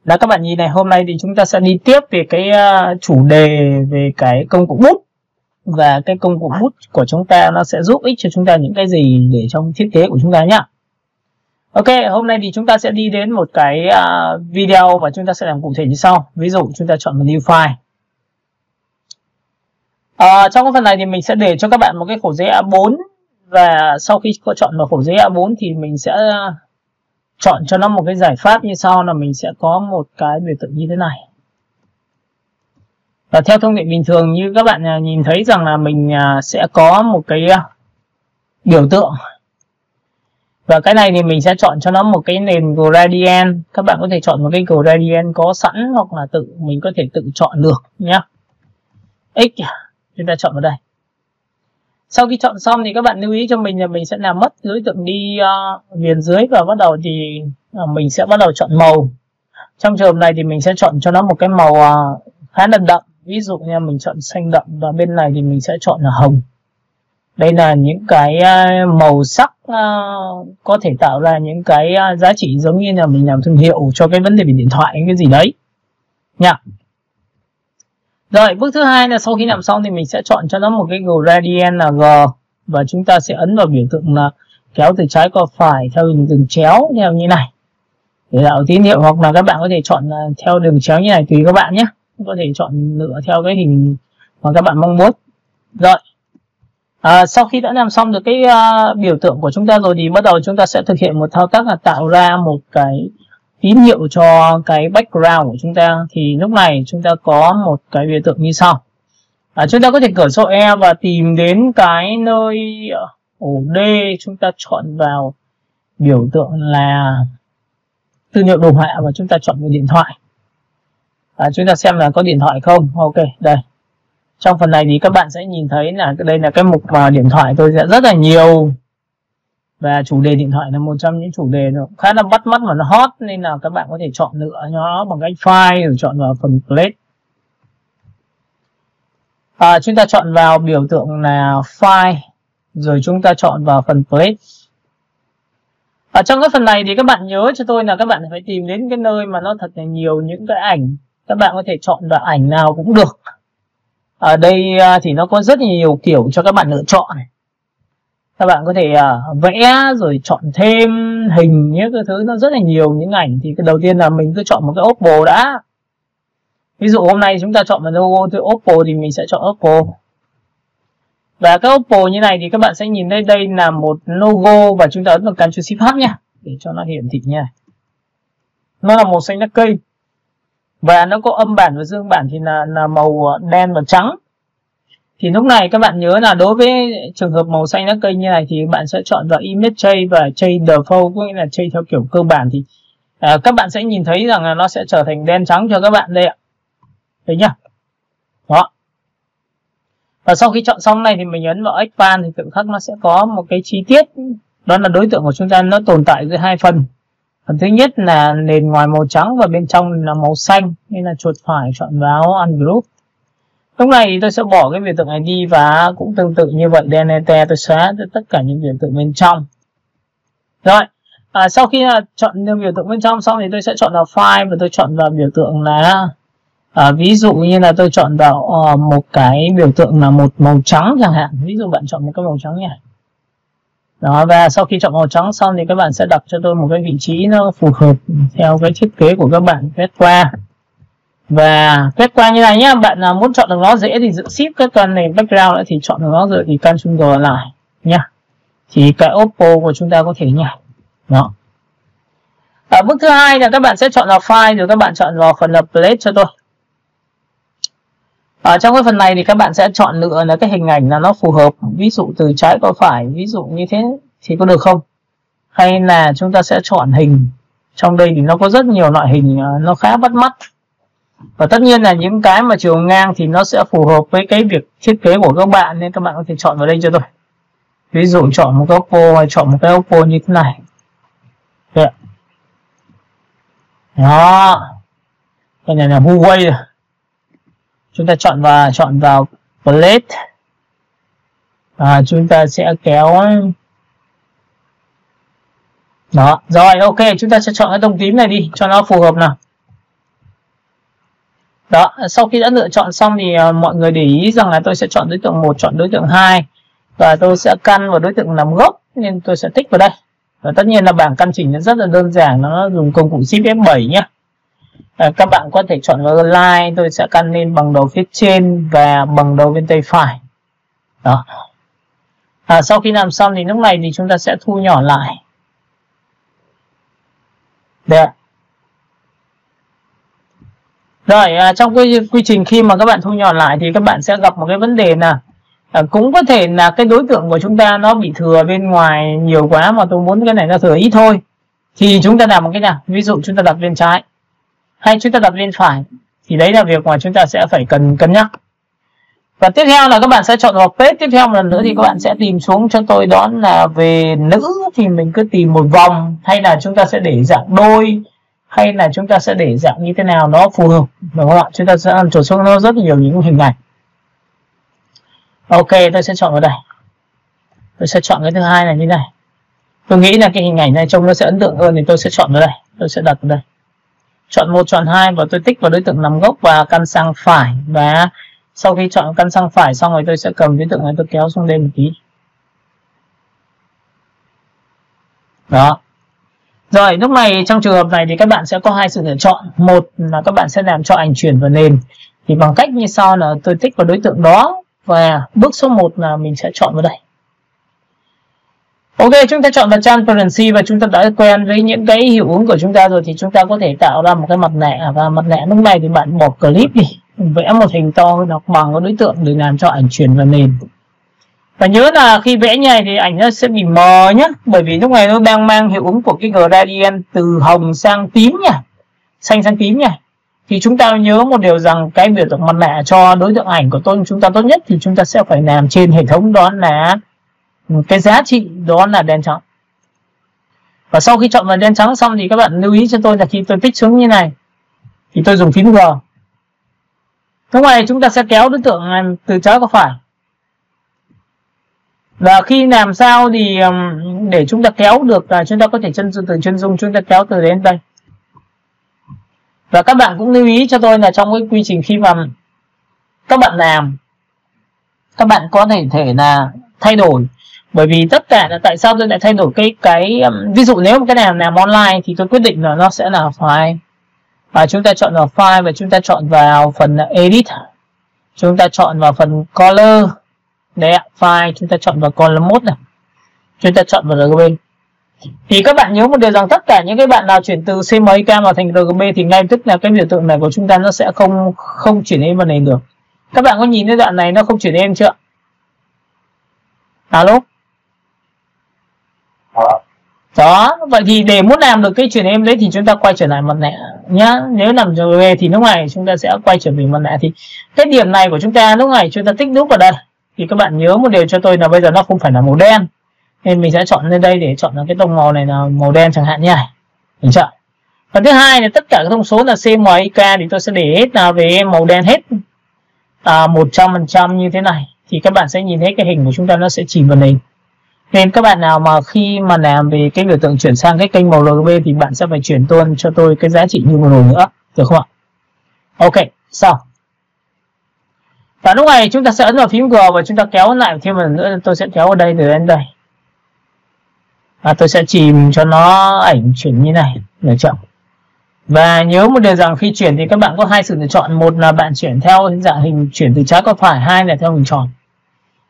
Đó các bạn nhìn này, hôm nay thì chúng ta sẽ đi tiếp về cái chủ đề về cái công cụ bút. Và cái công cụ bút của chúng ta nó sẽ giúp ích cho chúng ta những cái gì để trong thiết kế của chúng ta nhé. Ok, hôm nay thì chúng ta sẽ đi đến một cái video và chúng ta sẽ làm cụ thể như sau. Ví dụ chúng ta chọn một new file. Trong cái phần này thì mình sẽ để cho các bạn một cái khổ giấy A4. Và sau khi có chọn vào khổ giấy A4 thì mình sẽ chọn cho nó một cái giải pháp như sau, là mình sẽ có một cái biểu tượng như thế này. Và theo thông lệ bình thường như các bạn nhìn thấy rằng là mình sẽ có một cái biểu tượng. Và cái này thì mình sẽ chọn cho nó một cái nền gradient. Các bạn có thể chọn một cái gradient có sẵn hoặc là mình có thể tự chọn được nhé. X chúng ta chọn vào đây. Sau khi chọn xong thì các bạn lưu ý cho mình là mình sẽ làm mất đối tượng đi viền dưới, và bắt đầu thì mình sẽ bắt đầu chọn màu. Trong trường hợp này thì mình sẽ chọn cho nó một cái màu khá là đậm. Ví dụ như mình chọn xanh đậm, và bên này thì mình sẽ chọn là hồng. Đây là những cái màu sắc có thể tạo ra những cái giá trị giống như là mình làm thương hiệu cho cái vấn đề về điện thoại cái gì đấy nha. Rồi bước thứ hai là sau khi làm xong thì mình sẽ chọn cho nó một cái gradient là G, và chúng ta sẽ ấn vào biểu tượng là kéo từ trái qua phải theo đường chéo theo như này để tạo tín hiệu, hoặc là các bạn có thể chọn theo đường chéo như này, tùy các bạn nhé. Có thể chọn lựa theo cái hình mà các bạn mong muốn. Rồi sau khi đã làm xong được cái biểu tượng của chúng ta rồi thì bắt đầu chúng ta sẽ thực hiện một thao tác là tạo ra một cái tín hiệu cho cái background của chúng ta. Thì lúc này chúng ta có một cái biểu tượng như sau. Chúng ta có thể cởi số E và tìm đến cái nơi ổ D, chúng ta chọn vào biểu tượng là tư liệu đồ họa và chúng ta chọn một điện thoại. Chúng ta xem là có điện thoại không. Ok, đây. Trong phần này thì các bạn sẽ nhìn thấy là đây là cái mục điện thoại tôi sẽ rất là nhiều. Và chủ đề điện thoại là một trong những chủ đề nó khá là bắt mắt và nó hot, nên là các bạn có thể chọn lựa nó bằng cách file rồi chọn vào phần plate. Chúng ta chọn vào biểu tượng là file rồi chúng ta chọn vào phần plate. Trong cái phần này thì các bạn nhớ cho tôi là các bạn phải tìm đến cái nơi mà nó thật là nhiều những cái ảnh. Các bạn có thể chọn vào ảnh nào cũng được. Ở đây thì nó có rất nhiều kiểu cho các bạn lựa chọn. Các bạn có thể vẽ rồi chọn thêm hình những cái thứ, nó rất là nhiều những ảnh. Thì cái đầu tiên là mình cứ chọn một cái Oppo đã. Ví dụ hôm nay chúng ta chọn vào logo từ Oppo thì mình sẽ chọn Oppo. Và cái Oppo như này thì các bạn sẽ nhìn thấy đây là một logo, và chúng ta ấn vào Ctrl Shift H nhé để cho nó hiển thị như này. Nó là màu xanh lá cây. Và nó có âm bản và dương bản thì là màu đen và trắng. Thì lúc này các bạn nhớ là đối với trường hợp màu xanh lá cây như này thì bạn sẽ chọn vào Image Shade và Shade Default, có nghĩa là shade theo kiểu cơ bản. Thì các bạn sẽ nhìn thấy rằng là nó sẽ trở thành đen trắng cho các bạn đây ạ. Đấy nhá. Đó. Và sau khi chọn xong này thì mình ấn vào Expand thì tự khắc nó sẽ có một cái chi tiết. Đó là đối tượng của chúng ta nó tồn tại dưới hai phần. Phần thứ nhất là nền ngoài màu trắng và bên trong là màu xanh, nên là chuột phải chọn vào Ungroup. Lúc này thì tôi sẽ bỏ cái biểu tượng này đi, và cũng tương tự như vậy, delete tôi xóa tất cả những biểu tượng bên trong. Rồi, sau khi chọn được biểu tượng bên trong xong thì tôi sẽ chọn vào File và tôi chọn vào biểu tượng là ví dụ như là tôi chọn vào một cái biểu tượng là một màu trắng chẳng hạn. Ví dụ bạn chọn một cái màu trắng nhỉ. Đó, và sau khi chọn màu trắng xong thì các bạn sẽ đặt cho tôi một cái vị trí nó phù hợp theo cái thiết kế của các bạn quét qua. Và quét qua như này nhé. Bạn nào muốn chọn được nó dễ thì giữ Shift các con này background nữa thì chọn được nó rồi thì Ctrl G lại nha. Thì cái Oppo của chúng ta có thể nhảy. Đó. Bước thứ hai là các bạn sẽ chọn vào file rồi các bạn chọn vào phần là plate cho tôi. Trong cái phần này thì các bạn sẽ chọn lựa là cái hình ảnh là nó phù hợp, ví dụ từ trái qua phải, ví dụ như thế thì có được không? Hay là chúng ta sẽ chọn hình. Trong đây thì nó có rất nhiều loại hình nó khá bắt mắt. Và tất nhiên là những cái mà chiều ngang thì nó sẽ phù hợp với cái việc thiết kế của các bạn, nên các bạn có thể chọn vào đây cho tôi. Ví dụ chọn một cái Oppo hay chọn một cái Oppo như thế này. Đấy. Đó. Cái này là Huawei rồi. Chúng ta chọn vào plate. Chúng ta sẽ kéo. Đó, rồi ok, chúng ta sẽ chọn cái tông tím này đi cho nó phù hợp nào. Đó, sau khi đã lựa chọn xong thì mọi người để ý rằng là tôi sẽ chọn đối tượng 1, chọn đối tượng 2 và tôi sẽ căn vào đối tượng làm gốc, nên tôi sẽ tích vào đây. Và tất nhiên là bảng căn chỉnh nó rất là đơn giản, nó dùng công cụ Shift F7 nhé. Các bạn có thể chọn vào Align, tôi sẽ căn lên bằng đầu phía trên và bằng đầu bên tay phải. Đó. Sau khi làm xong thì lúc này thì chúng ta sẽ thu nhỏ lại. Đây. Rồi, trong cái quy trình khi mà các bạn thu nhỏ lại thì các bạn sẽ gặp một cái vấn đề là cũng có thể là cái đối tượng của chúng ta nó bị thừa bên ngoài nhiều quá, mà tôi muốn cái này nó thừa ít thôi. Thì chúng ta làm một cái nào, ví dụ chúng ta đặt bên trái hay chúng ta đặt bên phải, thì đấy là việc mà chúng ta sẽ phải cân nhắc. Và tiếp theo là các bạn sẽ chọn vào page. Tiếp theo một lần nữa thì các bạn sẽ tìm xuống cho tôi, đó là về nữ thì mình cứ tìm một vòng, hay là chúng ta sẽ để dạng đôi, hay là chúng ta sẽ để dạng như thế nào nó phù hợp, đúng không ạ? Chúng ta sẽ trổ xuống nó rất nhiều những hình ảnh. Ok, tôi sẽ chọn vào đây. Tôi sẽ chọn cái thứ hai là như này. Tôi nghĩ là cái hình ảnh này trông nó sẽ ấn tượng hơn thì tôi sẽ chọn vào đây. Tôi sẽ đặt vào đây. Chọn 1, chọn 2 và tôi tích vào đối tượng nằm gốc và căn sang phải. Và sau khi chọn căn sang phải xong rồi tôi sẽ cầm đối tượng này tôi kéo xuống lên một tí. Đó. Rồi, lúc này trong trường hợp này thì các bạn sẽ có hai sự lựa chọn. Một là các bạn sẽ làm cho ảnh chuyển vào nền. Thì bằng cách như sau là tôi tích vào đối tượng đó và bước số 1 là mình sẽ chọn vào đây. Ok, chúng ta chọn vào Transparency và chúng ta đã quen với những cái hiệu ứng của chúng ta rồi thì chúng ta có thể tạo ra một cái mặt nạ. Và mặt nạ lúc này thì bạn bỏ clip đi, vẽ một hình to hơn hoặc bằng cái đối tượng để làm cho ảnh chuyển vào nền. Và nhớ là khi vẽ như này thì ảnh nó sẽ bị mờ nhé, bởi vì lúc này nó đang mang hiệu ứng của cái gradient từ hồng sang tím nhỉ, xanh sang tím nhỉ. Thì chúng ta nhớ một điều rằng cái biểu tượng mặt nạ cho đối tượng ảnh của chúng ta tốt nhất thì chúng ta sẽ phải làm trên hệ thống, đó là cái giá trị đó là đen trắng. Và sau khi chọn vào đen trắng xong thì các bạn lưu ý cho tôi là khi tôi tích xuống như này thì tôi dùng phím G. Lúc này chúng ta sẽ kéo đối tượng từ trái qua phải. Và khi làm sao thì để chúng ta kéo được là chúng ta có thể từ chân dung chúng ta kéo từ đến đây. Và các bạn cũng lưu ý cho tôi là trong cái quy trình khi mà các bạn làm, các bạn có thể là thay đổi. Bởi vì tất cả là tại sao tôi lại thay đổi cái ví dụ nếu cái này làm online thì tôi quyết định là nó sẽ là file. Và chúng ta chọn vào file và chúng ta chọn vào phần edit. Chúng ta chọn vào phần color. Đấy ạ, file chúng ta chọn vào color mode này. Chúng ta chọn vào RGB. Thì các bạn nhớ một điều rằng tất cả những cái bạn nào chuyển từ CMYK vào thành RGB thì ngay tức là cái biểu tượng này của chúng ta nó sẽ không chuyển lên vào nền được. Các bạn có nhìn thấy đoạn này nó không chuyển lên chưa? Alo? Đó, vậy thì để muốn làm được cái chuyển em đấy thì chúng ta quay trở lại mặt nạ nhá. Nếu làm rồi thì lúc này chúng ta sẽ quay trở về mặt nạ. Thì cái điểm này của chúng ta lúc này chúng ta tích nút vào đây. Thì các bạn nhớ một điều cho tôi là bây giờ nó không phải là màu đen, nên mình sẽ chọn lên đây để chọn là cái tông màu này là màu đen chẳng hạn nha. Được chưa? Và thứ hai là tất cả các thông số là CMYK thì tôi sẽ để hết là về màu đen hết 100% như thế này. Thì các bạn sẽ nhìn thấy cái hình của chúng ta nó sẽ chìm vào nền. Nên các bạn nào mà khi mà làm về cái biểu tượng chuyển sang cái kênh màu RGB thì bạn sẽ phải chuyển tuôn cho tôi cái giá trị như màu nữa, được không ạ? Ok, xong. Và lúc này chúng ta sẽ ấn vào phím G và chúng ta kéo lại thêm một lần nữa. Tôi sẽ kéo ở đây từ đến đây. Và tôi sẽ chìm cho nó ảnh chuyển như này, được chưa? Và nhớ một điều rằng khi chuyển thì các bạn có hai sự lựa chọn. Một là bạn chuyển theo dạng hình chuyển từ trái qua phải, hai là theo hình tròn.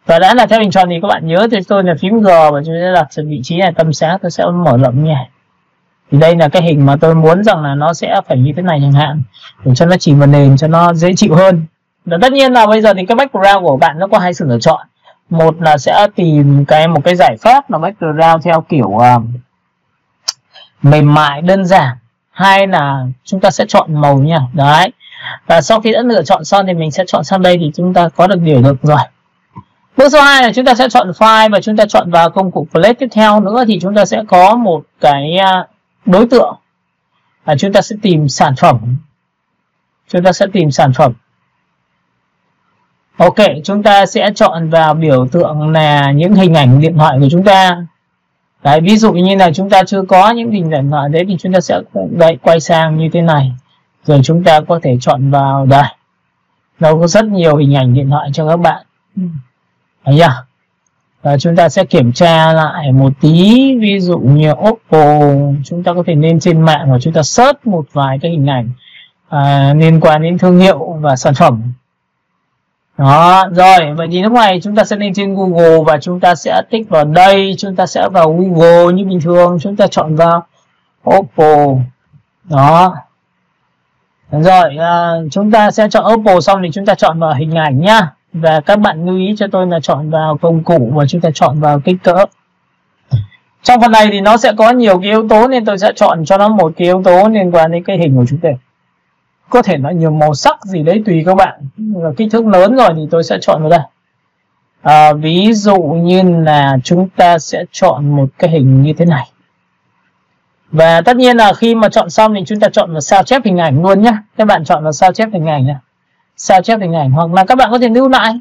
Và đã là theo hình tròn thì các bạn nhớ thì tôi là phím G và chúng ta đặt vị trí này tâm sáng, tôi sẽ mở rộng như này. Thì đây là cái hình mà tôi muốn rằng là nó sẽ phải như thế này chẳng hạn, để cho nó chìm vào nền cho nó dễ chịu hơn. Và tất nhiên là bây giờ thì cái background của bạn nó có hai sự lựa chọn. Một là sẽ tìm một cái giải pháp là background theo kiểu mềm mại đơn giản. Hai là chúng ta sẽ chọn màu nha. Đấy. Và sau khi đã lựa chọn xong thì mình sẽ chọn sang đây thì chúng ta có được điều được rồi. Bước số 2 là chúng ta sẽ chọn file và chúng ta chọn vào công cụ Plate. Tiếp theo nữa thì chúng ta sẽ có một cái đối tượng và chúng ta sẽ tìm sản phẩm. Chúng ta sẽ tìm sản phẩm. Ok, chúng ta sẽ chọn vào biểu tượng là những hình ảnh điện thoại của chúng ta. Đấy, ví dụ như là chúng ta chưa có những hình ảnh điện thoại đấy thì chúng ta sẽ quay sang như thế này. Rồi chúng ta có thể chọn vào đây. Nó có rất nhiều hình ảnh điện thoại cho các bạn. Thấy chưa? Và chúng ta sẽ kiểm tra lại một tí. Ví dụ như Oppo, chúng ta có thể lên trên mạng và chúng ta search một vài cái hình ảnh liên quan đến thương hiệu và sản phẩm. Đó, rồi, vậy thì lúc này chúng ta sẽ lên trên Google và chúng ta sẽ tích vào đây. Chúng ta sẽ vào Google như bình thường. Chúng ta chọn vào Oppo. Đó. Rồi, chúng ta sẽ chọn Oppo xong thì chúng ta chọn vào hình ảnh nhá. Và các bạn lưu ý cho tôi là chọn vào công cụ và chúng ta chọn vào kích cỡ. Trong phần này thì nó sẽ có nhiều cái yếu tố nên tôi sẽ chọn cho nó một cái yếu tố liên quan đến cái hình của chúng ta. Có thể là nhiều màu sắc gì đấy tùy các bạn. Kích thước lớn rồi thì tôi sẽ chọn vào đây. Ví dụ như là chúng ta sẽ chọn một cái hình như thế này. Và tất nhiên là khi mà chọn xong thì chúng ta chọn vào sao chép hình ảnh luôn nhé. Các bạn chọn vào sao chép hình ảnh này. Sao chép hình ảnh hoặc là các bạn có thể lưu lại.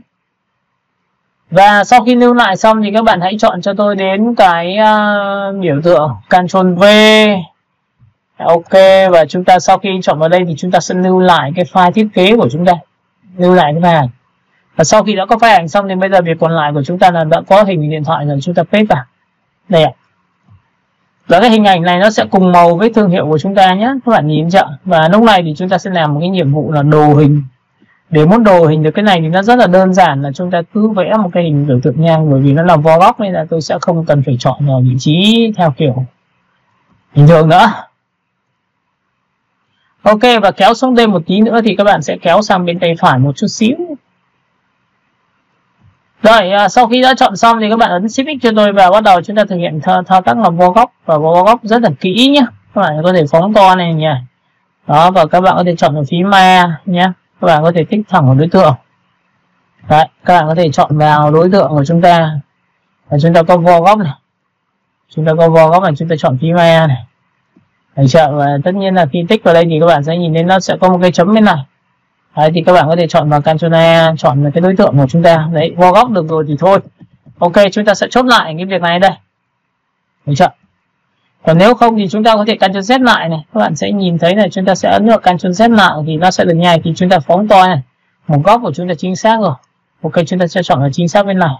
Và sau khi lưu lại xong thì các bạn hãy chọn cho tôi đến cái biểu tượng Ctrl V. Ok, và chúng ta sau khi chọn vào đây thì chúng ta sẽ lưu lại cái file thiết kế của chúng ta. Lưu lại cái file ảnh. Và sau khi đã có file ảnh xong thì bây giờ việc còn lại của chúng ta là đã có hình điện thoại rồi, chúng ta paste vào. Đây ạ. Và cái hình ảnh này nó sẽ cùng màu với thương hiệu của chúng ta nhé. Các bạn nhìn chưa? Và lúc này thì chúng ta sẽ làm một cái nhiệm vụ là đồ hình. Để muốn đồ hình được cái này thì nó rất là đơn giản, là chúng ta cứ vẽ một cái hình biểu tượng ngang, bởi vì nó là vo góc nên là tôi sẽ không cần phải chọn vào vị trí theo kiểu bình thường nữa. Ok, và kéo xuống đây một tí nữa thì các bạn sẽ kéo sang bên tay phải một chút xíu. Rồi, sau khi đã chọn xong thì các bạn ấn Shift X cho tôi và bắt đầu chúng ta thực hiện thao tác là vo góc. Và vo góc rất là kỹ nhé. Các bạn có thể phóng to này nhỉ. Đó, và các bạn có thể chọn vào phím ma nhé. Các bạn có thể tích thẳng vào đối tượng. Đấy, các bạn có thể chọn vào đối tượng của chúng ta. Và chúng ta có vo góc này. Chúng ta có vo góc này, chúng ta chọn phím ma này. Đấy chưa? Và tất nhiên là khi tích vào đây thì các bạn sẽ nhìn thấy nó sẽ có một cái chấm bên này. Đấy, thì các bạn có thể chọn vào Ctrl A, chọn cái đối tượng của chúng ta. Đấy, vo góc được rồi thì thôi. Ok, chúng ta sẽ chốt lại cái việc này đây. Được chưa? Còn nếu không thì chúng ta có thể Ctrl Z lại này. Các bạn sẽ nhìn thấy là chúng ta sẽ ấn vào Ctrl Z lại thì nó sẽ được như này. Thì chúng ta phóng to này. Một góc của chúng ta chính xác rồi. Ok, chúng ta sẽ chọn vào chính xác bên này.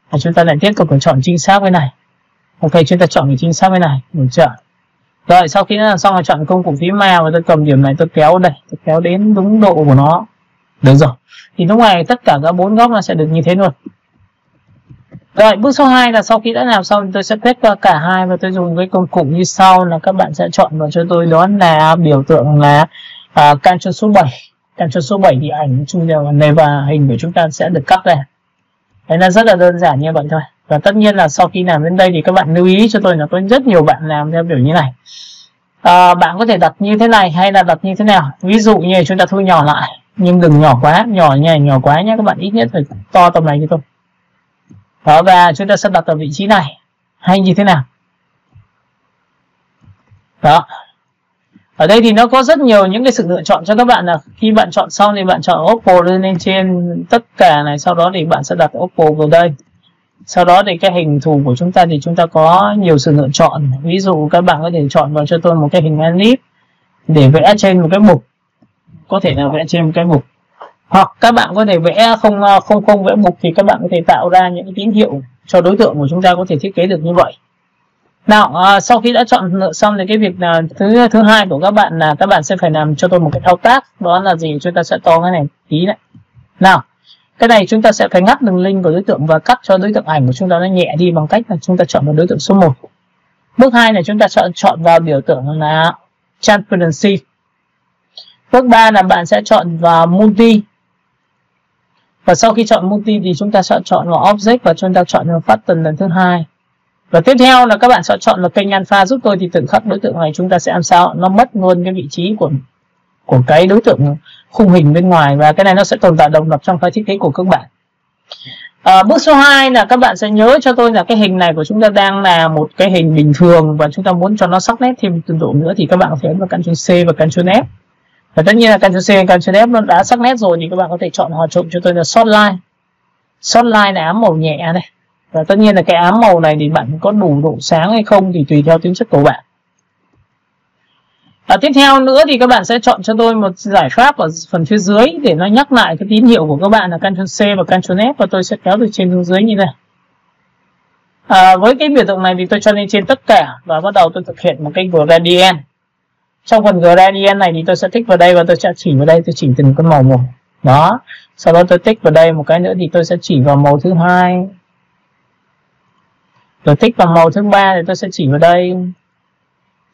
Và chúng ta lại tiếp tục chọn chính xác bên này. Ok, chúng ta chọn vào chính xác bên này. Được chưa? Rồi, sau khi nó làm xong là chọn công cụ phím ma và tôi cầm điểm này tôi kéo đây. Tôi kéo đến đúng độ của nó. Được rồi. Thì lúc này tất cả các 4 góc nó sẽ được như thế luôn. Rồi, bước số 2 là sau khi đã làm xong tôi sẽ paste qua cả hai và tôi dùng cái công cụ như sau là các bạn sẽ chọn vào cho tôi đó là biểu tượng là Ctrl số 7. Ctrl số 7 thì ảnh chung đều này và hình của chúng ta sẽ được cắt ra. Đấy là rất là đơn giản như vậy thôi. Và tất nhiên là sau khi làm đến đây thì các bạn lưu ý cho tôi là có rất nhiều bạn làm theo kiểu như này. Bạn có thể đặt như thế này hay là đặt như thế nào. Ví dụ như chúng ta thu nhỏ lại, nhưng đừng nhỏ quá, nhỏ quá nhé các bạn, ít nhất phải to tầm này cho tôi. Đó, và chúng ta sẽ đặt ở vị trí này hay như thế nào. Đó. Ở đây thì nó có rất nhiều những cái sự lựa chọn cho các bạn, là khi bạn chọn xong thì bạn chọn Oppo lên trên tất cả này, sau đó thì bạn sẽ đặt Oppo vào đây. Sau đó thì cái hình thù của chúng ta thì chúng ta có nhiều sự lựa chọn. Ví dụ các bạn có thể chọn vào cho tôi một cái hình elip để vẽ trên một cái mục. Có thể là vẽ trên một cái mục. Hoặc các bạn có thể vẽ không vẽ mục thì các bạn có thể tạo ra những cái tín hiệu cho đối tượng của chúng ta có thể thiết kế được như vậy. Nào, sau khi đã chọn lựa xong thì cái việc thứ hai của các bạn là các bạn sẽ phải làm cho tôi một cái thao tác. Đó là gì? Chúng ta sẽ to cái này tí này. Nào, cái này chúng ta sẽ phải ngắt đường link của đối tượng và cắt cho đối tượng ảnh của chúng ta nó nhẹ đi bằng cách là chúng ta chọn vào đối tượng số 1. Bước 2 là chúng ta chọn vào biểu tượng là Transparency. Bước 3 là bạn sẽ chọn vào Multi. Và sau khi chọn Multi thì chúng ta sẽ chọn vào Object và chúng ta chọn vào Pattern lần thứ 2. Và tiếp theo là các bạn sẽ chọn vào kênh Alpha giúp tôi, thì tự khắc đối tượng này chúng ta sẽ làm sao nó mất luôn cái vị trí của cái đối tượng khung hình bên ngoài, và cái này nó sẽ tồn tại độc lập trong file thiết kế của các bạn. Bước số 2 là các bạn sẽ nhớ cho tôi là cái hình này của chúng ta đang là một cái hình bình thường và chúng ta muốn cho nó sắc nét thêm từng độ nữa thì các bạn có thể ấn vào Ctrl C và Ctrl F. Và tất nhiên là Ctrl C và Ctrl F nó đã sắc nét rồi thì các bạn có thể chọn hòa trộn cho tôi là Shortline. Shortline là ám màu nhẹ này. Và tất nhiên là cái ám màu này thì bạn có đủ độ sáng hay không thì tùy theo tính chất của bạn. Tiếp theo nữa thì các bạn sẽ chọn cho tôi một giải pháp ở phần phía dưới để nó nhắc lại cái tín hiệu của các bạn là Ctrl C và Ctrl F, và tôi sẽ kéo từ trên xuống dưới như này. Với cái biểu tượng này thì tôi cho lên trên tất cả và bắt đầu tôi thực hiện một cái gradient. Trong phần gradient này thì tôi sẽ tích vào đây và tôi sẽ chỉ vào đây, tôi chỉ từng cái màu một. Đó. Sau đó tôi tích vào đây một cái nữa thì tôi sẽ chỉ vào màu thứ hai. Rồi tích vào màu thứ ba thì tôi sẽ chỉ vào đây.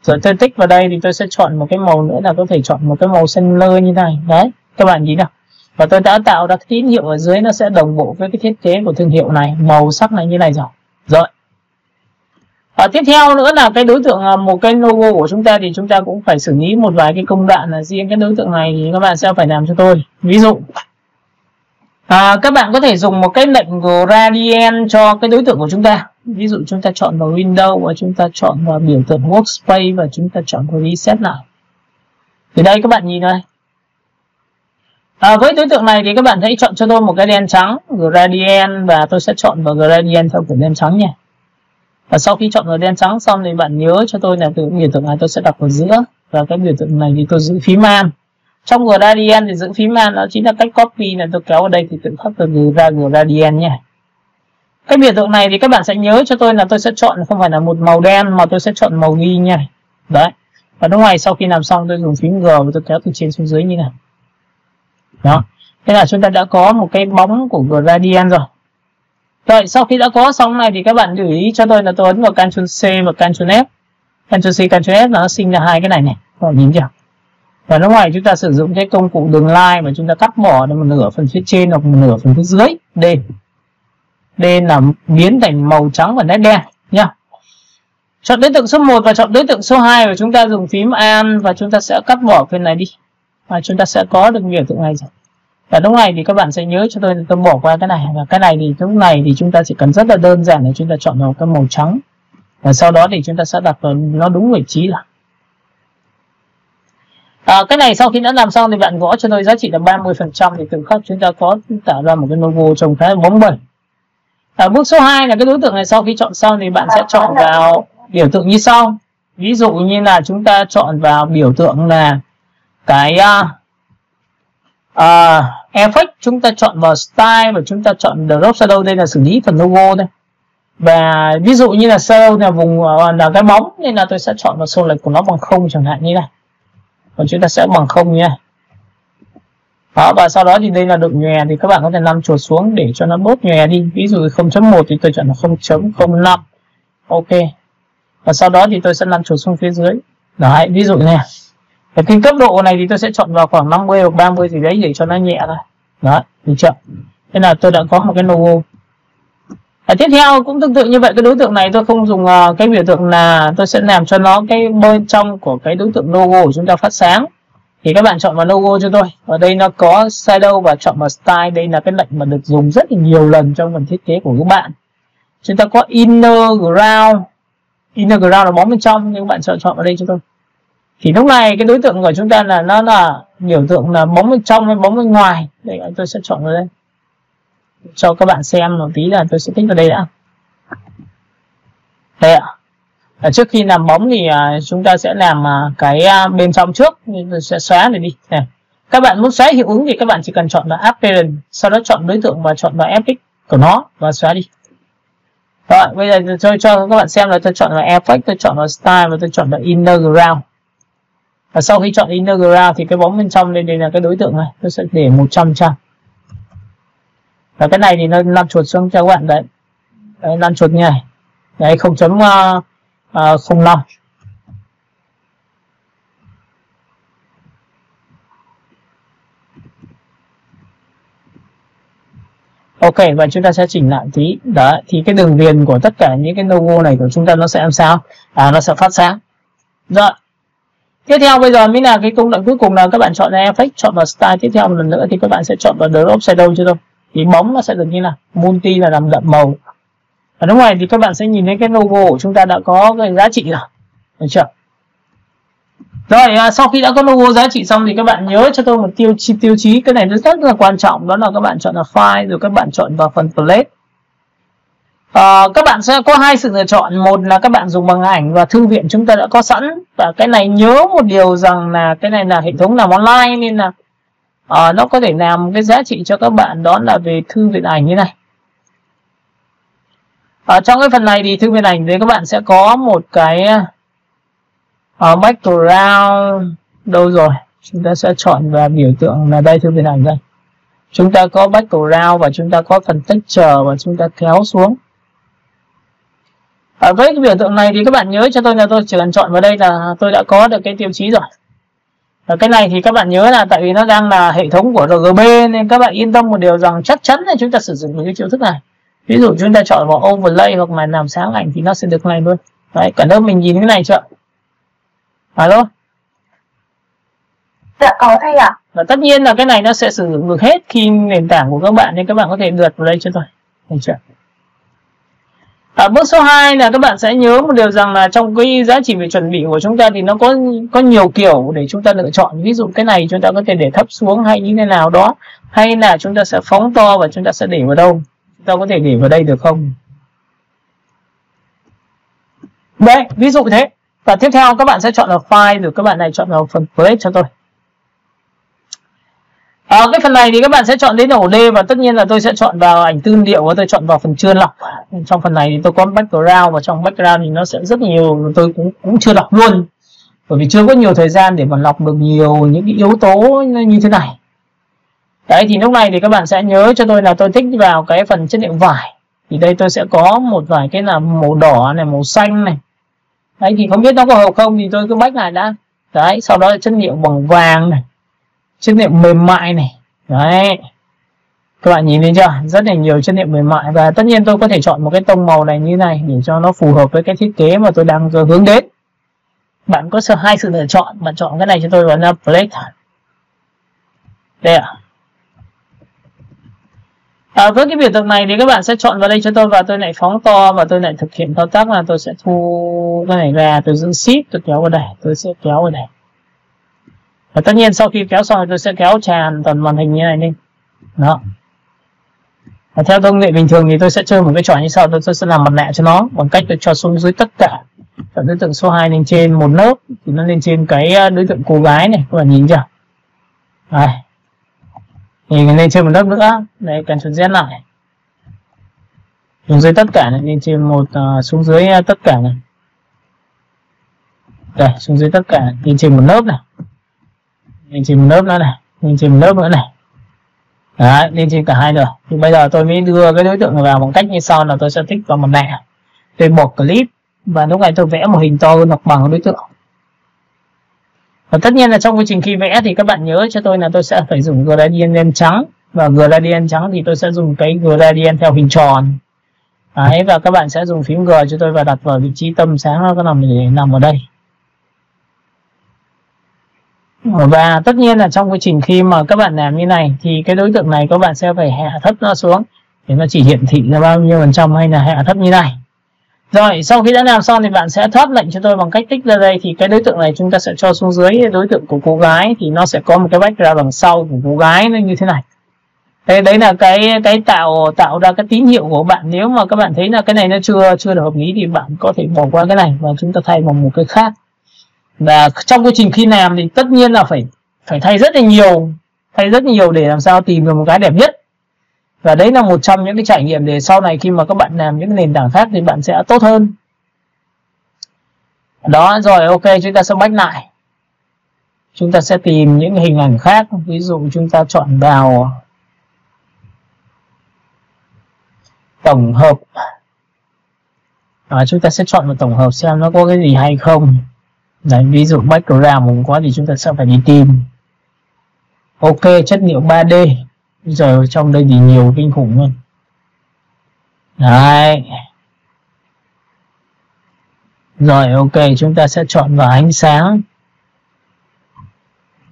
Rồi tôi tích vào đây thì tôi sẽ chọn một cái màu nữa là có thể chọn một cái màu xanh lơ như này. Đấy, các bạn nhìn nào. Và tôi đã tạo ra cái tín hiệu ở dưới, nó sẽ đồng bộ với cái thiết kế của thương hiệu này, màu sắc này như này rồi. Rồi. Tiếp theo nữa là cái đối tượng, một cái logo của chúng ta thì chúng ta cũng phải xử lý một vài cái công đoạn, là riêng cái đối tượng này thì các bạn sẽ phải làm cho tôi. Ví dụ các bạn có thể dùng một cái lệnh gradient cho cái đối tượng của chúng ta. Ví dụ chúng ta chọn vào Windows và chúng ta chọn vào biểu tượng Workspace và chúng ta chọn vào Reset lại. Thì đây các bạn nhìn đây. Với đối tượng này thì các bạn hãy chọn cho tôi một cái đen trắng gradient và tôi sẽ chọn vào gradient theo kiểu đen trắng nha. Và sau khi chọn vào đen trắng xong thì bạn nhớ cho tôi là từ biểu tượng này tôi sẽ đặt vào giữa, và cái biểu tượng này thì tôi giữ phím Alt. Trong gradient thì giữ phím Alt, đó chính là cách copy, là tôi kéo vào đây thì tự khắc từ ra gradient nha. Cái biểu tượng này thì các bạn sẽ nhớ cho tôi là tôi sẽ chọn không phải là một màu đen mà tôi sẽ chọn màu ghi nha. Đấy. Và lúc này sau khi làm xong tôi dùng phím G và tôi kéo từ trên xuống dưới như này. Đó. Thế là chúng ta đã có một cái bóng của gradient rồi. Rồi, sau khi đã có xong này thì các bạn lưu ý cho tôi là tôi ấn vào Ctrl C và Ctrl F. Ctrl C, Ctrl F là nó sinh ra hai cái này này. Các bạn nhìn chưa? Và lúc này chúng ta sử dụng cái công cụ đường line mà chúng ta cắt bỏ một nửa phần phía trên hoặc một nửa phần phía dưới. D là biến thành màu trắng và nét đen nha. Chọn đối tượng số 1 và chọn đối tượng số 2 và chúng ta dùng phím Alt và chúng ta sẽ cắt bỏ phần này đi. Và chúng ta sẽ có được biểu tượng này rồi. Và lúc này thì các bạn sẽ nhớ cho tôi bỏ qua cái này, và cái này thì lúc này thì chúng ta chỉ cần rất là đơn giản là chúng ta chọn vào cái màu trắng và sau đó thì chúng ta sẽ đặt vào nó đúng vị trí là. Cái này sau khi đã làm xong thì bạn gõ cho tôi giá trị là 30% thì tự khắc chúng ta có tạo ra một cái logo trông khá là bóng bẩy. Bước số 2 là cái đối tượng này sau khi chọn xong thì bạn sẽ chọn vào biểu tượng như sau. Ví dụ như là chúng ta chọn vào biểu tượng là cái effect, chúng ta chọn vào style và chúng ta chọn drop shadow, đây là xử lý phần logo đây. Và ví dụ như là shadow là vùng là cái bóng nên là tôi sẽ chọn vào select của nó bằng 0 chẳng hạn như này. Còn chúng ta sẽ bằng 0 nha. Đó, và sau đó thì đây là độ nhòe thì các bạn có thể nằm chuột xuống để cho nó bớt nhòe đi. Ví dụ 0.1 thì tôi chọn là 0.05. Ok. Và sau đó thì tôi sẽ nằm chuột xuống phía dưới. Đấy, ví dụ này. Và cái cấp độ này thì tôi sẽ chọn vào khoảng 50 hoặc 30 gì đấy để cho nó nhẹ thôi. Đó, được chưa? Thế là tôi đã có một cái logo. Tiếp theo cũng tương tự như vậy, cái đối tượng này tôi không dùng cái biểu tượng là tôi sẽ làm cho nó cái bên trong của cái đối tượng logo của chúng ta phát sáng. Thì các bạn chọn vào logo cho tôi. Ở đây nó có shadow và chọn vào style. Đây là cái lệnh mà được dùng rất là nhiều lần trong phần thiết kế của các bạn. Chúng ta có inner ground. Inner ground là bóng bên trong, nhưng các bạn chọn vào đây cho tôi. Thì lúc này cái đối tượng của chúng ta là nó là biểu tượng là bóng bên trong hay bóng bên ngoài. Đây tôi sẽ chọn vào đây cho các bạn xem một tí, là tôi sẽ tích vào đây đã. Đây ạ. Trước khi làm bóng thì chúng ta sẽ làm cái bên trong trước, nên tôi sẽ xóa này đi. Này. Các bạn muốn xóa hiệu ứng thì các bạn chỉ cần chọn vào Appearance, sau đó chọn đối tượng và chọn vào Effect của nó và xóa đi. Rồi, bây giờ tôi cho các bạn xem là tôi chọn vào Effect, tôi chọn vào Style và tôi chọn vào Inner Ground. Và sau khi chọn Inner Ground thì cái bóng bên trong đây là cái đối tượng này, tôi sẽ để 100%. Và cái này thì nó làm chuột xuống cho các bạn đấy. Đấy, làm chuột như này. Đấy, 0.05. Ok, và chúng ta sẽ chỉnh lại tí. Đấy, thì cái đường viền của tất cả những cái logo này của chúng ta nó sẽ làm sao? Nó sẽ phát sáng. Rồi. Tiếp theo bây giờ mới là cái công đoạn cuối cùng là các bạn chọn effect, chọn vào style. Tiếp theo một lần nữa thì các bạn sẽ chọn vào drop shadow cho tôi. Thì bóng nó sẽ được như nào? Multi là làm đậm màu. Và lúc này thì các bạn sẽ nhìn thấy cái logo của chúng ta đã có cái giá trị rồi. Được chưa? Rồi, sau khi đã có logo giá trị xong thì các bạn nhớ cho tôi một tiêu chí, cái này rất là quan trọng, đó là các bạn chọn là file rồi các bạn chọn vào phần plate. Các bạn sẽ có hai sự lựa chọn. Một là các bạn dùng bằng ảnh và thư viện chúng ta đã có sẵn, và cái này nhớ một điều rằng là cái này là hệ thống làm online nên là nó có thể làm cái giá trị cho các bạn, đó là về thư viện ảnh như này. Ở trong cái phần này thì thư viện ảnh thì các bạn sẽ có một cái background. Đâu rồi? Chúng ta sẽ chọn vào biểu tượng là đây, thư viện ảnh đây. Chúng ta có background và chúng ta có phần texture và chúng ta kéo xuống. Với cái biểu tượng này thì các bạn nhớ cho tôi là tôi chỉ cần chọn vào đây là tôi đã có được cái tiêu chí rồi. Và cái này thì các bạn nhớ là tại vì nó đang là hệ thống của RGB nên các bạn yên tâm một điều rằng chắc chắn là chúng ta sử dụng được cái chiêu thức này. Ví dụ chúng ta chọn vào overlay hoặc là làm sáng ảnh thì nó sẽ được này luôn. Đấy, cả lớp mình nhìn cái này chưa? Alo? Dạ có thầy ạ. Và tất nhiên là cái này nó sẽ sử dụng được hết khi nền tảng của các bạn nên các bạn có thể lượt vào đây cho tôi. Thấy chưa? Bước số 2 là các bạn sẽ nhớ một điều rằng là trong cái giá trị về chuẩn bị của chúng ta thì nó có nhiều kiểu để chúng ta lựa chọn. Ví dụ cái này chúng ta có thể để thấp xuống hay như thế nào đó, hay là chúng ta sẽ phóng to và chúng ta sẽ để vào đâu. Chúng ta có thể để vào đây được không? Đấy, ví dụ thế. Và tiếp theo các bạn sẽ chọn vào file, rồi các bạn này chọn vào phần plate cho tôi. Cái phần này thì các bạn sẽ chọn đến ổ D và tất nhiên là tôi sẽ chọn vào ảnh tư liệu và tôi chọn vào phần chưa lọc. Trong phần này thì tôi có background và trong background thì nó sẽ rất nhiều, tôi cũng chưa lọc luôn bởi vì chưa có nhiều thời gian để mà lọc được nhiều những cái yếu tố như thế này. Đấy, thì lúc này thì các bạn sẽ nhớ cho tôi là tôi thích vào cái phần chất liệu vải. Thì đây tôi sẽ có một vài cái là màu đỏ này, màu xanh này. Đấy, thì không biết nó có hợp không thì tôi cứ bách lại đã. Đấy, sau đó là chất liệu bằng vàng này, chất liệu mềm mại này. Đấy, các bạn nhìn thấy chưa? Rất là nhiều chất liệu mềm mại. Và tất nhiên tôi có thể chọn một cái tông màu này như này để cho nó phù hợp với cái thiết kế mà tôi đang hướng đến. Bạn có hai sự lựa chọn. Bạn chọn cái này cho tôi vào là plate. Đây ạ. Với cái biểu tượng này thì các bạn sẽ chọn vào đây cho tôi và tôi lại phóng to và tôi lại thực hiện thao tác là tôi sẽ thu cái này ra, tôi giữ shift, tôi kéo vào đây, tôi sẽ kéo vào đây. Và tất nhiên sau khi kéo xong tôi sẽ kéo tràn toàn màn hình như này lên. Đó. Và theo thông lệ bình thường thì tôi sẽ chơi một cái trò như sau, tôi sẽ làm mặt nạ cho nó bằng cách tôi cho xuống dưới tất cả. Chọn đối tượng số 2 lên trên một lớp thì nó lên trên cái đối tượng cô gái này, các bạn nhìn chưa? Đây. Nhìn lên trên một lớp nữa, đây, Ctrl Z lại. Xuống dưới tất cả này, lên trên một xuống dưới tất cả này. Đây, xuống dưới tất cả, lên trên một lớp này. Lên trên một lớp nữa này, lên trên một lớp nữa này. Đấy, lên trên cả hai rồi. Thì bây giờ tôi mới đưa cái đối tượng vào bằng cách như sau là tôi sẽ thích vào mặt nạ. Tôi bật clip và lúc này tôi vẽ một hình to hơn hoặc bằng đối tượng. Và tất nhiên là trong quá trình khi vẽ thì các bạn nhớ cho tôi là tôi sẽ phải dùng gradient đen trắng. Và gradient trắng thì tôi sẽ dùng cái gradient theo hình tròn. Đấy, và các bạn sẽ dùng phím G cho tôi và đặt vào vị trí tâm sáng nó có nằm ở đây. Và tất nhiên là trong quá trình khi mà các bạn làm như này thì cái đối tượng này các bạn sẽ phải hạ thấp nó xuống để nó chỉ hiển thị ra bao nhiêu % hay là hạ thấp như này. Rồi sau khi đã làm xong thì bạn sẽ thoát lệnh cho tôi bằng cách tích ra đây, thì cái đối tượng này chúng ta sẽ cho xuống dưới đối tượng của cô gái thì nó sẽ có một cái background đằng sau của cô gái nó như thế này. Đấy là cái tạo ra cái tín hiệu của bạn. Nếu mà các bạn thấy là cái này nó chưa được hợp lý thì bạn có thể bỏ qua cái này và chúng ta thay bằng một cái khác. Và trong quá trình khi làm thì tất nhiên là phải thay rất là nhiều để làm sao tìm được một cái đẹp nhất. Và đấy là một trong những cái trải nghiệm để sau này khi mà các bạn làm những nền tảng khác thì bạn sẽ tốt hơn. Đó, rồi ok, chúng ta sẽ back lại. Chúng ta sẽ tìm những hình ảnh khác. Ví dụ chúng ta chọn vào tổng hợp. Chúng ta sẽ chọn vào tổng hợp xem nó có cái gì hay không. Đấy, ví dụ background không có thì chúng ta sẽ phải đi tìm. Ok, chất liệu 3D. Giờ trong đây thì nhiều kinh khủng luôn. Đấy. Rồi ok, chúng ta sẽ chọn vào ánh sáng.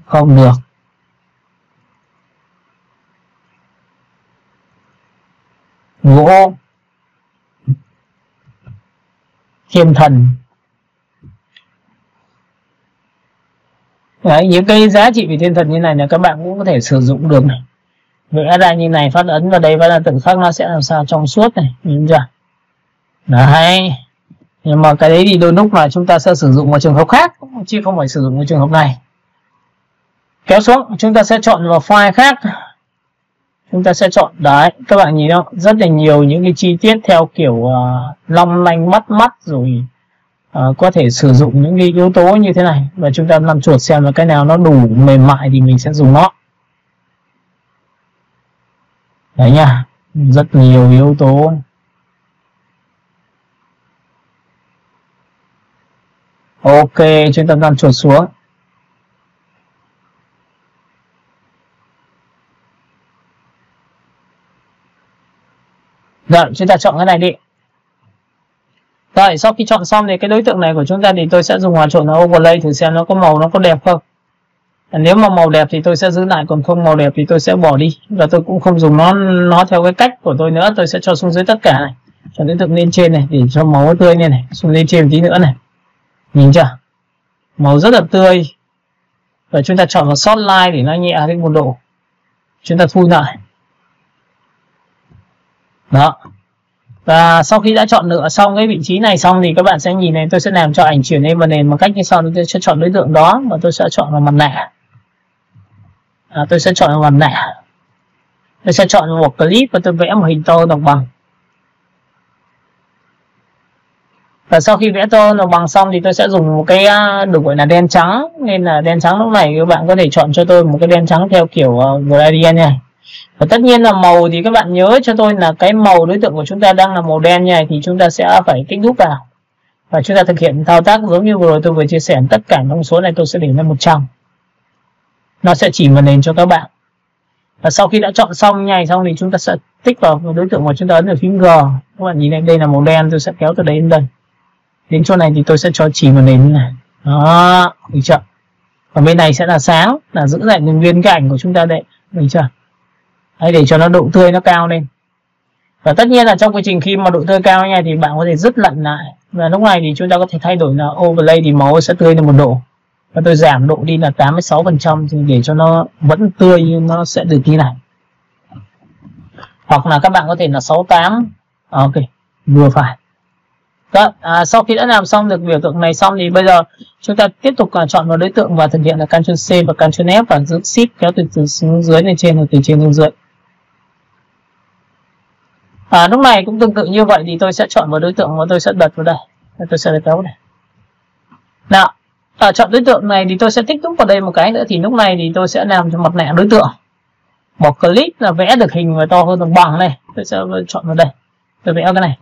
Không được. Gỗ. Thiên thần. Đấy, những cái giá trị về thiên thần như này là các bạn cũng có thể sử dụng được này. Vẽ ra như này, phát ấn vào đây và là tự khắc nó sẽ làm sao trong suốt này, nhìn chưa? Đấy. Nhưng mà cái đấy thì đôi lúc là chúng ta sẽ sử dụng vào trường hợp khác chứ không phải sử dụng vào trường hợp này. Kéo xuống chúng ta sẽ chọn vào file khác. Chúng ta sẽ chọn đấy, các bạn nhìn không? Rất là nhiều những cái chi tiết theo kiểu long lanh bắt mắt rồi có thể sử dụng những cái yếu tố như thế này, và chúng ta làm chuột xem là cái nào nó đủ mềm mại thì mình sẽ dùng nó. Đấy nha, rất nhiều yếu tố. Ok, chúng ta làm chuột xuống. Rồi, chúng ta chọn cái này đi. Rồi, sau khi chọn xong thì cái đối tượng này của chúng ta thì tôi sẽ dùng hòa trộn nó overlay thử xem nó có màu nó có đẹp không. Nếu mà màu đẹp thì tôi sẽ giữ lại, còn không màu đẹp thì tôi sẽ bỏ đi. Và tôi cũng không dùng nó theo cái cách của tôi nữa, tôi sẽ cho xuống dưới tất cả này. Cho đối tượng lên trên này để cho màu nó tươi lên này, xuống lên trên một tí nữa này. Nhìn chưa? Màu rất là tươi. Và chúng ta chọn vào short line để nó nhẹ đến 1 độ. Chúng ta thu lại. Đó. Và sau khi đã chọn lựa xong cái vị trí này xong thì các bạn sẽ nhìn này, tôi sẽ làm cho ảnh chuyển lên vào nền bằng cách như sau. Tôi sẽ chọn đối tượng đó và tôi sẽ chọn vào mặt nạ. Tôi sẽ chọn vào mặt nạ. Tôi sẽ chọn vào một clip và tôi vẽ một hình to đồng bằng. Và sau khi vẽ to đồng bằng xong thì tôi sẽ dùng một cái được gọi là đen trắng. Nên là đen trắng lúc này các bạn có thể chọn cho tôi một cái đen trắng theo kiểu gradient này. Và tất nhiên là màu thì các bạn nhớ cho tôi là cái màu đối tượng của chúng ta đang là màu đen như này thì chúng ta sẽ phải kích đúp vào. Và chúng ta thực hiện thao tác giống như vừa rồi tôi vừa chia sẻ, tất cả thông số này tôi sẽ để lên 100. Nó sẽ chỉ vào nền cho các bạn. Và sau khi đã chọn xong như này xong thì chúng ta sẽ tích vào đối tượng của chúng ta, ấn vào phím G. Các bạn nhìn đây là màu đen, tôi sẽ kéo từ đây đến đây. Đến chỗ này thì tôi sẽ cho chỉ vào nền như này. Đó, được chưa? Còn bên này sẽ là sáng, là giữ lại nguyên cái ảnh của chúng ta đây, được chưa? Đấy, để cho nó độ tươi nó cao lên. Và tất nhiên là trong quá trình khi mà độ tươi cao như này thì bạn có thể dứt lạnh lại. Và lúc này thì chúng ta có thể thay đổi là overlay thì màu sẽ tươi lên 1 độ. Và tôi giảm độ đi là 86% thì để cho nó vẫn tươi nhưng nó sẽ được như này. Hoặc là các bạn có thể là 68. Ok, vừa phải. Đó, sau khi đã làm xong được biểu tượng này xong thì bây giờ chúng ta tiếp tục chọn vào đối tượng và thực hiện là Ctrl C và Ctrl F và giữ Shift kéo từ xuống dưới lên trên, từ trên lên dưới. Lúc này cũng tương tự như vậy thì tôi sẽ chọn vào đối tượng và tôi sẽ đặt vào đây. Tôi sẽ kéo vào đây. Nào, chọn đối tượng này thì tôi sẽ tích đúp vào đây một cái nữa, thì lúc này thì tôi sẽ làm cho mặt nạ đối tượng. Một clip là vẽ được hình và to hơn đồng bằng này. Tôi sẽ chọn vào đây. Tôi vẽ cái này.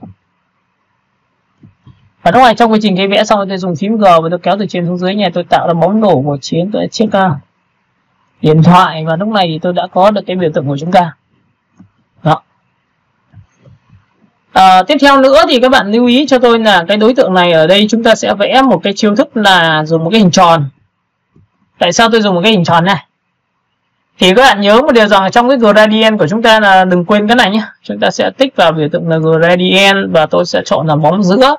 Và lúc này trong quá trình cái vẽ xong tôi dùng phím G và tôi kéo từ trên xuống dưới này, tôi tạo ra bóng đổ của chiếc điện thoại, và lúc này thì tôi đã có được cái biểu tượng của chúng ta. Đó. Tiếp theo nữa thì các bạn lưu ý cho tôi là cái đối tượng này ở đây chúng ta sẽ vẽ một cái chiêu thức là dùng một cái hình tròn. Tại sao tôi dùng một cái hình tròn này? Thì các bạn nhớ một điều rằng trong cái gradient của chúng ta là đừng quên cái này nhé. Chúng ta sẽ tích vào biểu tượng là gradient và tôi sẽ chọn là bóng giữa.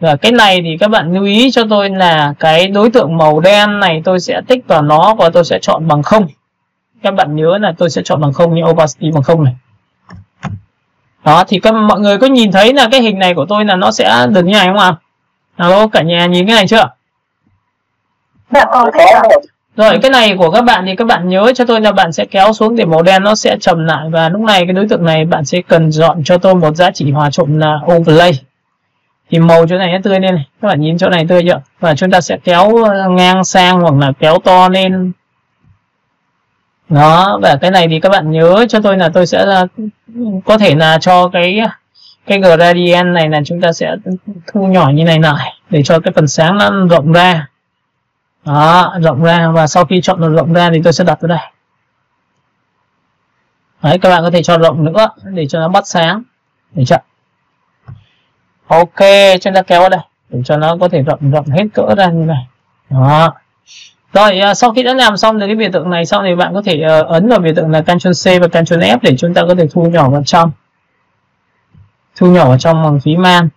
Và cái này thì các bạn lưu ý cho tôi là cái đối tượng màu đen này tôi sẽ tích vào nó và tôi sẽ chọn bằng 0. Các bạn nhớ là tôi sẽ chọn bằng 0 như opacity bằng 0 này. Đó, thì mọi người có nhìn thấy là cái hình này của tôi là nó sẽ được như này không ạ? Nào, cả nhà nhìn cái này chưa? Rồi, cái này của các bạn thì các bạn nhớ cho tôi là bạn sẽ kéo xuống để màu đen nó sẽ trầm lại. Và lúc này cái đối tượng này bạn sẽ cần dọn cho tôi một giá trị hòa trộn là overlay. Thì màu chỗ này nó tươi lên này. Các bạn nhìn chỗ này tươi chưa? Và chúng ta sẽ kéo ngang sang hoặc là kéo to lên. Đó, và cái này thì các bạn nhớ cho tôi là tôi sẽ có thể là cho cái gradient này là chúng ta sẽ thu nhỏ như này lại để cho cái phần sáng nó rộng ra. Đó, rộng ra, và sau khi chọn được rộng ra thì tôi sẽ đặt vào đây. Đấy, các bạn có thể cho rộng nữa để cho nó bắt sáng. Được chưa? Ok, chúng ta kéo vào đây để cho nó có thể rộng hết cỡ ra như này. Đó. Rồi, sau khi đã làm xong được cái biểu tượng này xong thì bạn có thể ấn vào biểu tượng là Ctrl C và Ctrl F để chúng ta có thể thu nhỏ vào trong. Thu nhỏ vào trong bằng phím Man.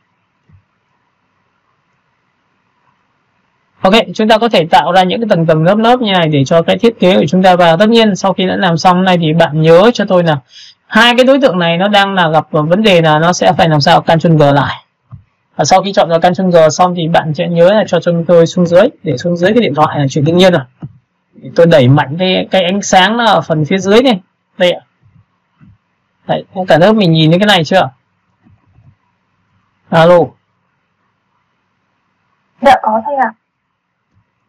Ok, chúng ta có thể tạo ra những cái tầng lớp như này để cho cái thiết kế của chúng ta vào. Tất nhiên sau khi đã làm xong này thì bạn nhớ cho tôi là hai cái đối tượng này nó đang là gặp vấn đề là nó sẽ phải làm sao Ctrl G lại. Và sau khi chọn vào Ctrl G xong thì bạn sẽ nhớ là cho tôi xuống dưới, để xuống dưới cái điện thoại là chuyện đương nhiên rồi. Tôi đẩy mạnh cái ánh sáng nó ở phần phía dưới này. Đây ạ. Đấy, cả lớp mình nhìn thấy cái này chưa? Alo. Dạ có thầy ạ.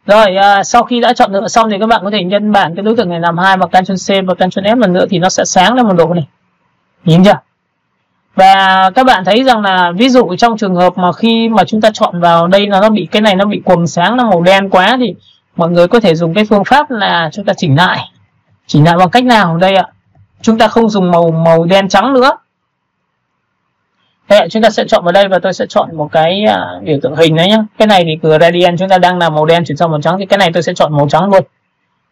Rồi, sau khi đã chọn lựa xong thì các bạn có thể nhân bản cái đối tượng này làm 2 và Ctrl C và Ctrl F lần nữa thì nó sẽ sáng lên một độ này. Nhìn chưa? Và các bạn thấy rằng là ví dụ trong trường hợp mà khi mà chúng ta chọn vào đây là nó bị cái này nó bị quầng sáng nó màu đen quá thì mọi người có thể dùng cái phương pháp là chúng ta chỉnh lại. Chỉnh lại bằng cách nào đây ạ? Chúng ta không dùng màu đen trắng nữa. Thế chúng ta sẽ chọn vào đây và tôi sẽ chọn một cái biểu tượng hình đấy nhá. Cái này thì gradient chúng ta đang làm màu đen chuyển sang màu trắng thì cái này tôi sẽ chọn màu trắng luôn.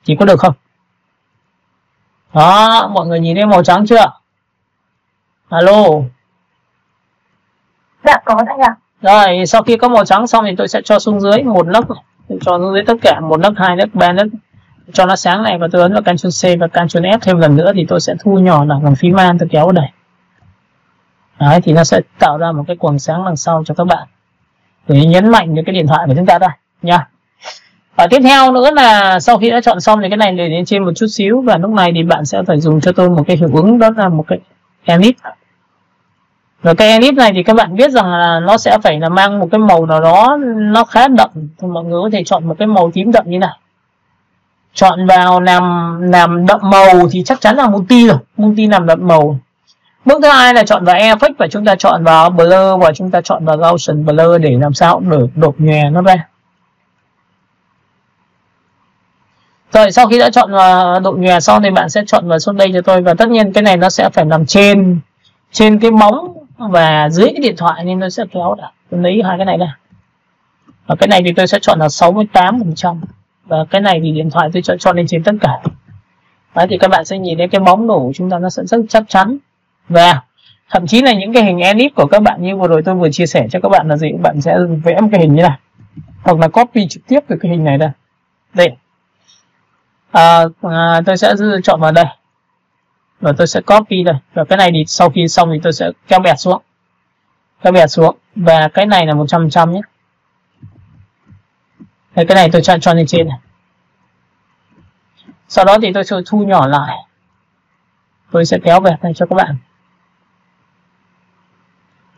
Thì có được không? Đó, mọi người nhìn thấy màu trắng chưa? Alo. Dạ có thầy ạ. Rồi, sau khi có màu trắng xong thì tôi sẽ cho xuống dưới một nấc, cho xuống dưới tất cả một nấc, 2 nấc, 3 nấc cho nó sáng này, và tôi ấn vào Ctrl C và Ctrl F thêm lần nữa thì tôi sẽ thu nhỏ là bằng phím man, tôi kéo vào đây. Đấy, thì nó sẽ tạo ra một cái quầng sáng đằng sau cho các bạn để nhấn mạnh đến cái điện thoại của chúng ta đây nha. Và tiếp theo nữa là sau khi đã chọn xong thì cái này để lên trên một chút xíu, và lúc này thì bạn sẽ phải dùng cho tôi một cái hiệu ứng, đó là một cái Enit. Và cái Enit này thì các bạn biết rằng là nó sẽ phải là mang một cái màu nào đó nó khá đậm, thì mọi người có thể chọn một cái màu tím đậm như này. Chọn vào làm đậm màu thì chắc chắn là multi rồi, multi làm đậm màu. Bước thứ hai là chọn vào Effect và chúng ta chọn vào Blur và chúng ta chọn vào Gaussian Blur để làm sao để đột nhòe nó ra. Rồi sau khi đã chọn vào độ nhòe xong thì bạn sẽ chọn vào xuống đây cho tôi, và tất nhiên cái này nó sẽ phải nằm trên cái móng và dưới cái điện thoại nên nó sẽ kéo đã. Tôi lấy hai cái này ra. Và cái này thì tôi sẽ chọn là 68%. Và cái này thì điện thoại tôi chọn lên trên tất cả. Đấy, thì các bạn sẽ nhìn thấy cái bóng nổ của chúng ta nó sẽ rất chắc chắn. Và thậm chí là những cái hình edit của các bạn như vừa rồi tôi vừa chia sẻ cho các bạn là gì, các bạn sẽ vẽ một cái hình như này, hoặc là copy trực tiếp từ cái hình này ra đây. Tôi sẽ chọn vào đây và tôi sẽ copy đây, và cái này thì sau khi xong thì tôi sẽ kéo bẹt xuống, và cái này là 100% nhé. Cái này tôi cho lên trên này. Sau đó thì tôi sẽ thu nhỏ lại, tôi sẽ kéo bẹt này cho các bạn.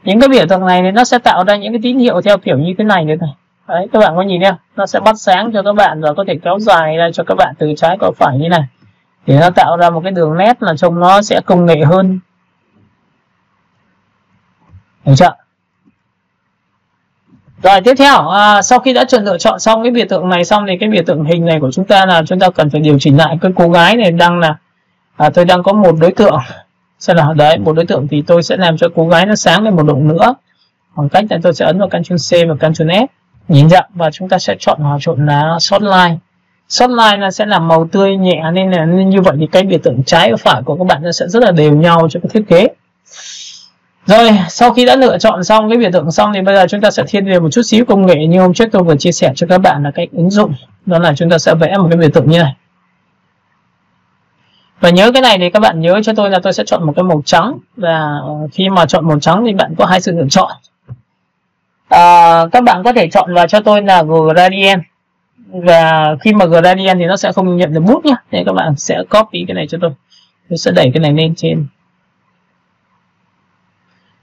Những cái biểu tượng này thì nó sẽ tạo ra những cái tín hiệu theo kiểu như thế này nữa này. Đấy, các bạn có nhìn thấy không? Nó sẽ bắt sáng cho các bạn và có thể kéo dài ra cho các bạn từ trái qua phải như này, để nó tạo ra một cái đường nét là trông nó sẽ công nghệ hơn. Được chưa? Rồi tiếp theo, sau khi đã lựa chọn xong cái biểu tượng này xong thì cái biểu tượng hình này của chúng ta là chúng ta cần phải điều chỉnh lại. Cái cô gái này đang là tôi đang có một đối tượng, xem nào, đấy, một đối tượng thì tôi sẽ làm cho cô gái nó sáng lên một độ nữa bằng cách là tôi sẽ ấn vào Ctrl C và Ctrl S, nhìn nhận, và chúng ta sẽ chọn là Shortline. Shortline nó sẽ làm màu tươi nhẹ, nên là như vậy thì cái biểu tượng trái và phải của các bạn nó sẽ rất là đều nhau cho cái thiết kế. Rồi sau khi đã lựa chọn xong cái biểu tượng xong thì bây giờ chúng ta sẽ thiên về một chút xíu công nghệ như hôm trước tôi vừa chia sẻ cho các bạn là cách ứng dụng, đó là chúng ta sẽ vẽ một cái biểu tượng như này. Và nhớ cái này thì các bạn nhớ cho tôi là tôi sẽ chọn một cái màu trắng, và khi mà chọn màu trắng thì bạn có hai sự lựa chọn. Các bạn có thể chọn vào cho tôi là gradient, và khi mà gradient thì nó sẽ không nhận được bút nhé, nên các bạn sẽ copy cái này cho tôi sẽ đẩy cái này lên trên.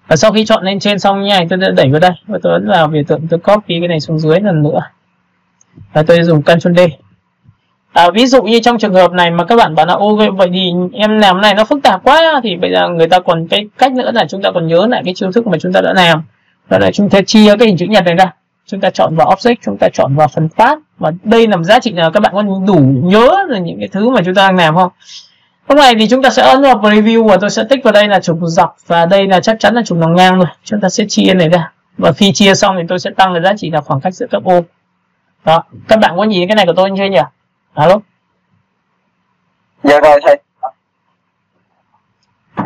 Và sau khi chọn lên trên xong như này tôi đã đẩy vào đây và tôi ấn vào biểu tượng, tôi copy cái này xuống dưới lần nữa và tôi dùng Ctrl D. Ví dụ như trong trường hợp này mà các bạn bảo là ô vậy thì em làm này nó phức tạp quá, thì bây giờ người ta còn cái cách nữa là chúng ta còn nhớ lại cái chiêu thức mà chúng ta đã làm, đó là chúng ta chia cái hình chữ nhật này ra, chúng ta chọn vào Object, chúng ta chọn vào phần Path, và đây là giá trị là các bạn có đủ nhớ rồi những cái thứ mà chúng ta đang làm không? Lúc này thì chúng ta sẽ ấn vào Preview và tôi sẽ tích vào đây là trục dọc, và đây là chắc chắn là trục nằm ngang rồi. Chúng ta sẽ chia này ra, và khi chia xong thì tôi sẽ tăng cái giá trị là khoảng cách giữa các ô. Đó, các bạn có nhìn cái này của tôi chưa nhỉ? Alo. Dạ rồi thầy.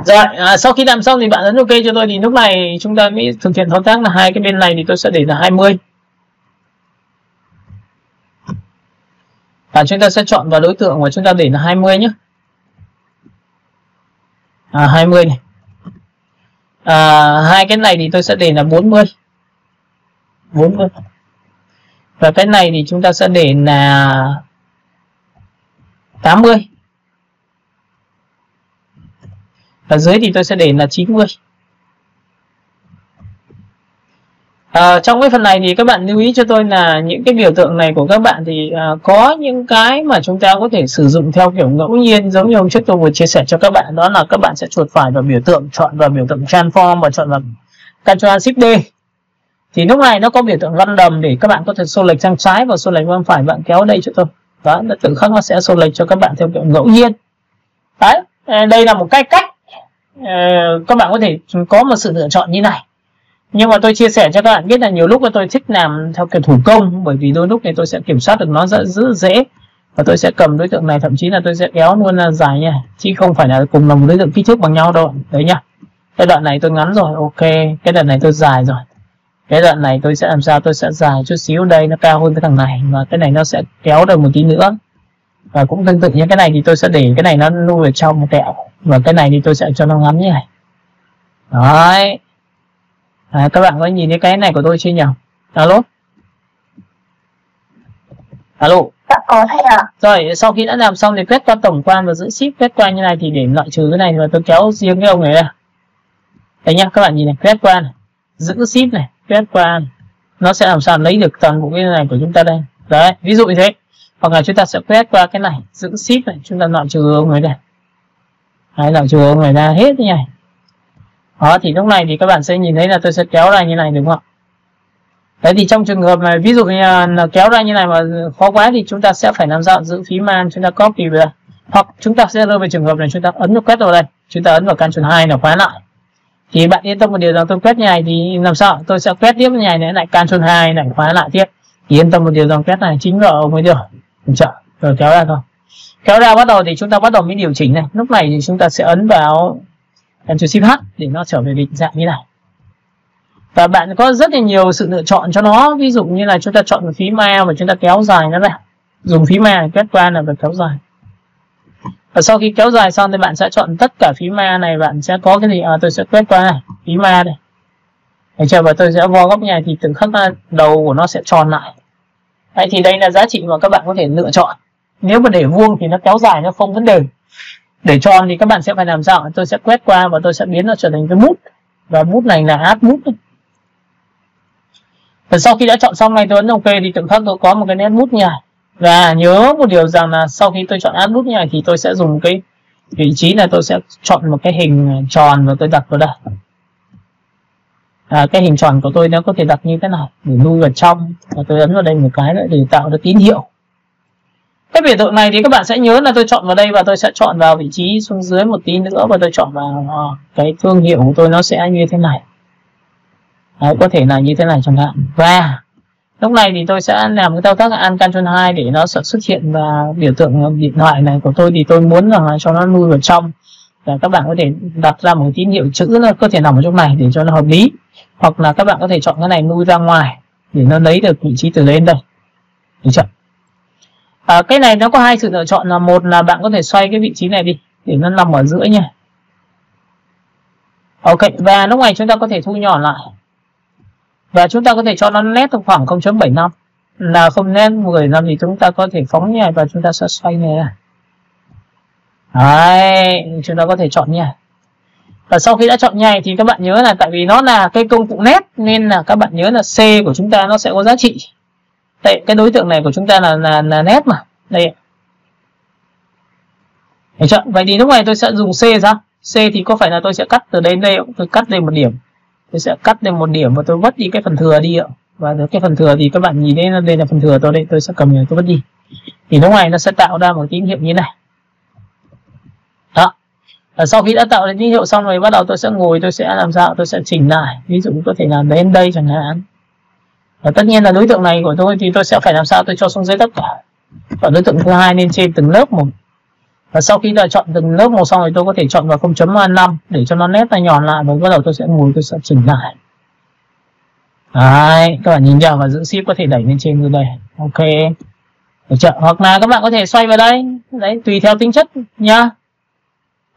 Rồi, sau khi làm xong thì bạn ấn OK cho tôi, thì lúc này chúng ta mới thực hiện thao tác là hai cái bên này thì tôi sẽ để là 20. Và chúng ta sẽ chọn vào đối tượng và chúng ta để là 20 nhé. 20 này. Hai cái này thì tôi sẽ để là 40. 40. Và cái này thì chúng ta sẽ để là 80. Ở dưới thì tôi sẽ để là 90. Trong cái phần này thì các bạn lưu ý cho tôi là những cái biểu tượng này của các bạn thì có những cái mà chúng ta có thể sử dụng theo kiểu ngẫu nhiên, giống như hôm trước tôi vừa chia sẻ cho các bạn, đó là các bạn sẽ chuột phải vào biểu tượng, chọn vào biểu tượng transform và chọn vào Ctrl Shift D. Thì lúc này nó có biểu tượng random để các bạn có thể xô lệch sang trái và xô lệch sang phải, bạn kéo đây cho tôi. Đó, tự khắc nó sẽ xô lệch cho các bạn theo kiểu ngẫu nhiên. Đấy, đây là một cách các bạn có thể có một sự lựa chọn như này. Nhưng mà tôi chia sẻ cho các bạn biết là nhiều lúc tôi thích làm theo kiểu thủ công, bởi vì đôi lúc này tôi sẽ kiểm soát được nó rất dễ. Và tôi sẽ cầm đối tượng này, thậm chí là tôi sẽ kéo luôn là dài nha, chứ không phải là cùng là một đối tượng kích thước bằng nhau đâu. Đấy nhá. Cái đoạn này tôi ngắn rồi, ok. Cái đoạn này tôi dài rồi. Cái đoạn này tôi sẽ làm sao, tôi sẽ dài chút xíu, đây nó cao hơn cái thằng này, và cái này nó sẽ kéo được một tí nữa. Và cũng tương tự như cái này thì tôi sẽ để cái này nó nuôi ở trong một tẹo, và cái này thì tôi sẽ cho nó ngắn như này. Đấy. Các bạn có nhìn thấy cái này của tôi chưa nhỉ? Alo? Alo? Dạ có thầy ạ. Rồi, sau khi đã làm xong thì quét qua tổng quan và giữ ship quét qua như này thì để loại trừ cái này, và tôi kéo riêng cái ông này ra. Đấy nhá, các bạn nhìn này, quét qua này, giữ ship này, quét qua này. Nó sẽ làm sao lấy được toàn bộ cái này của chúng ta đây. Đấy, ví dụ như thế. Hoặc là chúng ta sẽ quét qua cái này, giữ ship này, chúng ta loại trừ ông này đây. Đấy, loại trừ ông này ra hết như này. Đó, thì lúc này thì các bạn sẽ nhìn thấy là tôi sẽ kéo ra như này, đúng không ạ? Đấy, thì trong trường hợp này ví dụ như là kéo ra như này mà khó quá thì chúng ta sẽ phải làm sao, giữ phím man, chúng ta copy về đây. Hoặc chúng ta sẽ rơi vào trường hợp này, chúng ta ấn vào quét vào đây, chúng ta ấn vào Ctrl 2 là khóa lại. Thì bạn yên tâm một điều rằng tôi quét như này thì làm sao, tôi sẽ quét tiếp như này nữa, lại Ctrl 2 lại khóa lại tiếp. Thì yên tâm một điều rằng quét này chính là ông mới được. Rồi kéo ra thôi. Kéo ra bắt đầu thì chúng ta bắt đầu mới điều chỉnh này. Lúc này thì chúng ta sẽ ấn vào Ctrl Shift H để nó trở về định dạng như này. Và bạn có rất là nhiều sự lựa chọn cho nó. Ví dụ như là chúng ta chọn phím A và chúng ta kéo dài nó ra. Dùng phím A quét qua là phải kéo dài. Và sau khi kéo dài xong thì bạn sẽ chọn tất cả phím A này, bạn sẽ có cái gì? Tôi sẽ quét qua này, phím A đây. Để chờ và tôi sẽ vo góc như này thì từng khắc đầu của nó sẽ tròn lại. Đấy, thì đây là giá trị mà các bạn có thể lựa chọn. Nếu mà để vuông thì nó kéo dài nó không vấn đề. Để tròn thì các bạn sẽ phải làm sao? Tôi sẽ quét qua và tôi sẽ biến nó trở thành cái bút. Và bút này là add bút. Và sau khi đã chọn xong này tôi ấn OK thì tự khắc tôi có một cái nét bút như này. Và nhớ một điều rằng là sau khi tôi chọn add bút như này thì tôi sẽ dùng cái vị trí là tôi sẽ chọn một cái hình tròn và tôi đặt vào đây. Cái hình tròn của tôi nó có thể đặt như thế này để nuôi vào trong, và tôi ấn vào đây một cái nữa để tạo được tín hiệu. Cái biểu tượng này thì các bạn sẽ nhớ là tôi chọn vào đây và tôi sẽ chọn vào vị trí xuống dưới một tí nữa, và tôi chọn vào cái thương hiệu của tôi nó sẽ như thế này. Đấy, có thể là như thế này chẳng hạn. Và lúc này thì tôi sẽ làm cái thao tác Alt Ctrl 2 để nó sẽ xuất hiện vào biểu tượng điện thoại này của tôi, thì tôi muốn rằng là cho nó nuôi vào trong. Và các bạn có thể đặt ra một tín hiệu chữ nó có thể nằm ở trong này để cho nó hợp lý. Hoặc là các bạn có thể chọn cái này nuôi ra ngoài để nó lấy được vị trí từ lên đây. Được chưa? Cái này nó có hai sự lựa chọn, là một là bạn có thể xoay cái vị trí này đi để nó nằm ở giữa nha. Ok, và lúc này chúng ta có thể thu nhỏ lại. Và chúng ta có thể cho nó nét khoảng 0.75. Là không nét 15 thì chúng ta có thể phóng như này và chúng ta sẽ xoay này ra. Đấy, chúng ta có thể chọn nha. Và sau khi đã chọn như này thì các bạn nhớ là tại vì nó là cái công cụ nét nên là các bạn nhớ là C của chúng ta nó sẽ có giá trị. Đây, cái đối tượng này của chúng ta là nét mà. Đây. Được chưa? Vậy thì lúc này tôi sẽ dùng C sao? C thì có phải là tôi sẽ cắt từ đây đến đây không? Tôi cắt lên một điểm. Tôi sẽ cắt lên một điểm và tôi vứt đi cái phần thừa đi ạ. Và cái phần thừa thì các bạn nhìn thấy đây là phần thừa tôi đây, tôi sẽ cầm này tôi vứt đi. Thì lúc này nó sẽ tạo ra một tín hiệu như này. Đó. Và sau khi đã tạo ra tín hiệu xong rồi bắt đầu tôi sẽ ngồi, tôi sẽ làm sao? Tôi sẽ chỉnh lại. Ví dụ có thể là đến đây chẳng hạn. Và tất nhiên là đối tượng này của tôi thì tôi sẽ phải làm sao? Tôi cho xuống dưới tất cả. Và đối tượng thứ hai lên trên từng lớp một. Và sau khi đã chọn từng lớp một xong rồi tôi có thể chọn vào 0.5 để cho nó nét nó nhòn lại, và bắt đầu tôi sẽ ngồi tôi sẽ chỉnh lại. Đấy, các bạn nhìn vào và giữ ship có thể đẩy lên trên như đây. Ok. Được chưa? Hoặc là các bạn có thể xoay vào đây. Đấy, tùy theo tính chất nhá.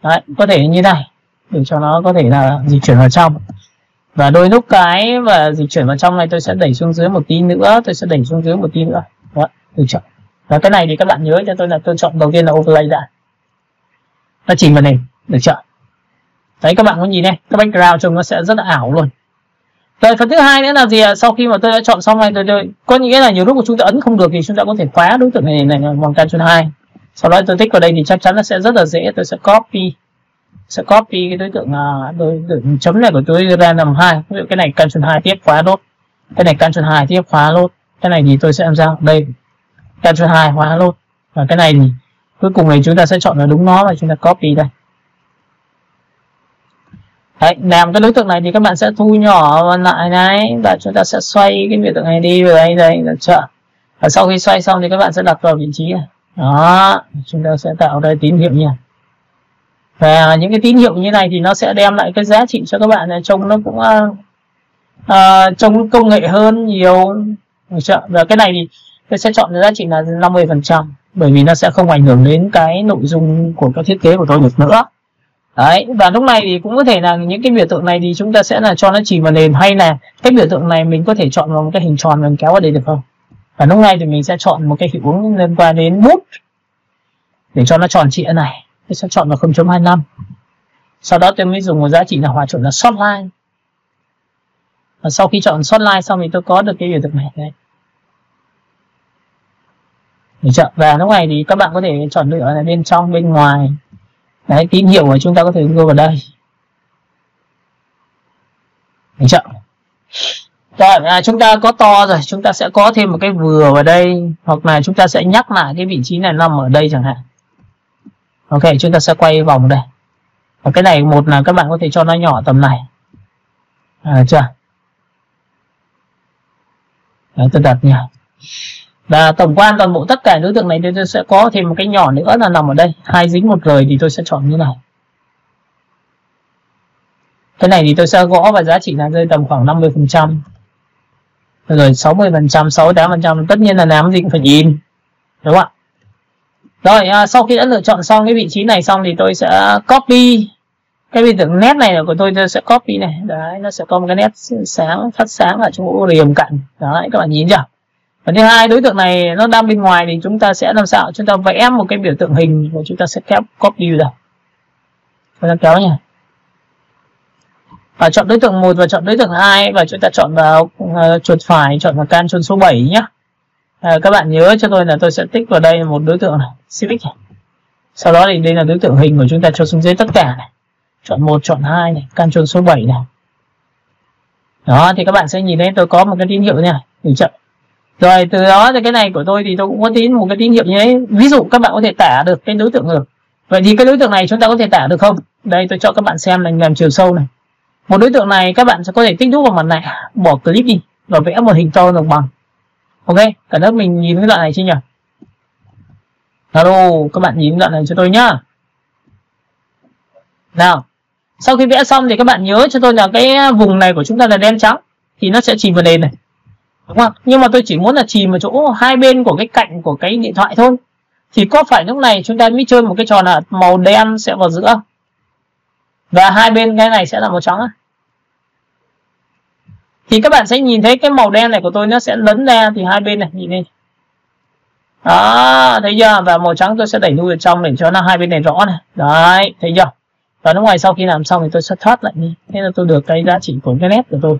Đấy, có thể như này để cho nó có thể là di chuyển vào trong. Và đôi lúc cái và dịch chuyển vào trong này tôi sẽ đẩy xuống dưới một tí nữa, tôi sẽ đẩy xuống dưới một tí nữa. Đó, được chưa? Và cái này thì các bạn nhớ cho tôi là tôi chọn đầu tiên là overlay đã. Nó chìm vào nền, được chưa? Đấy, các bạn có nhìn đây, cái background trông nó sẽ rất là ảo luôn. Rồi phần thứ hai nữa là gì ạ? Sau khi mà tôi đã chọn xong này, tôi có nghĩa là nhiều lúc mà chúng ta ấn không được thì chúng ta có thể khóa đối tượng này bằng Ctrl 2. Sau đó tôi tích vào đây thì chắc chắn nó sẽ rất là dễ. Tôi sẽ copy cái đối tượng chấm này của tôi ra làm 2. Ví dụ cái này Ctrl 2 tiếp khóa lốt, cái này Ctrl 2 tiếp khóa lốt, cái này thì tôi sẽ làm sao đây Ctrl 2 khóa lốt, và cái này thì cuối cùng này chúng ta sẽ chọn là đúng nó và chúng ta copy đây. Đấy, làm cái đối tượng này thì các bạn sẽ thu nhỏ lại này, và chúng ta sẽ xoay cái biểu tượng này đi vào đây được chưa? Và sau khi xoay xong thì các bạn sẽ đặt vào vị trí này. Đó, chúng ta sẽ tạo ra tín hiệu nha. Và những cái tín hiệu như này thì nó sẽ đem lại cái giá trị cho các bạn, trông nó cũng trông công nghệ hơn nhiều, được chưa? Và cái này thì tôi sẽ chọn giá trị là 50%, bởi vì nó sẽ không ảnh hưởng đến cái nội dung của cái thiết kế của tôi được nữa. Đấy, và lúc này thì cũng có thể là những cái biểu tượng này thì chúng ta sẽ là cho nó chìm vào nền, hay là cái biểu tượng này mình có thể chọn vào một cái hình tròn mình kéo vào đây được không? Và lúc này thì mình sẽ chọn một cái hiệu ứng liên quan đến bút để cho nó tròn trịa này. Tôi sẽ chọn vào 0.25. Sau đó tôi mới dùng một giá trị là hòa trộn là shortline. Và sau khi chọn shortline xong thì tôi có được cái biểu tượng này đây. Được chưa? Và lúc này thì các bạn có thể chọn lựa là bên trong, bên ngoài. Đấy, tín hiệu của chúng ta có thể đưa vào đây. Được chưa? Rồi, chúng ta có to rồi, chúng ta sẽ có thêm một cái vừa vào đây, hoặc là chúng ta sẽ nhắc lại cái vị trí này nằm ở đây chẳng hạn. Ok, chúng ta sẽ quay vòng đây. Và cái này một là các bạn có thể cho nó nhỏ tầm này. Chưa? Đấy, tôi đặt nha. Và tổng quan toàn bộ tất cả đối tượng này thì tôi sẽ có thêm một cái nhỏ nữa là nằm ở đây. Hai dính một rời thì tôi sẽ chọn như này. Cái này thì tôi sẽ gõ vào giá trị là rơi tầm khoảng 50%. Rồi 60%, 68%. Tất nhiên là làm gì cũng phải nhìn. Đúng không ạ? Rồi, sau khi đã lựa chọn xong cái vị trí này xong thì tôi sẽ copy cái biểu tượng nét này của tôi sẽ copy này. Đấy, nó sẽ có một cái nét sáng, phát sáng ở trong ô rìa cạnh. Đấy, các bạn nhìn chưa? Và thứ hai, đối tượng này nó đang bên ngoài thì chúng ta sẽ làm sao? Chúng ta vẽ một cái biểu tượng hình và chúng ta sẽ kéo copy vào. Chúng ta kéo nha. Và chọn đối tượng 1 và chọn đối tượng 2 và chúng ta chọn vào chuột phải, chọn vào Ctrl số 7 nhé. Các bạn nhớ cho tôi là tôi sẽ tích vào đây một đối tượng này, Civic này. Sau đó thì đây là đối tượng hình của chúng ta cho xuống dưới tất cả này. Chọn 1, chọn 2 này, Ctrl số 7 này. Đó, thì các bạn sẽ nhìn thấy tôi có một cái tín hiệu nha. Được chưa? Rồi từ đó thì cái này của tôi thì tôi cũng có một cái tín hiệu như thế. Ví dụ các bạn có thể tả được cái đối tượng được. Vậy thì cái đối tượng này chúng ta có thể tả được không? Đây tôi cho các bạn xem mình làm chiều sâu này. Một đối tượng này các bạn sẽ có thể tích đúc vào mặt này, bỏ clip đi và vẽ một hình to đồng bằng. Ok, cả lớp mình nhìn cái đoạn này chưa nhỉ? Hello, các bạn nhìn đoạn này cho tôi nhá. Nào, sau khi vẽ xong thì các bạn nhớ cho tôi là cái vùng này của chúng ta là đen trắng thì nó sẽ chìm vào nền này. Đúng không? Nhưng mà tôi chỉ muốn là chìm vào chỗ hai bên của cái cạnh của cái điện thoại thôi. Thì có phải lúc này chúng ta mới chơi một cái trò là màu đen sẽ vào giữa và hai bên cái này sẽ là màu trắng. Thì các bạn sẽ nhìn thấy cái màu đen này của tôi nó sẽ lấn ra thì hai bên này nhìn đi. Đó, thấy chưa? Và màu trắng tôi sẽ đẩy lui vào trong để cho nó hai bên này rõ này. Đấy, thấy chưa? Và lúc này sau khi làm xong thì tôi sẽ thoát lại đi. Thế là tôi được cái giá trị của cái nét của tôi.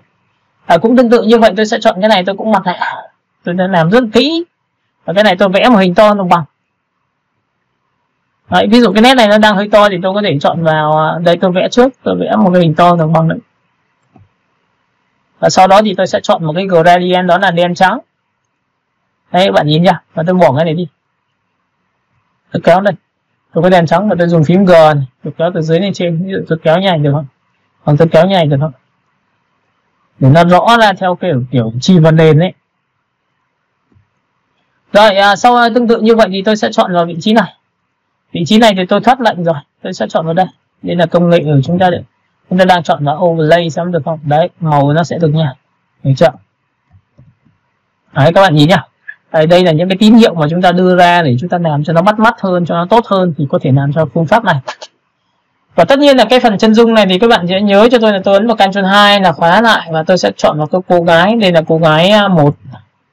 Cũng tương tự như vậy tôi sẽ chọn cái này, tôi cũng mặt lại. Tôi đã làm rất kỹ. Và cái này tôi vẽ một hình to đồng bằng. Đấy, ví dụ cái nét này nó đang hơi to thì tôi có thể chọn vào đây, tôi vẽ trước, tôi vẽ một cái hình to đồng bằng đấy. Và sau đó thì tôi sẽ chọn một cái gradient đó là đen trắng. Đấy các bạn nhìn nha. Và tôi bỏ cái này đi. Tôi kéo đây. Tôi có đen trắng và tôi dùng phím G này. Tôi kéo từ dưới lên trên. Ví dụ tôi kéo như này được không? Hoặc tôi kéo như này được không? Để nó rõ ra theo kiểu chìm vào nền đấy. Rồi, sau tương tự như vậy thì tôi sẽ chọn vào vị trí này. Vị trí này thì tôi thoát lệnh rồi. Tôi sẽ chọn vào đây. Đây là công nghệ của chúng ta đấy. Chúng ta đang chọn vào overlay xem được không? Đấy, màu nó sẽ được nha. Được chưa? Đấy các bạn nhìn nhá. Đây là những cái tín hiệu mà chúng ta đưa ra để chúng ta làm cho nó bắt mắt hơn, cho nó tốt hơn thì có thể làm cho phương pháp này. Và tất nhiên là cái phần chân dung này thì các bạn sẽ nhớ cho tôi là tôi ấn vào Ctrl 2 là khóa lại, và tôi sẽ chọn vào cái cô gái, đây là cô gái 1,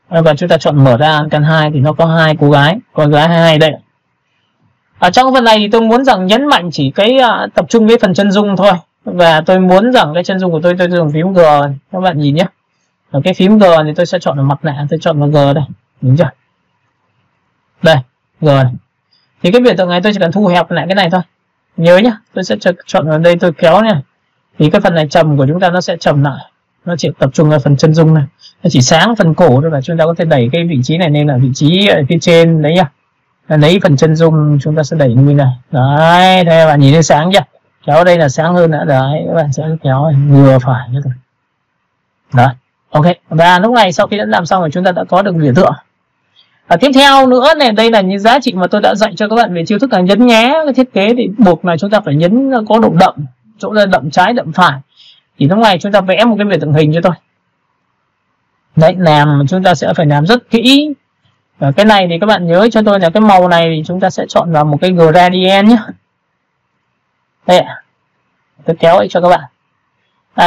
và chúng ta chọn mở ra Ctrl 2 thì nó có hai cô gái 22 đây. Ở trong phần này thì tôi muốn rằng nhấn mạnh chỉ cái tập trung cái phần chân dung thôi, và tôi muốn rằng cái chân dung của tôi dùng phím G, các bạn nhìn nhé. Ở cái phím G thì tôi sẽ chọn vào mặt nạ, tôi chọn vào G đây, nhìn chưa? Đây, G này. Thì cái biểu tượng này tôi chỉ cần thu hẹp lại cái này thôi. Nhớ nhá, tôi sẽ chọn vào đây, tôi kéo nha. Thì cái phần này trầm của chúng ta nó sẽ trầm lại. Nó chỉ tập trung vào phần chân dung này. Nó chỉ sáng phần cổ thôi, và chúng ta có thể đẩy cái vị trí này lên là vị trí ở phía trên đấy nhá. Lấy phần chân dung chúng ta sẽ đẩy lên này. Đấy, đây bạn nhìn thấy sáng chưa? Kéo đây là sáng hơn nữa. Đấy, các bạn sẽ kéo vừa phải như thôi. Đấy, ok. Và lúc này sau khi đã làm xong rồi chúng ta đã có được biểu tượng. Tiếp theo nữa này, đây là những giá trị mà tôi đã dạy cho các bạn về chiêu thức là nhấn nhé. Cái thiết kế thì buộc là chúng ta phải nhấn có độ đậm, chỗ là đậm trái đậm phải. Thì lúc này chúng ta vẽ một cái biểu tượng hình cho tôi. Đấy, làm chúng ta sẽ phải làm rất kỹ. Và cái này thì các bạn nhớ cho tôi là cái màu này thì chúng ta sẽ chọn vào một cái gradient nhé. Đây ạ, tôi kéo ấy cho các bạn.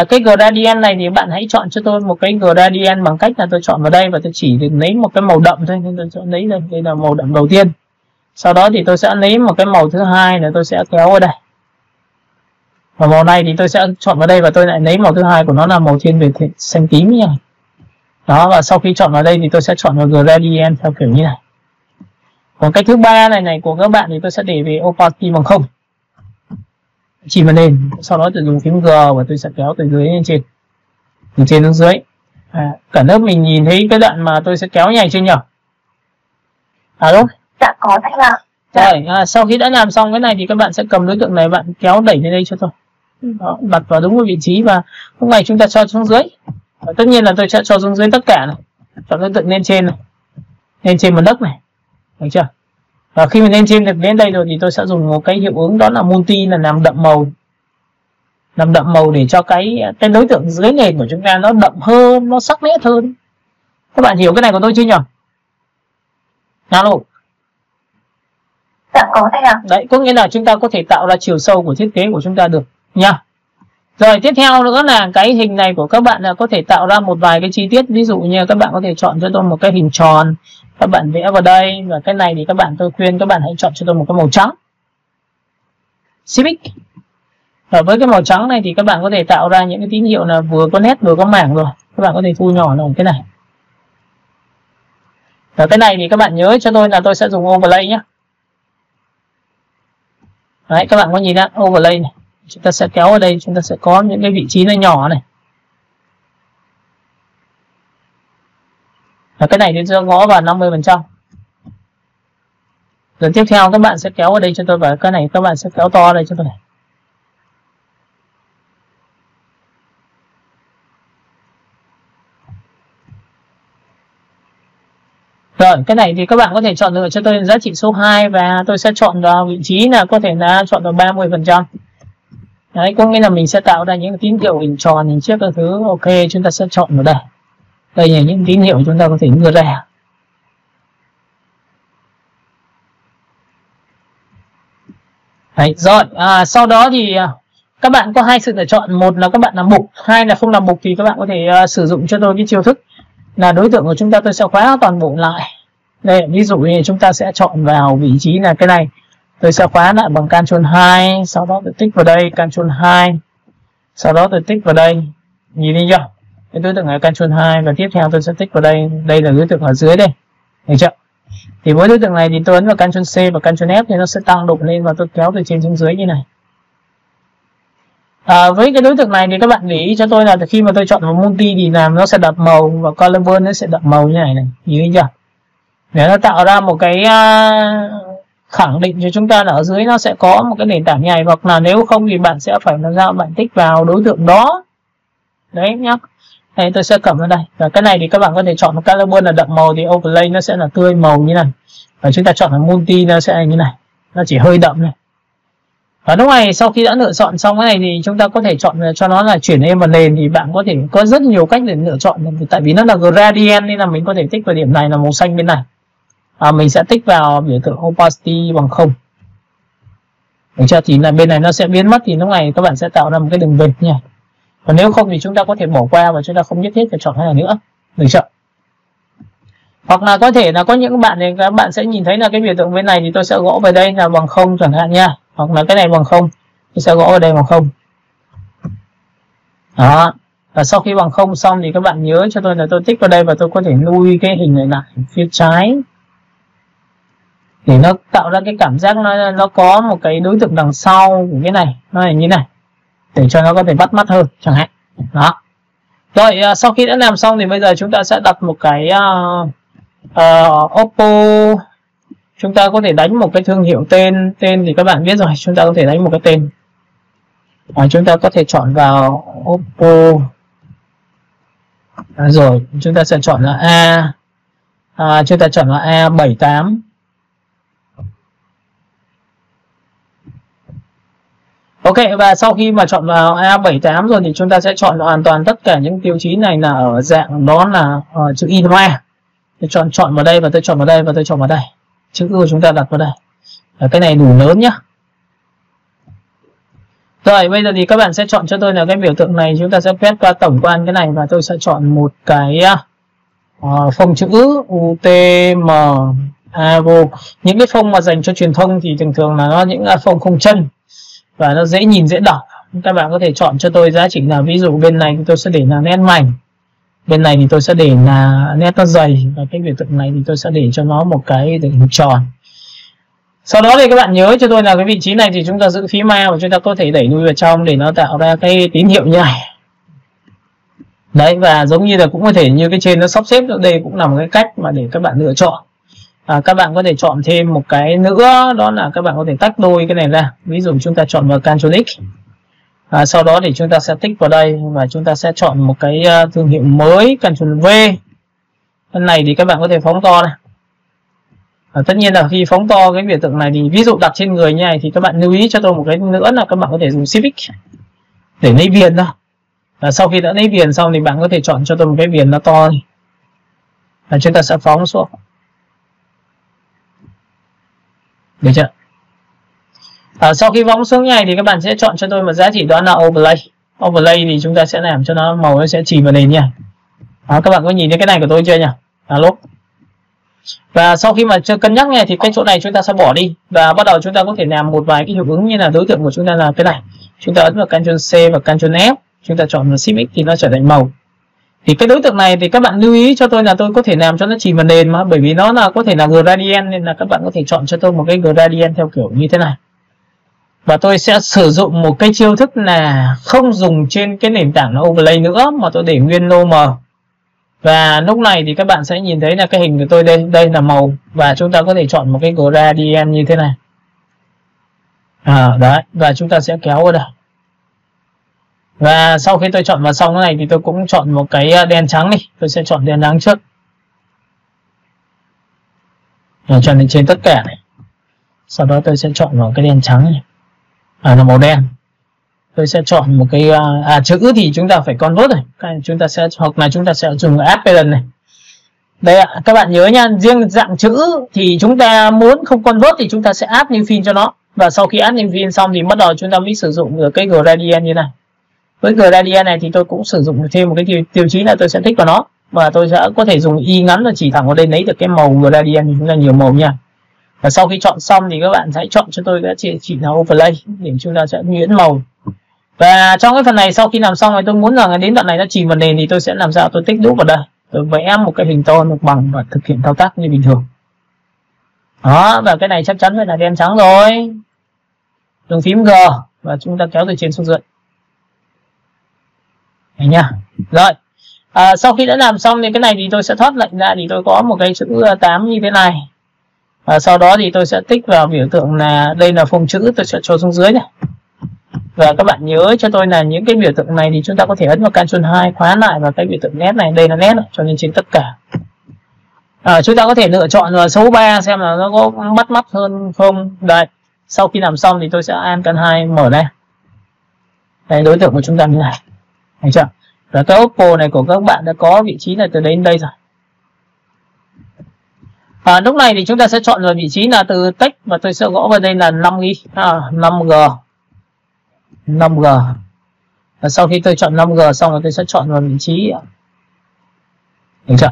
Cái gradient này thì bạn hãy chọn cho tôi một cái gradient bằng cách là tôi chọn vào đây và tôi chỉ được lấy một cái màu đậm thôi, nên tôi chọn lấy đây, đây là màu đậm đầu tiên. Sau đó thì tôi sẽ lấy một cái màu thứ hai là tôi sẽ kéo ở đây. Và màu này thì tôi sẽ chọn vào đây và tôi lại lấy màu thứ hai của nó là màu thiên về xanh tím như này. Đó, và sau khi chọn vào đây thì tôi sẽ chọn vào gradient theo kiểu như này. Còn cách thứ ba này của các bạn thì tôi sẽ để về opacity bằng 0. Chỉ vào lên, sau đó tôi dùng phím G và tôi sẽ kéo từ dưới lên trên, từ trên xuống dưới. Cả lớp mình nhìn thấy cái đoạn mà tôi sẽ kéo nhảy chưa nhỉ? Đúng. Dạ có thầy ạ. Rồi, sau khi đã làm xong cái này thì các bạn sẽ cầm đối tượng này, bạn kéo đẩy lên đây cho tôi. Đó, đặt vào đúng cái vị trí và lúc này chúng ta cho xuống dưới. Và tất nhiên là tôi sẽ cho xuống dưới tất cả này. Chọn đối tượng lên trên này, lên trên mặt đất này, được chưa? Và khi mình lên trên được đến đây rồi thì tôi sẽ dùng một cái hiệu ứng đó là multi, là làm đậm màu. Làm đậm màu để cho cái đối tượng dưới nền của chúng ta nó đậm hơn, nó sắc nét hơn. Các bạn hiểu cái này của tôi chưa nhỉ? Alo. Dạ có thầy ạ. Đấy, có nghĩa là chúng ta có thể tạo ra chiều sâu của thiết kế của chúng ta được nha. Rồi tiếp theo nữa là cái hình này của các bạn là có thể tạo ra một vài cái chi tiết. Ví dụ như các bạn có thể chọn cho tôi một cái hình tròn, các bạn vẽ vào đây. Và cái này thì tôi khuyên các bạn hãy chọn cho tôi một cái màu trắng Civic. Và với cái màu trắng này thì các bạn có thể tạo ra những cái tín hiệu là vừa có nét vừa có mảng rồi. Các bạn có thể thu nhỏ lại cái này. Và cái này thì các bạn nhớ cho tôi là tôi sẽ dùng overlay nhé. Đấy, các bạn có nhìn ra overlay này. Chúng ta sẽ kéo ở đây, chúng ta sẽ có những cái vị trí nó nhỏ này. Và cái này thì sẽ gõ vào 50%. Rồi tiếp theo các bạn sẽ kéo ở đây cho tôi, và cái này các bạn sẽ kéo to đây cho tôi này. Rồi, cái này thì các bạn có thể chọn lựa cho tôi giá trị số 2 và tôi sẽ chọn vào vị trí là có thể là chọn vào 30%. Đấy, có nghĩa là mình sẽ tạo ra những tín hiệu hình tròn, hình chiếc các thứ. Ok, chúng ta sẽ chọn vào đây. Đây là những tín hiệu chúng ta có thể đưa ra. Đấy, rồi, sau đó thì các bạn có hai sự lựa chọn. Một là các bạn làm mục, hai là không làm mục thì các bạn có thể sử dụng cho tôi cái chiêu thức là đối tượng của chúng ta tôi sẽ khóa toàn bộ lại. Đây, ví dụ như chúng ta sẽ chọn vào vị trí là cái này. Tôi sẽ khóa lại bằng Ctrl 2, sau đó tôi tích vào đây Ctrl 2. Sau đó tôi tích vào đây. Nhìn thấy chưa? Cái đối tượng là Ctrl 2 và tiếp theo tôi sẽ tích vào đây. Đây là đối tượng ở dưới đây. Được chưa? Thì với đối tượng này thì tôi ấn vào Ctrl C và Ctrl F thì nó sẽ tăng độ lên và tôi kéo từ trên xuống dưới như này. Với cái đối tượng này thì các bạn để ý cho tôi là khi mà tôi chọn vào multi thì làm nó sẽ đậm màu và color nó sẽ đậm màu như này này. Nhìn thấy chưa? Để nó tạo ra một cái khẳng định cho chúng ta là ở dưới nó sẽ có một cái nền tảng nhảy, hoặc là nếu không thì bạn sẽ phải làm sao bạn tích vào đối tượng đó. Đấy nhá. Đây tôi sẽ cầm vào đây. Và cái này thì các bạn có thể chọn một color là đậm màu thì overlay nó sẽ là tươi màu như này. Và chúng ta chọn là multi nó sẽ là như này. Nó chỉ hơi đậm này. Và lúc này sau khi đã lựa chọn xong cái này thì chúng ta có thể chọn cho nó là chuyển êm vào nền, thì bạn có thể có rất nhiều cách để lựa chọn. Tại vì nó là gradient nên là mình có thể tích vào điểm này là màu xanh bên này. Mình sẽ tích vào biểu tượng opacity bằng 0. Được chưa? Thì là bên này nó sẽ biến mất, thì lúc này các bạn sẽ tạo ra một cái đường vệt nha. Còn nếu không thì chúng ta có thể bỏ qua và chúng ta không nhất thiết phải chọn cái này nữa. Được chưa? Hoặc là có thể là có những bạn thì các bạn sẽ nhìn thấy là cái biểu tượng bên này thì tôi sẽ gõ về đây là bằng 0 chẳng hạn nha. Hoặc là cái này bằng 0, tôi sẽ gõ vào đây bằng 0. Đó. Và sau khi bằng 0 xong thì các bạn nhớ cho tôi là tôi tích vào đây và tôi có thể nuôi cái hình này lại phía trái để nó tạo ra cái cảm giác nó có một cái đối tượng đằng sau của cái này, nó là như này, để cho nó có thể bắt mắt hơn chẳng hạn. Đó. Rồi sau khi đã làm xong thì bây giờ chúng ta sẽ đặt một cái Oppo. Chúng ta có thể đánh một cái thương hiệu tên thì các bạn biết rồi, chúng ta có thể đánh một cái tên. Chúng ta có thể chọn vào Oppo. Rồi chúng ta sẽ chọn là chúng ta chọn là A78. Ok, và sau khi mà chọn vào A78 rồi thì chúng ta sẽ chọn hoàn toàn tất cả những tiêu chí này là ở dạng đó là chữ in hoa. Tôi chọn vào đây và tôi chọn vào đây và tôi chọn vào đây. Chữ của chúng ta đặt vào đây. Cái này đủ lớn nhá. Rồi bây giờ thì các bạn sẽ chọn cho tôi là cái biểu tượng này, chúng ta sẽ quét qua tổng quan cái này và tôi sẽ chọn một cái phông chữ UTM Avo. Những cái phông mà dành cho truyền thông thì thường thường là nó những phông không chân và nó dễ nhìn dễ đọc. Các bạn có thể chọn cho tôi giá trị là, ví dụ bên này thì tôi sẽ để là nét mảnh, bên này thì tôi sẽ để là nét nó dày, và cái biểu tượng này thì tôi sẽ để cho nó một cái hình tròn. Sau đó thì các bạn nhớ cho tôi là cái vị trí này thì chúng ta giữ phím mouse và chúng ta có thể đẩy lui vào trong để nó tạo ra cái tín hiệu như này. Đấy, và giống như là cũng có thể như cái trên nó sắp xếp ở đây cũng là một cái cách mà để các bạn lựa chọn. Các bạn có thể chọn thêm một cái nữa, đó là các bạn có thể tách đôi cái này ra. Ví dụ chúng ta chọn vào Ctrl X. Sau đó thì chúng ta sẽ tích vào đây và chúng ta sẽ chọn một cái thương hiệu mới, Ctrl V. Cái này thì các bạn có thể phóng to này. Tất nhiên là khi phóng to cái biểu tượng này thì ví dụ đặt trên người như này thì các bạn lưu ý cho tôi một cái nữa là các bạn có thể dùng Shift để lấy viền thôi. Sau khi đã lấy viền xong thì bạn có thể chọn cho tôi một cái viền nó to đi. Chúng ta sẽ phóng xuống. Được chưa? Sau khi phóng xuống như này thì các bạn sẽ chọn cho tôi một giá trị, đó là Overlay. Overlay thì chúng ta sẽ làm cho nó màu nó sẽ chìm vào nền nha. Các bạn có nhìn thấy cái này của tôi chưa nhỉ? Lốp. Và sau khi mà cân nhắc này thì cái chỗ này chúng ta sẽ bỏ đi và bắt đầu chúng ta có thể làm một vài cái hiệu ứng, như là đối tượng của chúng ta là cái này. Chúng ta ấn vào Ctrl C và Ctrl F, chúng ta chọn vào Shift X thì nó trở thành màu. Thì cái đối tượng này thì các bạn lưu ý cho tôi là tôi có thể làm cho nó chìm vào nền mà, bởi vì nó là có thể là gradient nên là các bạn có thể chọn cho tôi một cái gradient theo kiểu như thế này. Và tôi sẽ sử dụng một cái chiêu thức là không dùng trên cái nền tảng overlay nữa mà tôi để nguyên lô mờ. Và lúc này thì các bạn sẽ nhìn thấy là cái hình của tôi đây là màu, và chúng ta có thể chọn một cái gradient như thế này. Đấy, và chúng ta sẽ kéo vào đây. Và sau khi tôi chọn vào xong cái này thì tôi cũng chọn một cái đen trắng đi. Tôi sẽ chọn đen trắng trước. Chọn lên trên tất cả này. Sau đó tôi sẽ chọn vào cái đen trắng này. Là màu đen. Tôi sẽ chọn một cái chữ thì chúng ta phải convert này. Chúng ta sẽ, hoặc là chúng ta sẽ dùng apparent này. Đây ạ, các bạn nhớ nha, riêng dạng chữ thì chúng ta muốn không convert thì chúng ta sẽ add new fill cho nó. Và sau khi add new fill xong thì bắt đầu chúng ta mới sử dụng được cái gradient như này. Với gradient này thì tôi cũng sử dụng thêm một cái tiêu chí là tôi sẽ thích vào nó. Và tôi sẽ có thể dùng y ngắn và chỉ thẳng vào đây lấy được cái màu gradient, thì chúng ta nhiều màu nha. Và sau khi chọn xong thì các bạn hãy chọn cho tôi cái chỉ là overlay để chúng ta sẽ nhuyễn màu. Và trong cái phần này sau khi làm xong thì tôi muốn rằng đến đoạn này nó chìm vào nền thì tôi sẽ làm sao tôi tích đúp vào đây. Tôi vẽ một cái hình to mặt bằng và thực hiện thao tác như bình thường. Đó, và cái này chắc chắn phải là đen trắng rồi. Dùng phím G và chúng ta kéo từ trên xuống dưới. Đấy nha. Rồi. Sau khi đã làm xong thì cái này thì tôi sẽ thoát lệnh ra, thì tôi có một cái chữ 8 như thế này. Và sau đó thì tôi sẽ tích vào biểu tượng là đây là phông chữ, tôi sẽ cho xuống dưới này. Và các bạn nhớ cho tôi là những cái biểu tượng này thì chúng ta có thể ấn vào Ctrl 2 khóa lại vào cái biểu tượng nét này, đây là nét cho nên trên tất cả. Chúng ta có thể lựa chọn vào số 3 xem là nó có bắt mắt hơn không. Đây, sau khi làm xong thì tôi sẽ Alt Ctrl 2 mở đây. Đây đối tượng của chúng ta như này. Thấy chưa? Và cái Oppo này của các bạn đã có vị trí này từ đến đây rồi. Lúc này thì chúng ta sẽ chọn vào vị trí là từ text và tôi sẽ gõ vào đây là 5G. 5G. Và sau khi tôi chọn 5G xong rồi tôi sẽ chọn vào vị trí. Được chưa?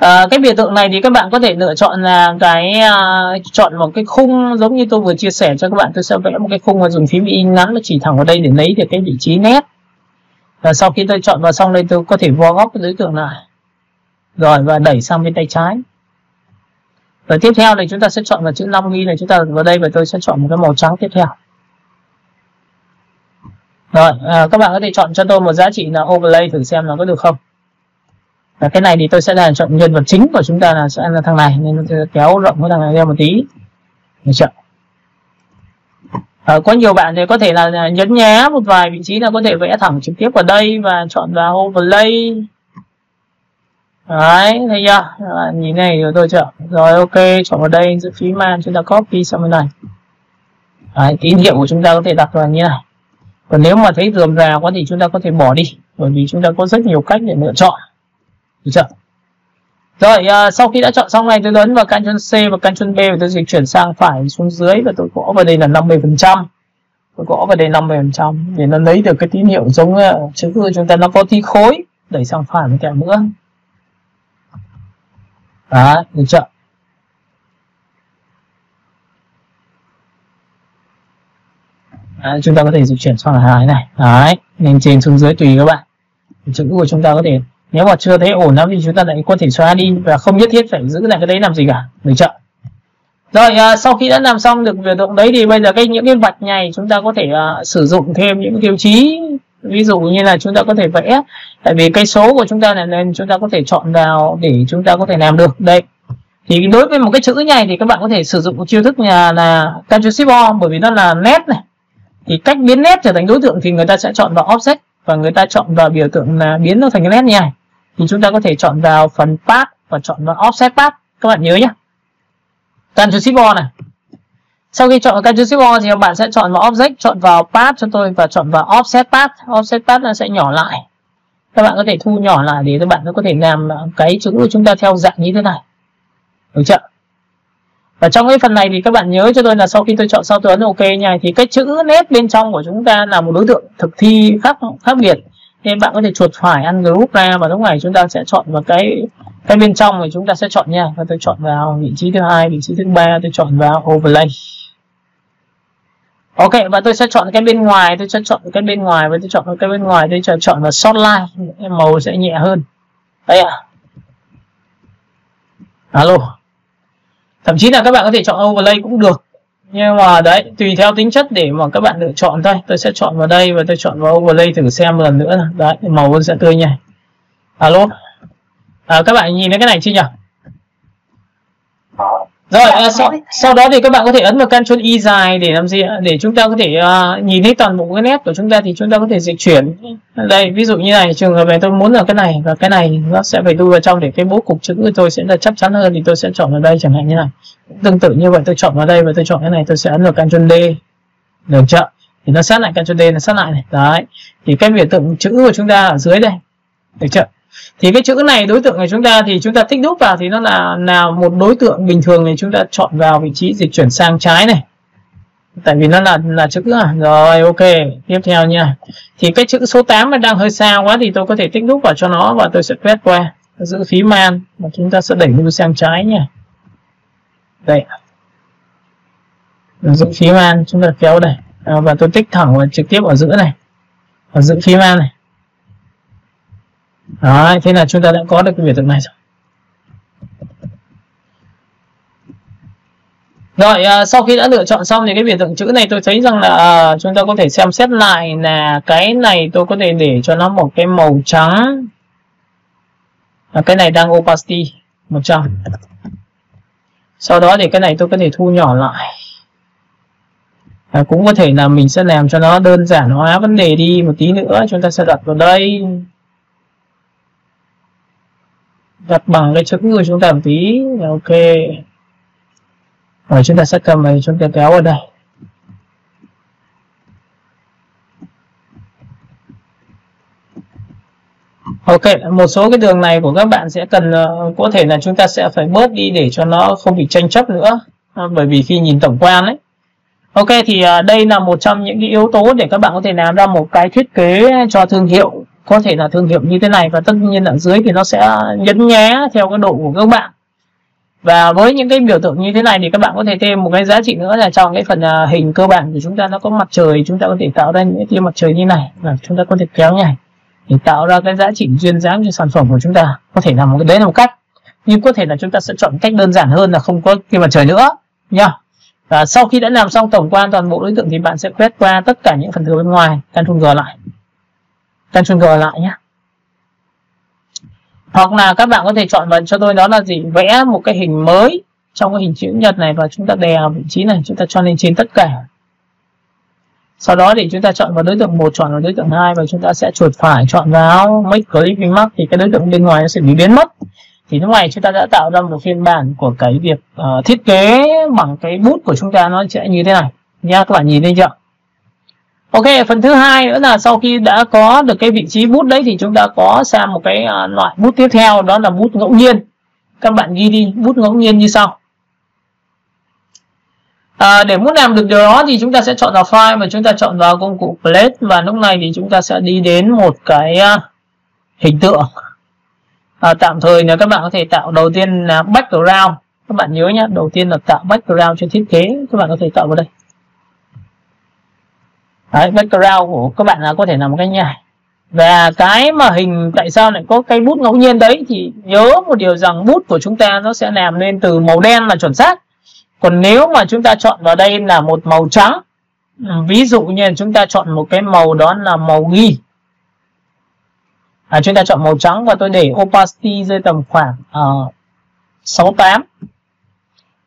Cái biểu tượng này thì các bạn có thể lựa chọn là chọn một cái khung giống như tôi vừa chia sẻ cho các bạn. Tôi sẽ vẽ một cái khung và dùng phím in ngắn nó chỉ thẳng vào đây để lấy được cái vị trí nét. Và sau khi tôi chọn vào xong đây tôi có thể vo góc cái đối tượng này. Rồi và đẩy sang bên tay trái. Và tiếp theo thì chúng ta sẽ chọn vào chữ 5 này, chúng ta vào đây và tôi sẽ chọn một cái màu trắng tiếp theo. Rồi, các bạn có thể chọn cho tôi một giá trị là overlay thử xem nó có được không. Và cái này thì tôi sẽ là chọn nhân vật chính của chúng ta là sẽ là thằng này, nên tôi sẽ kéo rộng cái thằng này ra một tí. Được chưa? Có nhiều bạn thì có thể là nhấn nhá một vài vị trí là có thể vẽ thẳng trực tiếp vào đây và chọn vào overlay. Đấy, thấy chưa? Nhìn này rồi tôi chọn. Rồi ok, chọn vào đây giữ phím man, chúng ta copy sang bên này. Đấy, tín hiệu của chúng ta có thể đặt vào như này. Còn nếu mà thấy rườm rà quá thì chúng ta có thể bỏ đi, bởi vì chúng ta có rất nhiều cách để lựa chọn. Được chưa? Rồi, sau khi đã chọn xong này tôi ấn vào Ctrl C và Ctrl B và tôi dịch chuyển sang phải xuống dưới và tôi gõ vào đây là 50%. Tôi gõ vào đây 50% để nó lấy được cái tín hiệu giống chữ của chúng ta nó có tí khối, đẩy sang phải một kẹo nữa. Đấy, được chưa? Đấy, chúng ta có thể dịch chuyển sang hai này. Đấy, lên trên xuống dưới tùy các bạn. Chữ của chúng ta có thể, nếu mà chưa thấy ổn lắm thì chúng ta lại có thể xóa đi và không nhất thiết phải giữ lại cái đấy làm gì cả. Được chưa? Rồi, sau khi đã làm xong được việc động đấy thì bây giờ những cái vạch này chúng ta có thể sử dụng thêm những tiêu chí. Ví dụ như là chúng ta có thể vẽ, tại vì cây số của chúng ta này nên chúng ta có thể chọn vào để chúng ta có thể làm được. Đây. Thì đối với một cái chữ này thì các bạn có thể sử dụng một chiêu thức là Ctrl Shift O, bởi vì nó là nét này. Thì cách biến nét trở thành đối tượng thì người ta sẽ chọn vào offset và người ta chọn vào biểu tượng là biến nó thành cái nét như này. Thì chúng ta có thể chọn vào phần path và chọn vào offset path. Các bạn nhớ nhé. Ctrl Shift O này. Sau khi chọn Ctrl Shift O thì các bạn sẽ chọn vào object, chọn vào path cho tôi và chọn vào offset path. Offset path nó sẽ nhỏ lại. Các bạn có thể thu nhỏ lại để các bạn có thể làm cái chữ của chúng ta theo dạng như thế này. Được chưa? Và trong cái phần này thì các bạn nhớ cho tôi là sau khi tôi chọn xong tôi ấn OK nha, thì cái chữ nét bên trong của chúng ta là một đối tượng thực thi khác biệt. Nên bạn có thể chuột phải ăn group ra và lúc này chúng ta sẽ chọn vào cái bên trong thì chúng ta sẽ chọn nha. Và tôi chọn vào vị trí thứ hai, vị trí thứ ba tôi chọn vào overlay. Ok, và tôi sẽ chọn cái bên ngoài, tôi sẽ chọn cái bên ngoài và tôi chọn cái bên ngoài tôi chọn vào short line, màu sẽ nhẹ hơn. Đây ạ. Alo. Thậm chí là các bạn có thể chọn overlay cũng được. Nhưng mà đấy, tùy theo tính chất để mà các bạn lựa chọn thôi. Tôi sẽ chọn vào đây và tôi chọn vào overlay thử xem một lần nữa. Đấy, màu vẫn sẽ tươi nhỉ. Alo. Các bạn nhìn thấy cái này chưa nhỉ? Rồi, sau đó thì các bạn có thể ấn vào Ctrl Y dài để làm gì ạ? Để chúng ta có thể nhìn thấy toàn bộ cái nét của chúng ta thì chúng ta có thể dịch chuyển. Đây, ví dụ như này, trường hợp này tôi muốn là cái này và cái này nó sẽ phải lui vào trong để cái bố cục chữ của tôi sẽ là chắc chắn hơn thì tôi sẽ chọn vào đây chẳng hạn như này. Tương tự như vậy tôi chọn vào đây và tôi chọn cái này, tôi sẽ ấn vào Ctrl D. Được chưa? Thì nó sát lại Ctrl D, nó sát lại này. Đấy. Thì cái biểu tượng chữ của chúng ta ở dưới đây. Được chưa? Thì cái chữ này đối tượng của chúng ta thì chúng ta tích đúp vào thì nó là một đối tượng bình thường thì chúng ta chọn vào vị trí dịch chuyển sang trái này. Tại vì nó là chữ rồi ok, tiếp theo nha. Thì cái chữ số 8 mà đang hơi xa quá thì tôi có thể tích đúp vào cho nó và tôi sẽ quét qua, giữ phím man và chúng ta sẽ đẩy nó sang trái nha. Đây. Giữ phím man chúng ta kéo đây và tôi tích thẳng vào trực tiếp ở giữa này. Và giữ phím man này. Đấy, thế là chúng ta đã có được cái biểu tượng này rồi. Rồi, sau khi đã lựa chọn xong thì cái biểu tượng chữ này tôi thấy rằng là chúng ta có thể xem xét lại là cái này tôi có thể để cho nó một cái màu trắng. Cái này đang opacity 100. Sau đó thì cái này tôi có thể thu nhỏ lại. Cũng có thể là mình sẽ làm cho nó đơn giản hóa vấn đề đi một tí nữa. Chúng ta sẽ đặt vào đây. Đặt bằng cái chữ của chúng ta một tí. Ok. Rồi chúng ta sẽ cầm này, chúng ta kéo vào đây. Ok, một số cái đường này của các bạn sẽ cần có thể là chúng ta sẽ phải bớt đi để cho nó không bị tranh chấp nữa, bởi vì khi nhìn tổng quan ấy. Ok, thì đây là một trong những cái yếu tố để các bạn có thể làm ra một cái thiết kế cho thương hiệu, có thể là thương hiệu như thế này, và tất nhiên ở dưới thì nó sẽ nhấn nhé theo cái độ của các bạn. Và với những cái biểu tượng như thế này thì các bạn có thể thêm một cái giá trị nữa là trong cái phần hình cơ bản của chúng ta nó có mặt trời, chúng ta có thể tạo ra những tia mặt trời như này, và chúng ta có thể kéo nhảy để tạo ra cái giá trị duyên dáng cho sản phẩm của chúng ta. Có thể là một cái đấy là một cách, nhưng có thể là chúng ta sẽ chọn cách đơn giản hơn là không có tia mặt trời nữa nha. Và sau khi đã làm xong tổng quan toàn bộ đối tượng thì bạn sẽ quét qua tất cả những phần thừa bên ngoài, Ctrl G lại, Ctrl G lại nhé. Hoặc là các bạn có thể chọn vào cho tôi đó là gì, vẽ một cái hình mới trong cái hình chữ nhật này, và chúng ta đè ở vị trí này, chúng ta cho lên trên tất cả. Sau đó thì chúng ta chọn vào đối tượng 1, chọn vào đối tượng 2, và chúng ta sẽ chuột phải chọn vào Make Clipping Mask, thì cái đối tượng bên ngoài nó sẽ bị biến mất. Thì lúc này chúng ta đã tạo ra một phiên bản của cái việc thiết kế bằng cái bút của chúng ta, nó sẽ như thế này nha, các bạn nhìn thấy chưa? Ok, phần thứ hai nữa là sau khi đã có được cái vị trí bút đấy thì chúng ta có sang một cái loại bút tiếp theo, đó là bút ngẫu nhiên. Các bạn ghi đi, bút ngẫu nhiên như sau. Để muốn làm được điều đó thì chúng ta sẽ chọn vào File và chúng ta chọn vào công cụ Palette, và lúc này thì chúng ta sẽ đi đến một cái hình tượng. Tạm thời là các bạn có thể tạo đầu tiên là background. Các bạn nhớ nhé, đầu tiên là tạo background cho thiết kế, các bạn có thể tạo vào đây. Đấy, background của các bạn là có thể làm một cái nhảy. Và cái mà hình tại sao lại có cái bút ngẫu nhiên đấy thì nhớ một điều rằng bút của chúng ta nó sẽ làm lên từ màu đen là chuẩn xác. Còn nếu mà chúng ta chọn vào đây là một màu trắng, ví dụ như chúng ta chọn một cái màu đó là màu ghi, chúng ta chọn màu trắng và tôi để opacity rơi tầm khoảng 68.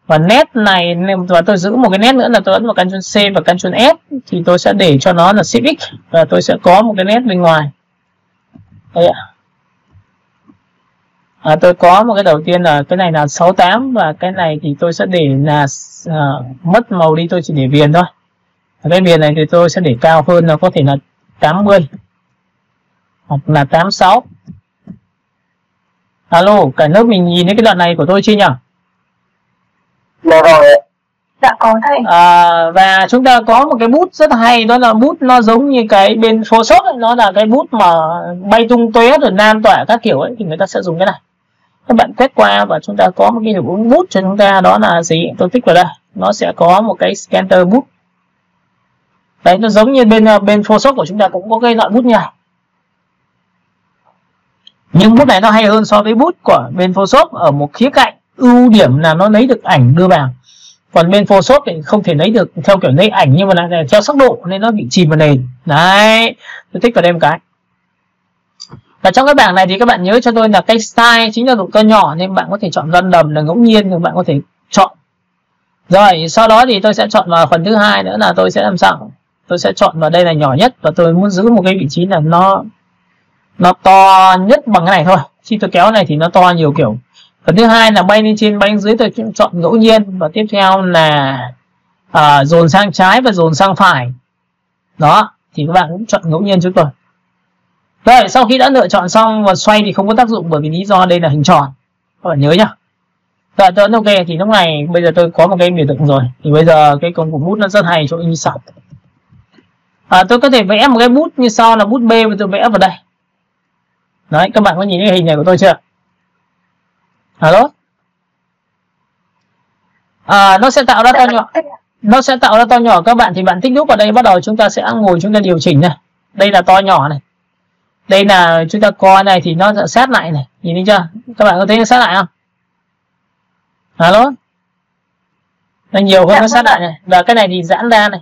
Và nét này, và tôi giữ một cái nét nữa là tôi ấn vào Ctrl C và Ctrl S, thì tôi sẽ để cho nó là Shift X, và tôi sẽ có một cái nét bên ngoài đây ạ. Tôi có một cái đầu tiên là cái này là 68, và cái này thì tôi sẽ để là mất màu đi, tôi chỉ để viền thôi. Cái viền này thì tôi sẽ để cao hơn, là có thể là 80 hoặc là 86. Alo, cả lớp mình nhìn thấy cái đoạn này của tôi chưa nhỉ? Dạ có thầy. Và chúng ta có một cái bút rất hay, đó là bút nó giống như cái bên Photoshop ấy, nó là cái bút mà bay tung tóe rồi lan tỏa các kiểu ấy, thì người ta sẽ dùng cái này. Các bạn quét qua và chúng ta có một cái hiệu ứng bút cho chúng ta, đó là gì? Tôi tích vào đây, nó sẽ có một cái scanner bút. Đấy, nó giống như bên Photoshop của chúng ta cũng có cái loại bút như này. Nhưng bút này nó hay hơn so với bút của bên Photoshop ở một khía cạnh, ưu điểm là nó lấy được ảnh đưa vào. Còn bên Photoshop thì không thể lấy được theo kiểu lấy ảnh, nhưng mà là theo sắc độ nên nó bị chìm vào nền. Đấy, tôi tích vào đây một cái. Và trong cái bảng này thì các bạn nhớ cho tôi là cái style chính là độ to nhỏ, nên bạn có thể chọn random là ngẫu nhiên, thì bạn có thể chọn. Rồi sau đó thì tôi sẽ chọn vào phần thứ hai nữa là tôi sẽ làm sao? Tôi sẽ chọn vào đây là nhỏ nhất, và tôi muốn giữ một cái vị trí là nó to nhất bằng cái này thôi. Khi tôi kéo này thì nó to nhiều kiểu. Phần thứ hai là bay lên trên bay lên dưới, tôi chọn ngẫu nhiên, và tiếp theo là dồn sang trái và dồn sang phải. Đó, thì các bạn cũng chọn ngẫu nhiên chúng tôi. Rồi sau khi đã lựa chọn xong, và xoay thì không có tác dụng bởi vì lý do đây là hình tròn, các bạn nhớ nhá. Rồi tôi ấn ok, thì lúc này bây giờ tôi có một cái biểu tượng rồi, thì bây giờ cái công cụ bút nó rất hay chỗ như sau. Tôi có thể vẽ một cái bút như sau là bút B, và tôi vẽ vào đây. Đấy, các bạn có nhìn cái hình này của tôi chưa? Alo? Nó sẽ tạo ra to nhỏ. Nó sẽ tạo ra to nhỏ các bạn, thì bạn tích nút vào đây, bắt đầu chúng ta sẽ ngồi chúng ta điều chỉnh này. Đây là to nhỏ này. Đây là chúng ta coi này thì nó sẽ sát lại này, nhìn thấy chưa? Các bạn có thấy nó sát lại không? Alo? Nó nhiều hơn, nó sát lại này. Và cái này thì giãn ra này.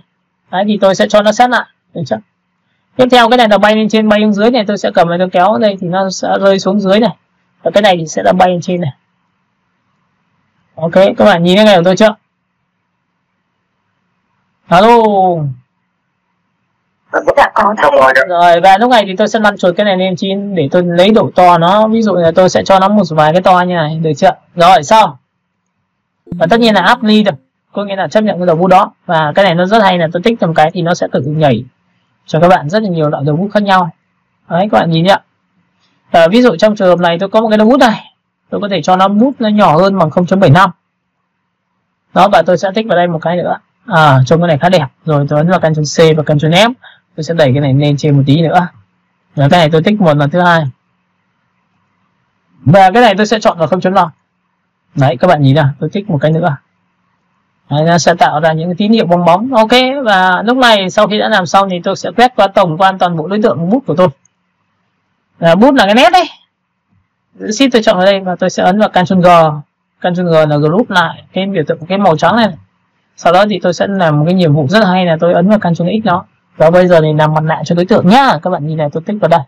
Đấy, thì tôi sẽ cho nó sát lại, được chưa? Tiếp theo cái này là bay lên trên bay lên dưới này, tôi sẽ cầm này tôi kéo đây thì nó sẽ rơi xuống dưới này. Và cái này thì sẽ là bay lên trên này. Ok, các bạn nhìn thấy cái của tôi chưa? Alo? Dạ có thầy. Rồi, và lúc này thì tôi sẽ lăn chuột cái này lên trên để tôi lấy độ to nó. Ví dụ là tôi sẽ cho nó một vài cái to như này, được chưa? Rồi, xong. Và tất nhiên là apply được, có nghĩa là chấp nhận cái đầu bút đó. Và cái này nó rất hay là tôi tích tầm cái thì nó sẽ tự nhảy cho các bạn rất là nhiều loại đầu bút khác nhau. Đấy, các bạn nhìn nhá. Ví dụ trong trường hợp này tôi có một cái nút này, tôi có thể cho nó nút nó nhỏ hơn bằng 0.75 đó, và tôi sẽ tích vào đây một cái nữa. Trông cái này khá đẹp. Rồi tôi ấn vào Ctrl C và Ctrl F, tôi sẽ đẩy cái này lên trên một tí nữa. Rồi cái này tôi tích một lần thứ hai, và cái này tôi sẽ chọn vào 0.5. Đấy, các bạn nhìn nào, tôi tích một cái nữa. Đấy, nó sẽ tạo ra những cái tín hiệu bong bóng. Ok, và lúc này sau khi đã làm xong thì tôi sẽ quét qua tổng quan toàn bộ đối tượng bút của tôi. Bút là cái nét đấy. Shift tôi chọn vào đây và tôi sẽ ấn vào Ctrl G. Ctrl G là group lại cái biểu tượng cái màu trắng này. Sau đó thì tôi sẽ làm một cái nhiệm vụ rất hay là tôi ấn vào Ctrl X nó. Và bây giờ thì làm mặt nạ cho đối tượng nhá. Các bạn nhìn này, tôi tích vào đây.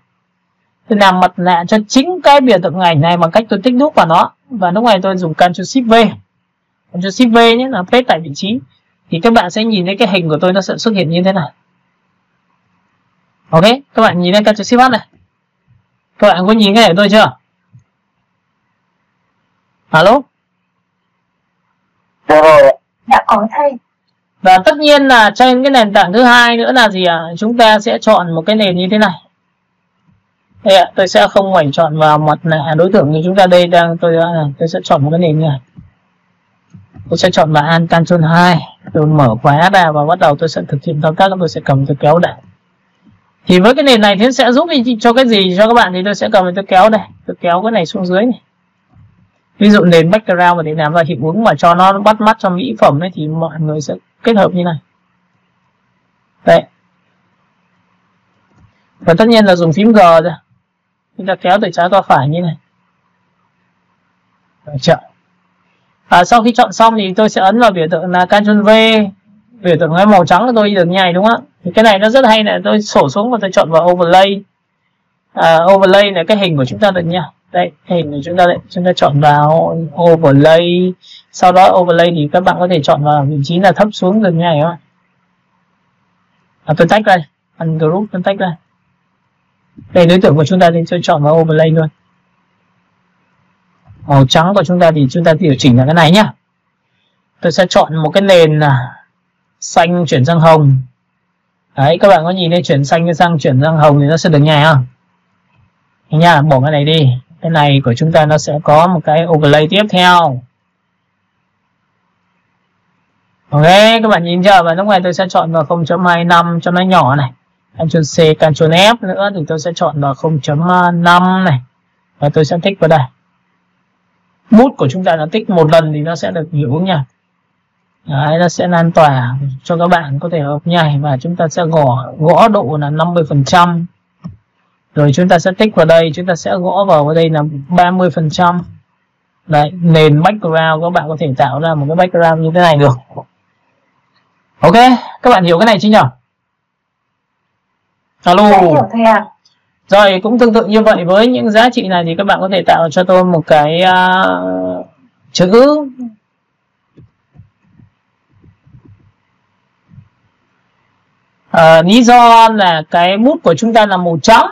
Tôi làm mặt nạ cho chính cái biểu tượng ảnh này bằng cách tôi tích đúc vào nó. Và lúc này tôi dùng Ctrl Shift V. Ctrl Shift V nhé, là paste tại vị trí. Thì các bạn sẽ nhìn thấy cái hình của tôi nó sẽ xuất hiện như thế này. Ok, các bạn nhìn thấy Ctrl Shift V này. Các bạn có nhìn cái này của tôi chưa? Alo? Đã có thầy. Và tất nhiên là trên cái nền tảng thứ hai nữa là gì ạ? Chúng ta sẽ chọn một cái nền như thế này. Đây ạ, tôi sẽ không phải chọn vào mặt nạ đối tượng như chúng ta đây đang tôi sẽ chọn một cái nền như này. Tôi sẽ chọn vào Alt Ctrl 2, tôi mở khóa ra và bắt đầu tôi sẽ thực hiện thao tác, tôi sẽ cầm tôi kéo đây. Thì với cái nền này thì sẽ giúp cho cái gì cho các bạn thì tôi sẽ cầm tôi kéo đây, tôi kéo cái này xuống dưới này. Ví dụ nền background mà để làm ra hiệu ứng mà cho nó bắt mắt cho mỹ phẩm ấy thì mọi người sẽ kết hợp như này. Đây. Và tất nhiên là dùng phím G rồi. Chúng ta kéo từ trái qua phải như này. Chọn. Sau khi chọn xong thì tôi sẽ ấn vào biểu tượng là Ctrl V, biểu tượng cái màu trắng của tôi được như này đúng không ạ? Thì cái này nó rất hay là tôi sổ xuống và tôi chọn vào overlay. Overlay là cái hình của chúng ta được nha. Đây, hình của chúng ta đây, chúng ta chọn vào overlay. Sau đó overlay thì các bạn có thể chọn vào vị trí là thấp xuống được như này không ạ? Tôi tách ra, ungroup tôi tách ra. Đây đối tượng của chúng ta thì tôi chọn vào overlay luôn. Màu trắng của chúng ta thì chúng ta điều chỉnh là cái này nhá. Tôi sẽ chọn một cái nền xanh chuyển sang hồng. Đấy, các bạn có nhìn thấy chuyển xanh sang chuyển sang hồng thì nó sẽ được như này không? Nha, bỏ cái này đi. Cái này của chúng ta nó sẽ có một cái overlay tiếp theo. Ok, các bạn nhìn chưa? Và lúc này tôi sẽ chọn vào 0.25 cho nó nhỏ này. Ctrl C, Ctrl F nữa thì tôi sẽ chọn vào 0.5 này. Và tôi sẽ tích vào đây. Bút của chúng ta nó tích một lần thì nó sẽ được hiệu ứng nha. Đấy, nó sẽ lan tỏa cho các bạn có thể hợp nhảy và chúng ta sẽ gõ độ là 50%. Rồi chúng ta sẽ tích vào đây, chúng ta sẽ gõ vào đây là 30%. Đấy, nền background các bạn có thể tạo ra một cái background như thế này được. Ok, các bạn hiểu cái này chứ nhỉ? Alo. Rồi, cũng tương tự như vậy với những giá trị này thì các bạn có thể tạo cho tôi một cái chữ lý do là cái bút của chúng ta là màu trắng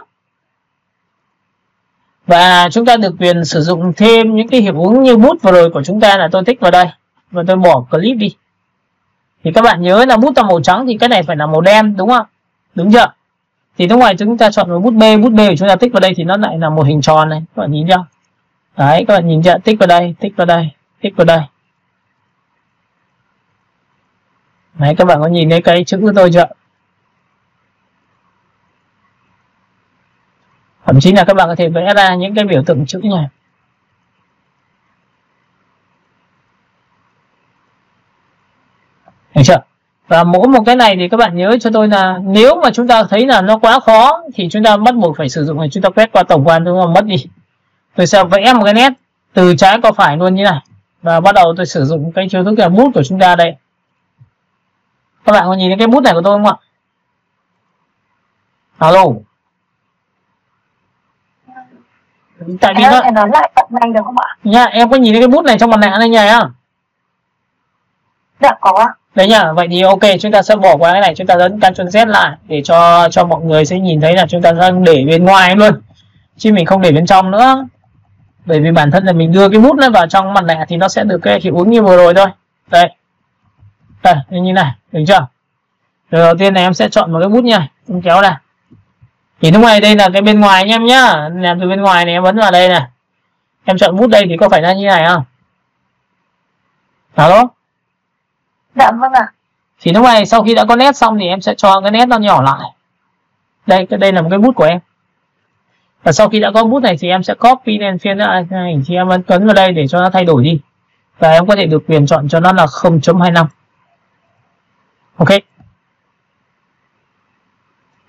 và chúng ta được quyền sử dụng thêm những cái hiệu ứng như bút vừa rồi của chúng ta là tôi tích vào đây và tôi bỏ clip đi. Thì các bạn nhớ là bút là màu trắng thì cái này phải là màu đen đúng không? Đúng chưa? Thì lúc này chúng ta chọn vào bút B của chúng ta tích vào đây thì nó lại là một hình tròn này, các bạn nhìn chưa? Đấy, các bạn nhìn chưa? Tích vào đây, tích vào đây, tích vào đây. Đấy, các bạn có nhìn thấy cái chữ của tôi chưa? Thậm chí là các bạn có thể vẽ ra những cái biểu tượng chữ này. Được chưa? Và mỗi một cái này thì các bạn nhớ cho tôi là nếu mà chúng ta thấy là nó quá khó thì chúng ta bắt buộc phải sử dụng, chúng ta quét qua tổng quan, chúng ta mất đi. Tôi sẽ vẽ một cái nét từ trái qua phải luôn như này và bắt đầu tôi sử dụng cái chiêu thức là bút của chúng ta đây. Các bạn có nhìn thấy cái bút này của tôi không ạ? Alo. Tại vì em nói lại tập này được không ạ? Nha, em có nhìn thấy cái bút này trong mặt nạ này nhá. Dạ có ạ. Đấy nhá, vậy thì ok, chúng ta sẽ bỏ qua cái này, chúng ta ấn Ctrl Z lại để cho mọi người sẽ nhìn thấy là chúng ta đang để bên ngoài luôn, chứ mình không để bên trong nữa. Bởi vì bản thân là mình đưa cái bút nó vào trong mặt nạ thì nó sẽ được cái hiệu ứng như vừa rồi thôi. Đây, đây như này, được chưa? Rồi đầu tiên này em sẽ chọn một cái bút nha, em kéo ra. Thì lúc này đây là cái bên ngoài anh em nhá, làm từ bên ngoài này em ấn vào đây này, em chọn bút đây thì có phải là như này không? Alo? Dạ vâng ạ. Thì lúc này sau khi đã có nét xong thì em sẽ cho cái nét nó nhỏ lại. Đây là một cái bút của em. Và sau khi đã có bút này thì em sẽ copy lên phiên này thì em ấn vào đây để cho nó thay đổi đi. Và em có thể được quyền chọn cho nó là 0.25. Ok.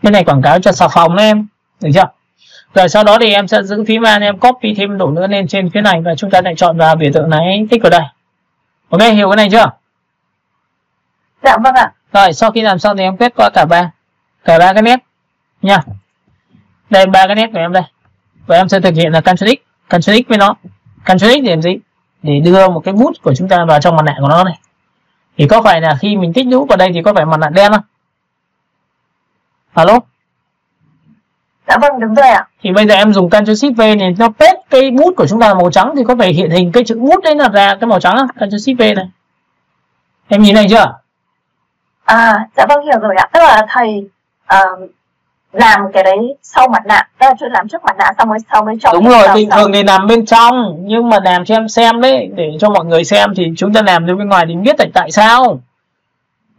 Bên này quảng cáo cho xà phòng em, được chưa? Rồi sau đó thì em sẽ giữ phím An, em copy thêm độ nữa lên trên phía này và chúng ta lại chọn vào biểu tượng này, tích vào đây. Ok, hiểu cái này chưa? Dạ vâng ạ. Rồi sau khi làm xong thì em quét qua cả ba cái nét nha. Đây 3 cái nét của em đây. Và em sẽ thực hiện là Ctrl X với nó. Ctrl X để làm gì? Để đưa một cái bút của chúng ta vào trong mặt nạ của nó này. Thì có phải là khi mình tích lũy vào đây thì có phải mặt nạ đen không? Alo? Dạ vâng, đúng rồi ạ. Thì bây giờ em dùng Ctrl Shift V này nó paste cái bút của chúng ta màu trắng thì có phải hiện hình cái chữ bút đấy là ra cái màu trắng không? Ctrl Shift V này. Em nhìn này chưa? Dạ vâng, hiểu rồi ạ. Tức là thầy làm cái đấy sau mặt nạ, tức là chuyện làm trước mặt nạ xong rồi sau mới cho. Đúng rồi, bình thường thì làm bên trong, nhưng mà làm cho em xem đấy, để cho mọi người xem thì chúng ta làm từ bên ngoài thì biết tại sao,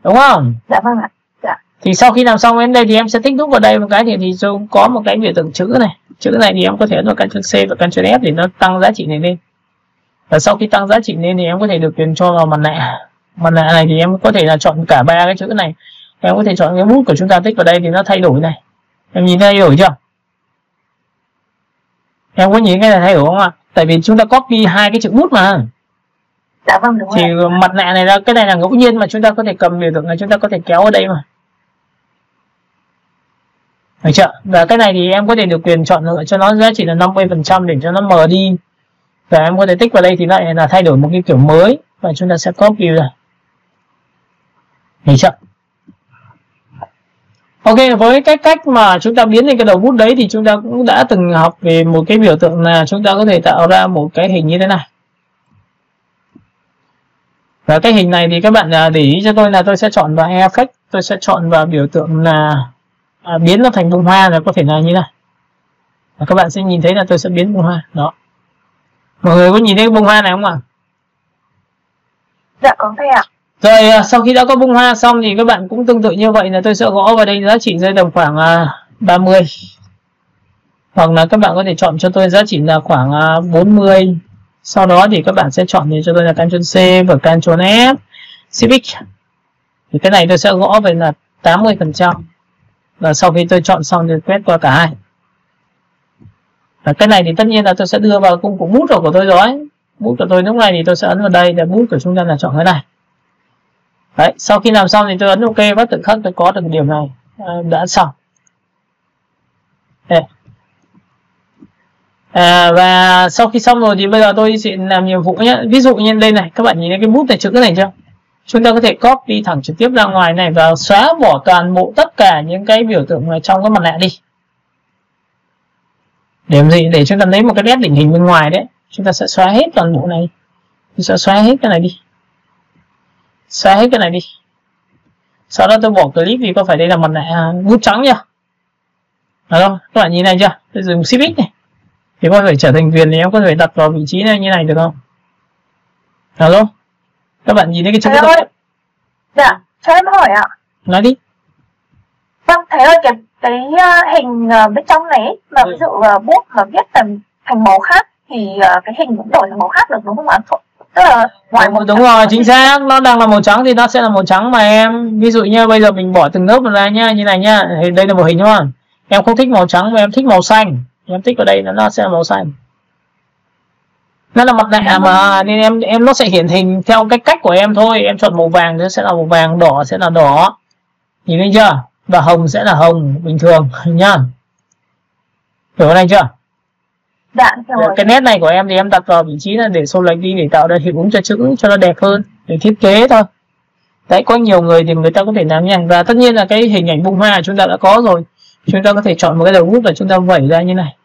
đúng không? Dạ vâng ạ. Dạ. Thì sau khi làm xong đến đây thì em sẽ tích đúc vào đây một cái thì có một cái biểu tượng chữ này thì em có thể ấn vào Ctrl C và Ctrl F để nó tăng giá trị này lên. Và sau khi tăng giá trị lên thì em có thể được quyền cho vào mặt nạ này thì em có thể là chọn cả 3 cái chữ này. Em có thể chọn cái bút của chúng ta tích vào đây thì nó thay đổi này. Em nhìn thay đổi chưa? Em có nhìn cái này thay đổi không ạ? Tại vì chúng ta copy 2 cái chữ bút mà. Dạ vâng, đúng rồi. Thì mặt nạ này là cái này là ngẫu nhiên mà chúng ta có thể cầm biểu tượng này, chúng ta có thể kéo ở đây mà. Được chưa? Và cái này thì em có thể được quyền chọn lựa cho nó giá trị là 50% để cho nó mờ đi. Và em có thể tích vào đây thì lại là thay đổi một cái kiểu mới và chúng ta sẽ copy rồi. Được chưa? Ok, với cái cách mà chúng ta biến lên cái đầu bút đấy thì chúng ta cũng đã từng học về một cái biểu tượng là chúng ta có thể tạo ra một cái hình như thế này. Và cái hình này thì các bạn để ý cho tôi là tôi sẽ chọn vào Effect, tôi sẽ chọn vào biểu tượng là biến nó thành bông hoa, là có thể là như này. Và các bạn sẽ nhìn thấy là tôi sẽ biến bông hoa. Đó. Mọi người có nhìn thấy bông hoa này không ạ? Dạ có thầy ạ. Rồi sau khi đã có bông hoa xong thì các bạn cũng tương tự như vậy là tôi sẽ gõ vào đây giá trị rơi tầm khoảng 30. Hoặc là các bạn có thể chọn cho tôi giá trị là khoảng 40. Sau đó thì các bạn sẽ chọn cho tôi là Ctrl C và Ctrl F Shift. Thì cái này tôi sẽ gõ về là 80%. Và sau khi tôi chọn xong thì quét qua cả hai. Và cái này thì tất nhiên là tôi sẽ đưa vào công cụ bút của tôi rồi. Bút của tôi lúc này thì tôi sẽ ấn vào đây để bút của chúng ta là chọn cái này. Đấy, sau khi làm xong thì tôi ấn OK và tự khắc tôi có được điểm này đã xong. Đây. Và sau khi xong rồi thì bây giờ tôi sẽ làm nhiệm vụ nhé. Ví dụ như đây này, các bạn nhìn thấy cái bút này, chữ này chưa? Chúng ta có thể copy thẳng trực tiếp ra ngoài này và xóa bỏ toàn bộ tất cả những cái biểu tượng ở trong cái mặt nạ đi. Để làm gì? Để chúng ta lấy một cái nét định hình bên ngoài đấy. Chúng ta sẽ xóa hết toàn bộ này. Chúng ta sẽ xóa hết cái này đi. Xóa hết cái này đi. Sau đó tôi bỏ clip vì có phải đây là mặt nạ bút trắng chưa? Được không? Các bạn nhìn này chưa? Tôi dùng Shift X này. Thì có phải trở thành viền thì em có thể đặt vào vị trí này như này được không? Được không? Các bạn nhìn thấy cái chữ đó. Dạ, cho em hỏi ạ. Nói đi. Vâng, thầy ơi, cái hình bên trong này ấy, mà ví dụ bút mà viết thành màu khác thì cái hình cũng đổi thành màu khác được đúng không ạ? Tức là ngoài đúng rồi, chính xác, nó đang là màu trắng thì nó sẽ là màu trắng mà em. Ví dụ như bây giờ mình bỏ từng lớp ra nhá, như này nhá, thì đây là một hình đúng không? Em không thích màu trắng mà em thích màu xanh, em thích vào đây nó sẽ là màu xanh. Nó là mặt nạ mà nên em nó sẽ hiển hình theo cái cách của em thôi. Em chọn màu vàng thì sẽ là màu vàng, đỏ sẽ là đỏ, nhìn thấy chưa? Và hồng sẽ là hồng bình thường nhá. Hiểu cái này chưa? Dạ, rồi. Cái nét này của em thì em đặt vào vị trí là để select đi để tạo ra hiệu ứng cho chữ cho nó đẹp hơn, để thiết kế thôi. Đấy, có nhiều người thì người ta có thể làm nhanh. Và tất nhiên là cái hình ảnh bông hoa chúng ta đã có rồi. Chúng ta có thể chọn một cái đầu bút và chúng ta vẩy ra như này.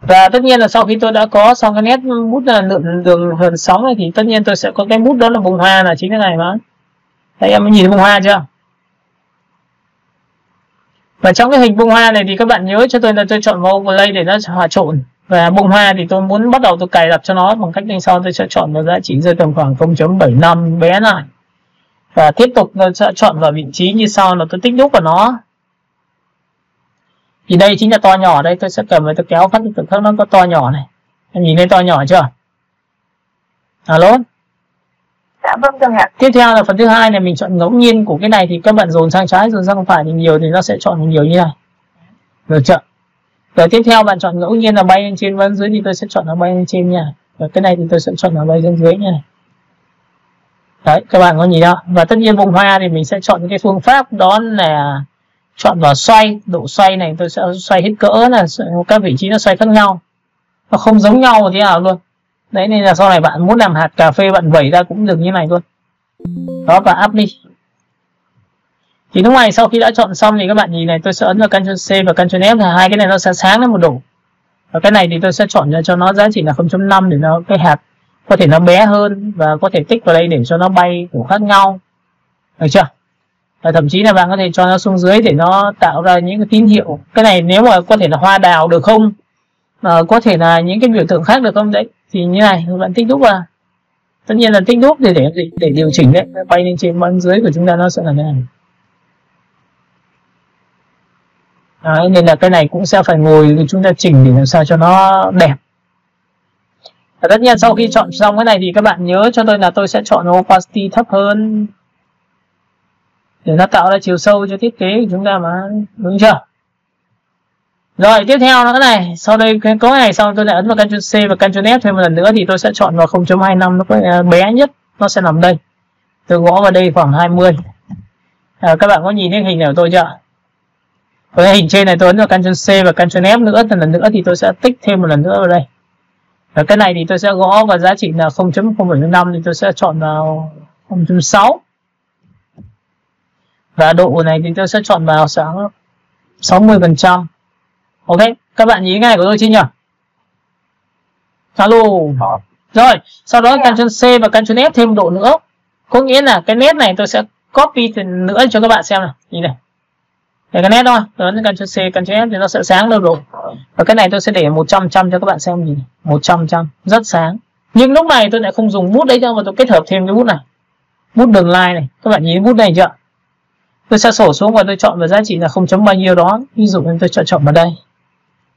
Và tất nhiên là sau khi tôi đã có xong cái nét bút là lượn đường hờn sóng này thì tất nhiên tôi sẽ có cái bút đó là bông hoa, là chính cái này mà. Đấy, em nhìn thấy bông hoa chưa? Và trong cái hình bông hoa này thì các bạn nhớ cho tôi là tôi chọn vào overlay để nó hòa trộn. Và bông hoa thì tôi muốn bắt đầu tôi cài đặt cho nó bằng cách như sau, tôi sẽ chọn vào giá trị rơi tầm khoảng 0.75 bé lại. Và tiếp tục tôi sẽ chọn vào vị trí như sau là tôi tích đúc vào nó. Thì đây chính là to nhỏ, đây tôi sẽ cầm và tôi kéo phát tự khắc nó có to nhỏ này. Em nhìn thấy to nhỏ chưa? Alo? Dạ vâng rồi ạ. Tiếp theo là phần thứ hai này, mình chọn ngẫu nhiên của cái này thì các bạn dồn sang trái dồn sang phải thì nhiều thì nó sẽ chọn nhiều như này. Được chưa? Rồi tiếp theo bạn chọn ngẫu nhiên là bay lên trên và dưới thì tôi sẽ chọn là bay lên trên nha. Và cái này thì tôi sẽ chọn là bay lên dưới nha. Đấy, các bạn có nhìn không? Và tất nhiên bông hoa thì mình sẽ chọn cái phương pháp đó là chọn vào xoay, độ xoay này tôi sẽ xoay hết cỡ, là các vị trí nó xoay khác nhau, nó không giống nhau một thế nào luôn. Đấy, nên là sau này bạn muốn làm hạt cà phê bạn vẩy ra cũng được như này luôn. Đó, và up đi. Thì lúc này sau khi đã chọn xong thì các bạn nhìn này, tôi sẽ ấn vào Ctrl C và Ctrl F là hai cái này nó sẽ sáng lên một độ. Và cái này thì tôi sẽ chọn cho nó giá trị là 0.5 để nó cái hạt có thể nó bé hơn và có thể tích vào đây để cho nó bay kiểu khác nhau. Được chưa? Và thậm chí là bạn có thể cho nó xuống dưới để nó tạo ra những cái tín hiệu. Cái này nếu mà có thể là hoa đào được không? Có thể là những cái biểu tượng khác được không? Đấy, thì như này bạn tích đúc vào. Tất nhiên là tích đúc để điều chỉnh đấy, bay lên trên bên dưới của chúng ta nó sẽ là thế này. Đấy, nên là cái này cũng sẽ phải ngồi chúng ta chỉnh để làm sao cho nó đẹp. Và tất nhiên sau khi chọn xong cái này thì các bạn nhớ cho tôi là tôi sẽ chọn opacity thấp hơn để nó tạo ra chiều sâu cho thiết kế của chúng ta mà, đúng chưa? Rồi tiếp theo nữa này, sau đây cái cấu này xong tôi lại ấn vào Ctrl C và Ctrl F thêm một lần nữa thì tôi sẽ chọn vào 0.25, nó có bé nhất, nó sẽ nằm đây. Tôi gõ vào đây khoảng 20. Các bạn có nhìn thấy hình này của tôi chưa? Với hình trên này tôi ấn vào Ctrl C và Ctrl F nữa, lần nữa thì tôi sẽ tích thêm một lần nữa vào đây. Và cái này thì tôi sẽ gõ vào giá trị là 0.075 thì tôi sẽ chọn vào 0.6. Và độ này thì tôi sẽ chọn vào sáng 60%. Ok, các bạn nhìn cái này của tôi chưa nhỉ? Alo. Rồi, sau đó Ctrl C và Ctrl F thêm một độ nữa. Có nghĩa là cái nét này tôi sẽ copy nữa cho các bạn xem nào. Nhìn này. Để cái nét thôi, tôi ấn Ctrl C, Ctrl F thì nó sẽ sáng lên độ. Và cái này tôi sẽ để 100 cho các bạn xem nhìn. 100 rất sáng. Nhưng lúc này tôi lại không dùng bút đấy cho mà tôi kết hợp thêm cái bút này. Bút đường line này, các bạn nhìn bút này chưa? Tôi sẽ sổ xuống và tôi chọn vào giá trị là 0. Bao nhiêu đó. Ví dụ tôi chọn vào đây.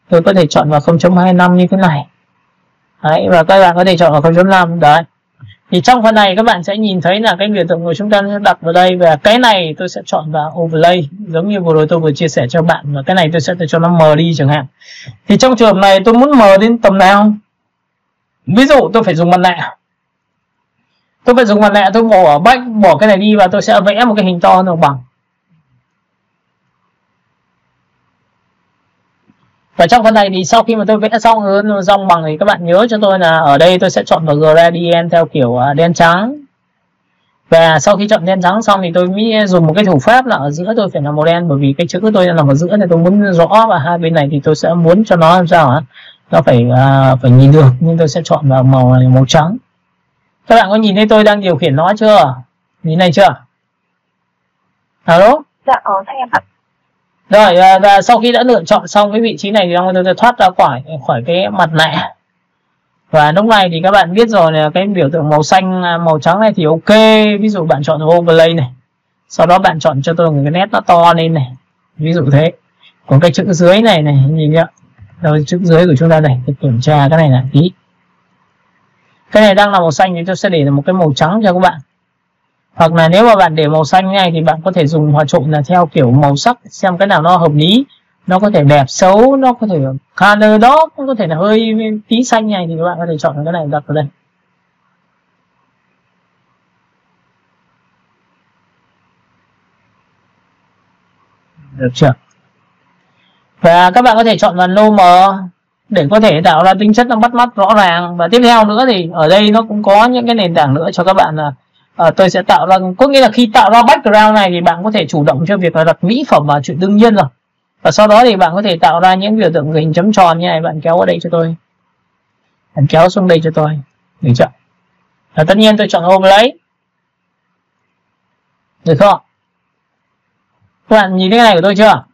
Tôi có thể chọn vào 0.25 như thế này. Đấy, và các bạn có thể chọn vào 0.5. Đấy. Thì trong phần này các bạn sẽ nhìn thấy là cái biểu tượng của chúng ta sẽ đặt vào đây. Và cái này tôi sẽ chọn vào overlay, giống như vừa rồi tôi vừa chia sẻ cho bạn. Và cái này tôi sẽ cho nó mờ đi chẳng hạn. Thì trong trường hợp này tôi muốn mờ đến tầm nào? Ví dụ tôi phải dùng mặt nạ. Tôi phải dùng mặt nạ, tôi bỏ cái này đi và tôi sẽ vẽ một cái hình to hơn bằng. Và trong phần này thì sau khi mà tôi vẽ xong hơn dòng bằng thì các bạn nhớ cho tôi là ở đây tôi sẽ chọn vào gradient theo kiểu đen trắng. Và sau khi chọn đen trắng xong thì tôi mới dùng một cái thủ pháp là ở giữa tôi phải là màu đen, bởi vì cái chữ của tôi nằm ở giữa này tôi muốn rõ, và hai bên này thì tôi sẽ muốn cho nó làm sao hả? Nó phải nhìn được, nhưng tôi sẽ chọn vào màu trắng. Các bạn có nhìn thấy tôi đang điều khiển nó chưa? Nhìn này chưa? Alo? Dạ có thấy em ạ. Rồi, và sau khi đã lựa chọn xong cái vị trí này thì tôi thoát ra khỏi cái mặt nạ. Và lúc này thì các bạn biết rồi là cái biểu tượng màu xanh, màu trắng này thì ok. Ví dụ bạn chọn overlay này. Sau đó bạn chọn cho tôi một cái nét nó to lên này. Ví dụ thế. Còn cái chữ dưới này nhìn nhá. Rồi chữ dưới của chúng ta này, tôi kiểm tra cái này là tí. Cái này đang là màu xanh thì tôi sẽ để một cái màu trắng cho các bạn. Hoặc là nếu mà bạn để màu xanh như này thì bạn có thể dùng hòa trộn là theo kiểu màu sắc, xem cái nào nó hợp lý, nó có thể đẹp xấu, nó có thể color đó, cũng có thể là hơi tí xanh này thì các bạn có thể chọn cái này đặt vào đây. Được chưa? Và các bạn có thể chọn vào no mờ để có thể tạo ra tính chất nó bắt mắt rõ ràng. Và tiếp theo nữa thì ở đây nó cũng có những cái nền tảng nữa cho các bạn là tôi sẽ tạo ra, có nghĩa là khi tạo ra background này thì bạn có thể chủ động cho việc là đặt mỹ phẩm vào chuyện đương nhiên rồi. Và sau đó thì bạn có thể tạo ra những biểu tượng hình chấm tròn như này, bạn kéo ở đây cho tôi, bạn kéo xuống đây cho tôi, được chưa? Và tất nhiên tôi chọn overlay, được không? Các bạn nhìn thấy cái này của tôi chưa?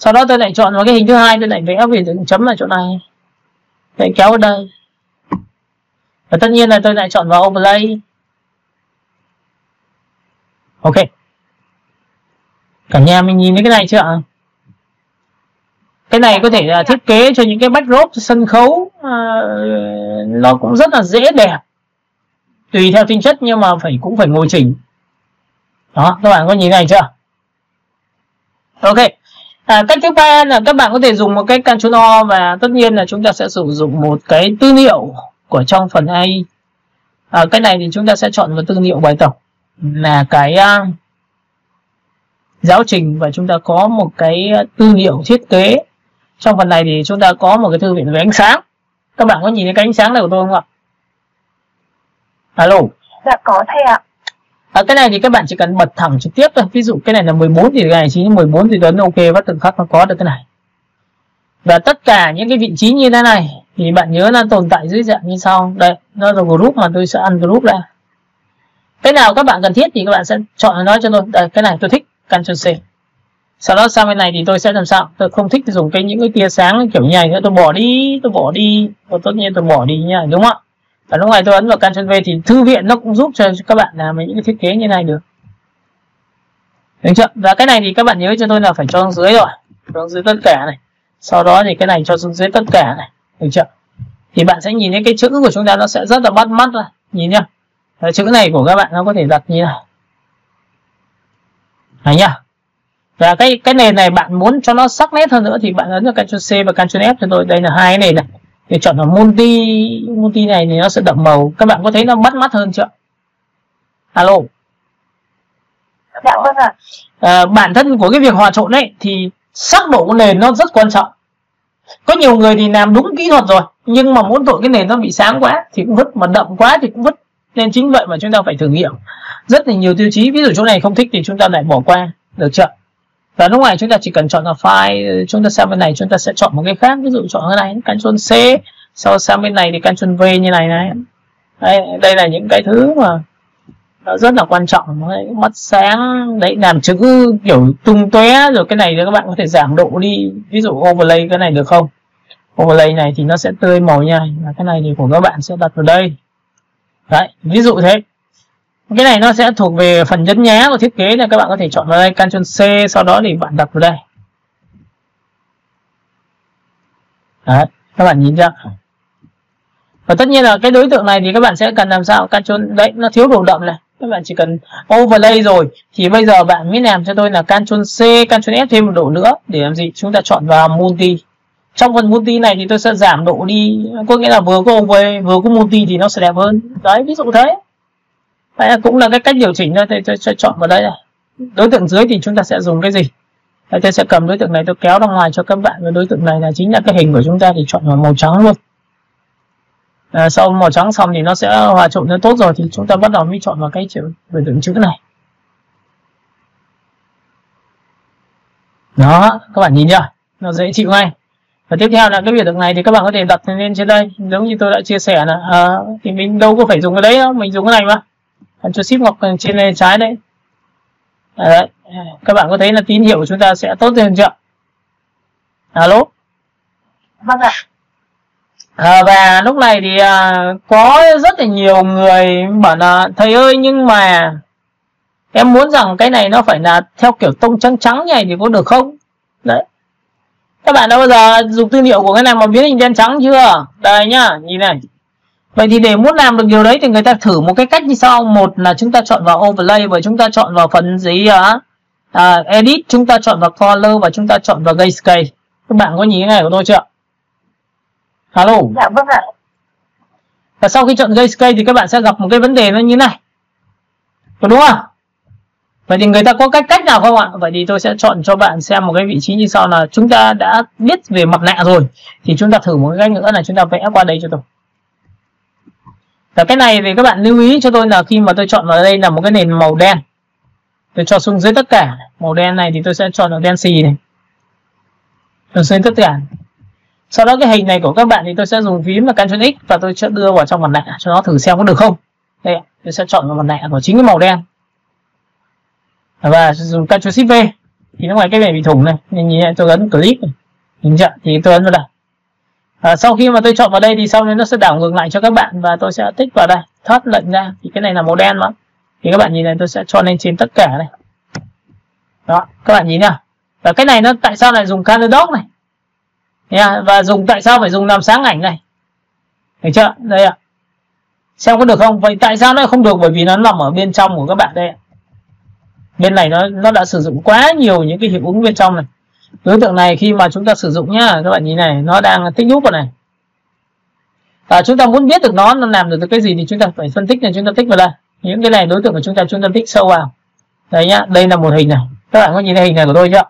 Sau đó tôi lại chọn vào cái hình thứ hai, tôi lại vẽ biểu tượng chấm ở chỗ này, lại kéo ở đây. Và tất nhiên là tôi lại chọn vào overlay. Ok, cả nhà mình nhìn thấy cái này chưa ạ? Cái này có thể là thiết kế cho những cái backdrop sân khấu, nó cũng rất là dễ đẹp, tùy theo tính chất, nhưng mà cũng phải ngồi chỉnh. Đó, các bạn có nhìn này chưa? Ok. Cách thứ ba là các bạn có thể dùng một cái Ctrl O, và tất nhiên là chúng ta sẽ sử dụng một cái tư liệu của trong phần AI. Cái này thì chúng ta sẽ chọn vào tư liệu bài tập là cái giáo trình, và chúng ta có một cái tư liệu thiết kế. Trong phần này thì chúng ta có một cái thư viện về ánh sáng. Các bạn có nhìn thấy cái ánh sáng này của tôi không ạ? Alo. Dạ có thầy ạ. Cái này thì các bạn chỉ cần bật thẳng trực tiếp thôi. Ví dụ cái này là 14 thì cái này chính 14 thì Tuấn ok, bắt từng khắc nó có được cái này. Và tất cả những cái vị trí như thế này thì bạn nhớ là tồn tại dưới dạng như sau. Đây, nó là group mà tôi sẽ ăn group ra. Cái nào các bạn cần thiết thì các bạn sẽ chọn nó cho tôi. Đây, cái này tôi thích, Ctrl C. Sau đó sang bên này thì tôi sẽ làm sao? Tôi không thích dùng những cái tia sáng kiểu như này nữa, tôi bỏ đi. Và tất nhiên tôi bỏ đi nha, đúng không ạ? Và lúc này tôi ấn vào Ctrl V thì thư viện nó cũng giúp cho các bạn làm những cái thiết kế như này được. Được chưa? Và cái này thì các bạn nhớ cho tôi là phải cho xuống dưới rồi, cho dưới tất cả này. Sau đó thì cái này cho xuống dưới tất cả này, được chưa? Thì bạn sẽ nhìn thấy cái chữ của chúng ta nó sẽ rất là bắt mắt rồi, nhìn nhá. Cái chữ này của các bạn nó có thể đặt như này. Này nhá. Và cái nền này bạn muốn cho nó sắc nét hơn nữa thì bạn ấn vào Ctrl C và Ctrl F cho tôi. Đây là hai cái nền này. Thì chọn vào multi này thì nó sẽ đậm màu. Các bạn có thấy nó bắt mắt hơn chưa? Alo. Dạ vâng ạ. Bản thân của cái việc hòa trộn ấy thì sắc độ của nền nó rất quan trọng. Có nhiều người thì làm đúng kỹ thuật rồi, nhưng mà muốn tội cái nền nó bị sáng quá thì cũng vứt, mà đậm quá thì cũng vứt. Nên chính vậy mà chúng ta phải thử nghiệm rất là nhiều tiêu chí. Ví dụ chỗ này không thích thì chúng ta lại bỏ qua, được chưa? Và lúc này chúng ta chỉ cần chọn là file, chúng ta sang bên này chúng ta sẽ chọn một cái khác, ví dụ chọn cái này Ctrl C, sau sang bên này thì Ctrl V như này này. Đây là những cái thứ mà nó rất là quan trọng. Mắt sáng đấy, làm chữ kiểu tung tóe rồi. Cái này thì các bạn có thể giảm độ đi, ví dụ overlay cái này được không? Overlay này thì nó sẽ tươi màu nha, và cái này thì của các bạn sẽ đặt vào đây. Đấy, ví dụ thế. Cái này nó sẽ thuộc về phần nhấn nhá của thiết kế, là các bạn có thể chọn vào đây Ctrl C, sau đó thì bạn đặt vào đây. Đấy, các bạn nhìn chưa? Và tất nhiên là cái đối tượng này thì các bạn sẽ cần làm sao? Ctrl đấy, nó thiếu độ đậm này. Các bạn chỉ cần overlay rồi thì bây giờ bạn mới làm cho tôi là Ctrl C, Ctrl F thêm một độ nữa để làm gì? Chúng ta chọn vào multi. Trong phần multi này thì tôi sẽ giảm độ đi, có nghĩa là vừa có overlay vừa có multi thì nó sẽ đẹp hơn. Đấy, ví dụ thế. Đấy cũng là cái cách điều chỉnh thôi. Tôi sẽ chọn vào đây này. Đối tượng dưới thì chúng ta sẽ dùng cái gì? Đấy, tôi sẽ cầm đối tượng này tôi kéo ra ngoài cho các bạn. Và đối tượng này là chính là cái hình của chúng ta thì chọn vào màu trắng luôn. Sau màu trắng xong thì nó sẽ hòa trộn nó tốt rồi thì chúng ta bắt đầu mới chọn vào cái chữ đối tượng chữ này. Đó, các bạn nhìn chưa? Nó dễ chịu ngay. Và tiếp theo là cái biểu tượng này thì các bạn có thể đặt lên trên đây, giống như tôi đã chia sẻ là thì mình đâu có phải dùng cái đấy đâu, mình dùng cái này mà. Cho shift ngọc trên bên trái đấy. Đấy, các bạn có thấy là tín hiệu của chúng ta sẽ tốt hơn chưa? Alo. Vâng ạ. Và lúc này thì có rất là nhiều người bảo là thầy ơi, nhưng mà em muốn rằng cái này nó phải là theo kiểu tông trắng trắng như này thì có được không? Đấy, các bạn đã bao giờ dùng tư liệu của cái này mà biến hình đen trắng chưa? Đây nhá, nhìn này. Vậy thì để muốn làm được điều đấy thì người ta thử một cái cách như sau. Một là chúng ta chọn vào overlay và chúng ta chọn vào phần gì edit, chúng ta chọn vào color và chúng ta chọn vào grayscale. Các bạn có nhìn cái này của tôi chưa? Alo. Dạ vâng ạ. Và sau khi chọn grayscale thì các bạn sẽ gặp một cái vấn đề nó như này, có đúng không? Vậy thì người ta có cách nào không ạ? Vậy thì tôi sẽ chọn cho bạn xem một cái vị trí như sau là chúng ta đã biết về mặt nạ rồi thì chúng ta thử một cái cách nữa là chúng ta vẽ qua đây cho tôi. Và cái này thì các bạn lưu ý cho tôi là khi mà tôi chọn vào đây là một cái nền màu đen, tôi cho xuống dưới tất cả. Màu đen này thì tôi sẽ chọn vào đen xì này, cho xuống tất cả. Sau đó cái hình này của các bạn thì tôi sẽ dùng phím là Ctrl X và tôi sẽ đưa vào trong mặt nạ cho nó thử xem có được không. Đây, tôi sẽ chọn vào mặt nạ của chính cái màu đen và dùng Ctrl Shift V thì lúc này cái này bị thủng này, nên nhìn tôi ấn clip này, nhìn chưa, thì tôi ấn vào đây. Sau khi mà tôi chọn vào đây thì sau này nó sẽ đảo ngược lại cho các bạn, và tôi sẽ tích vào đây, thoát lệnh ra, thì cái này là màu đen mà, thì các bạn nhìn này, tôi sẽ cho lên trên tất cả này. Đó, các bạn nhìn nha. Và cái này nó tại sao lại dùng color dock này nha, và tại sao phải dùng làm sáng ảnh này, thấy chưa, đây ạ. Xem có được không? Vậy tại sao nó không được? Bởi vì nó nằm ở bên trong của các bạn đây. Bên này nó đã sử dụng quá nhiều những cái hiệu ứng bên trong này. Đối tượng này khi mà chúng ta sử dụng nhá, các bạn nhìn này, nó đang tích nút vào này. Chúng ta muốn biết được nó làm được cái gì thì chúng ta phải phân tích này, chúng ta tích vào đây. Những cái này đối tượng của chúng ta tích sâu vào. Đây nhá, đây là một hình này. Các bạn có nhìn thấy hình này của tôi chưa?